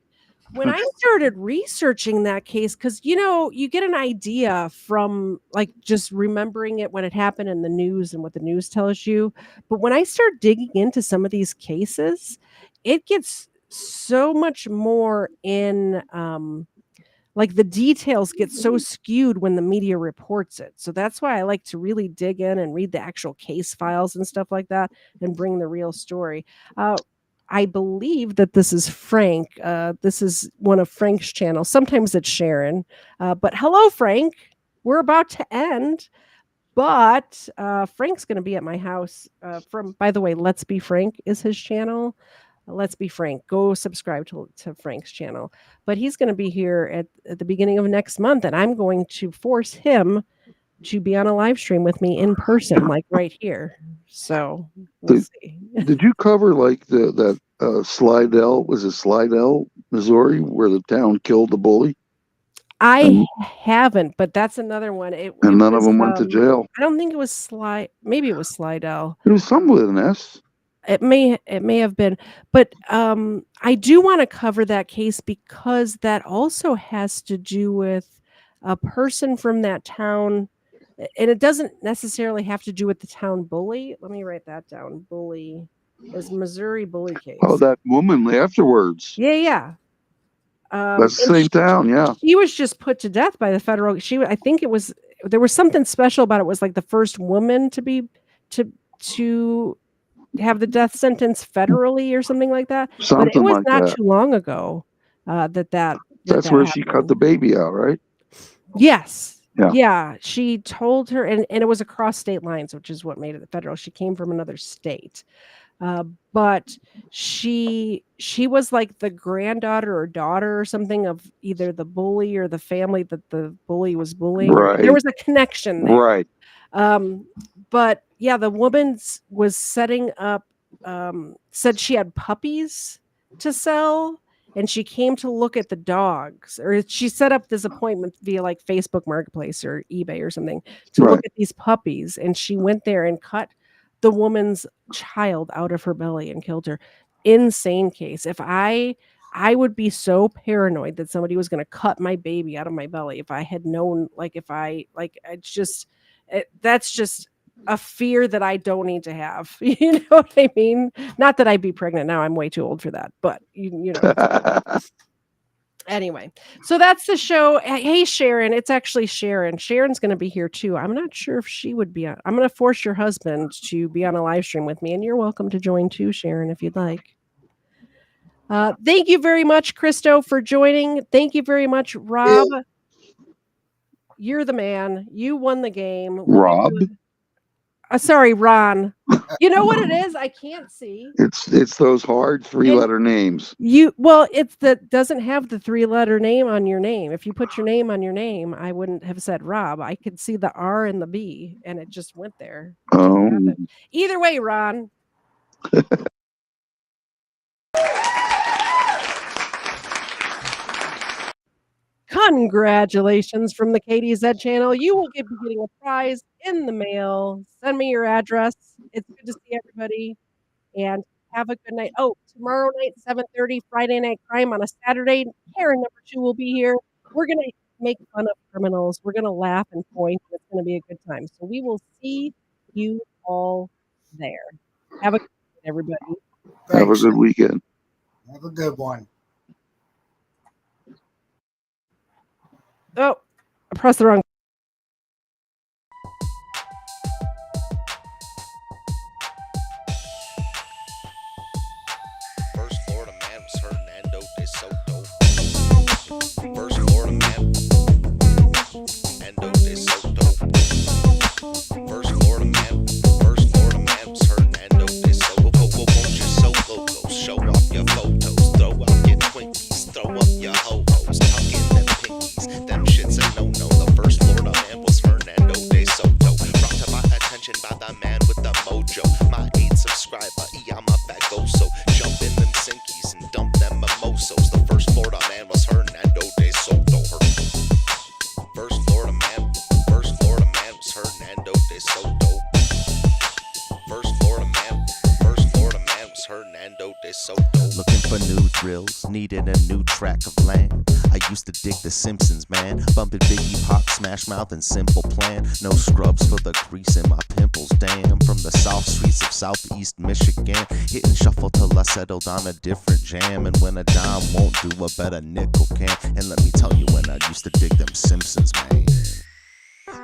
when I started researching that case, because you get an idea from like just remembering it when it happened in the news and what the news tells you. But when I start digging into some of these cases, it gets so much more in like the details get so skewed when the media reports it. So that's why I like to really dig in and read the actual case files and stuff like that and bring the real story. I believe that this is Frank. This is one of Frank's channels. Sometimes it's Sharon. But hello, Frank. We're about to end. But Frank's going to be at my house by the way, Let's Be Frank is his channel. Let's Be Frank. Go subscribe to Frank's channel. But he's going to be here at the beginning of next month, and I'm going to force him to be on a live stream with me in person, like right here. So we'll see. Did you cover like that Slidell? Was it Slidell, Missouri, where the town killed the bully? I haven't, but that's another one. It None of was, them went to jail. I don't think it was maybe it was Slidell. It was some with an S. It may have been, but I do want to cover that case because that also has to do with a person from that town, and it doesn't necessarily have to do with the town bully. Let me write that down. Bully is Missouri bully case. Oh, that woman afterwards. Yeah. That's the same town, yeah. She was just put to death by the federal. I think there was something special about it. It was like the first woman to have the death sentence federally or something like that. But it Something was like not that. too long ago that That's where happened. she cut the baby out, right? Yes. Yeah. Yeah. She told her, and it was across state lines, which is what made it federal. She came from another state. But she was like the granddaughter or daughter or something of either the bully or the family that the bully was bullying. Right. There was a connection there. Right. But yeah, the woman was setting up, said she had puppies to sell, and she came to look at the dogs, or she set up this appointment via like Facebook Marketplace or eBay or something to look at these puppies, and she went there and cut the woman's child out of her belly and killed her. Insane case. If I would be so paranoid that somebody was going to cut my baby out of my belly if I had known, that's just a fear that I don't need to have. You know what I mean? Not that I'd be pregnant now. I'm way too old for that, but you know. Anyway, so that's the show. Hey, Sharon, it's actually Sharon. Sharon's going to be here too. I'm not sure if she would be on. I'm going to force your husband to be on a live stream with me, and you're welcome to join too, Sharon, if you'd like. Thank you very much, Christo, for joining. Thank you very much, Rob. Yeah. You're the man. You won the game. Rob? Sorry, Ron. You know what it is? I can't see. It's those hard 3-letter names. It's that doesn't have the 3-letter name on your name. If you put your name on your name, I wouldn't have said Rob. I could see the R and the B, and it just went there. Oh. Either way, Ron. Congratulations from the KDZ channel. You will be getting a prize in the mail. Send me your address. It's good to see everybody. And have a good night. Oh, tomorrow night, 7:30, Friday Night Crime on a Saturday. Karen number 2 will be here. We're going to make fun of criminals. We're going to laugh and point. It's going to be a good time. So we will see you all there. Have a good night, everybody. Have a good weekend. Have a good one. Oh, I pressed the wrong. First Florida man was Hernando de Soto. First Florida man, Hernando de Soto. First Florida man was Hernando de Soto. Won't you so loco? Show off your photos, throw out your Twinkies, throw up your ho-hos, tuck in them pinkies. Them shits a no-no. The first Florida man was Hernando de Soto. Brought to my attention by the man with the mojo. My 8th subscriber, I'm a fagoso. Jump in them sinkies and dump them mimosos. The first Florida man was Hernando de Soto. First Florida man was Hernando de Soto. First Florida man was Hernando de Soto. Looking for new thrills, needed a new track of land. I used to dig the Simpsons, man. Bumping Biggie, Pop, Smash Mouth, and Simple Plan. No scrubs for the crease in my pimples, damn. From the south streets of southeast Michigan, hitting shuffle till I settled on a different jam. And when a dime won't do, a better nickel can. And let me tell you, when I used to dig them Simpsons, man.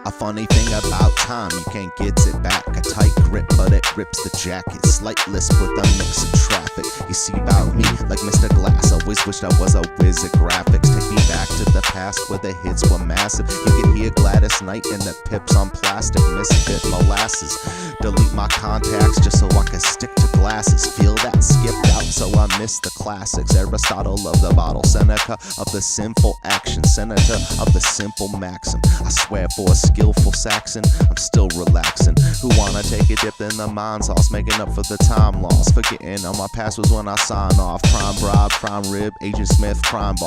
A funny thing about time, you can't get it back. A tight grip, but it rips the jacket. Slight lisp with a mix of traffic. You see about me, like Mr. Glass. Always wished I was a whiz at graphics. Take me back to the past where the hits were massive. You can hear Gladys Knight and the Pips on plastic. Misfit molasses. Delete my contacts just so I can stick to glasses. Feel that skipped out, so I miss the classics. Aristotle of the bottle, Seneca of the simple action, senator of the simple maxim. I swear for a skillful Saxon, I'm still relaxing. Who wanna take a dip in the mind sauce, making up for the time lost, forgetting all my passwords when I sign off. Prime bribe, prime rib, Agent Smith, prime ball.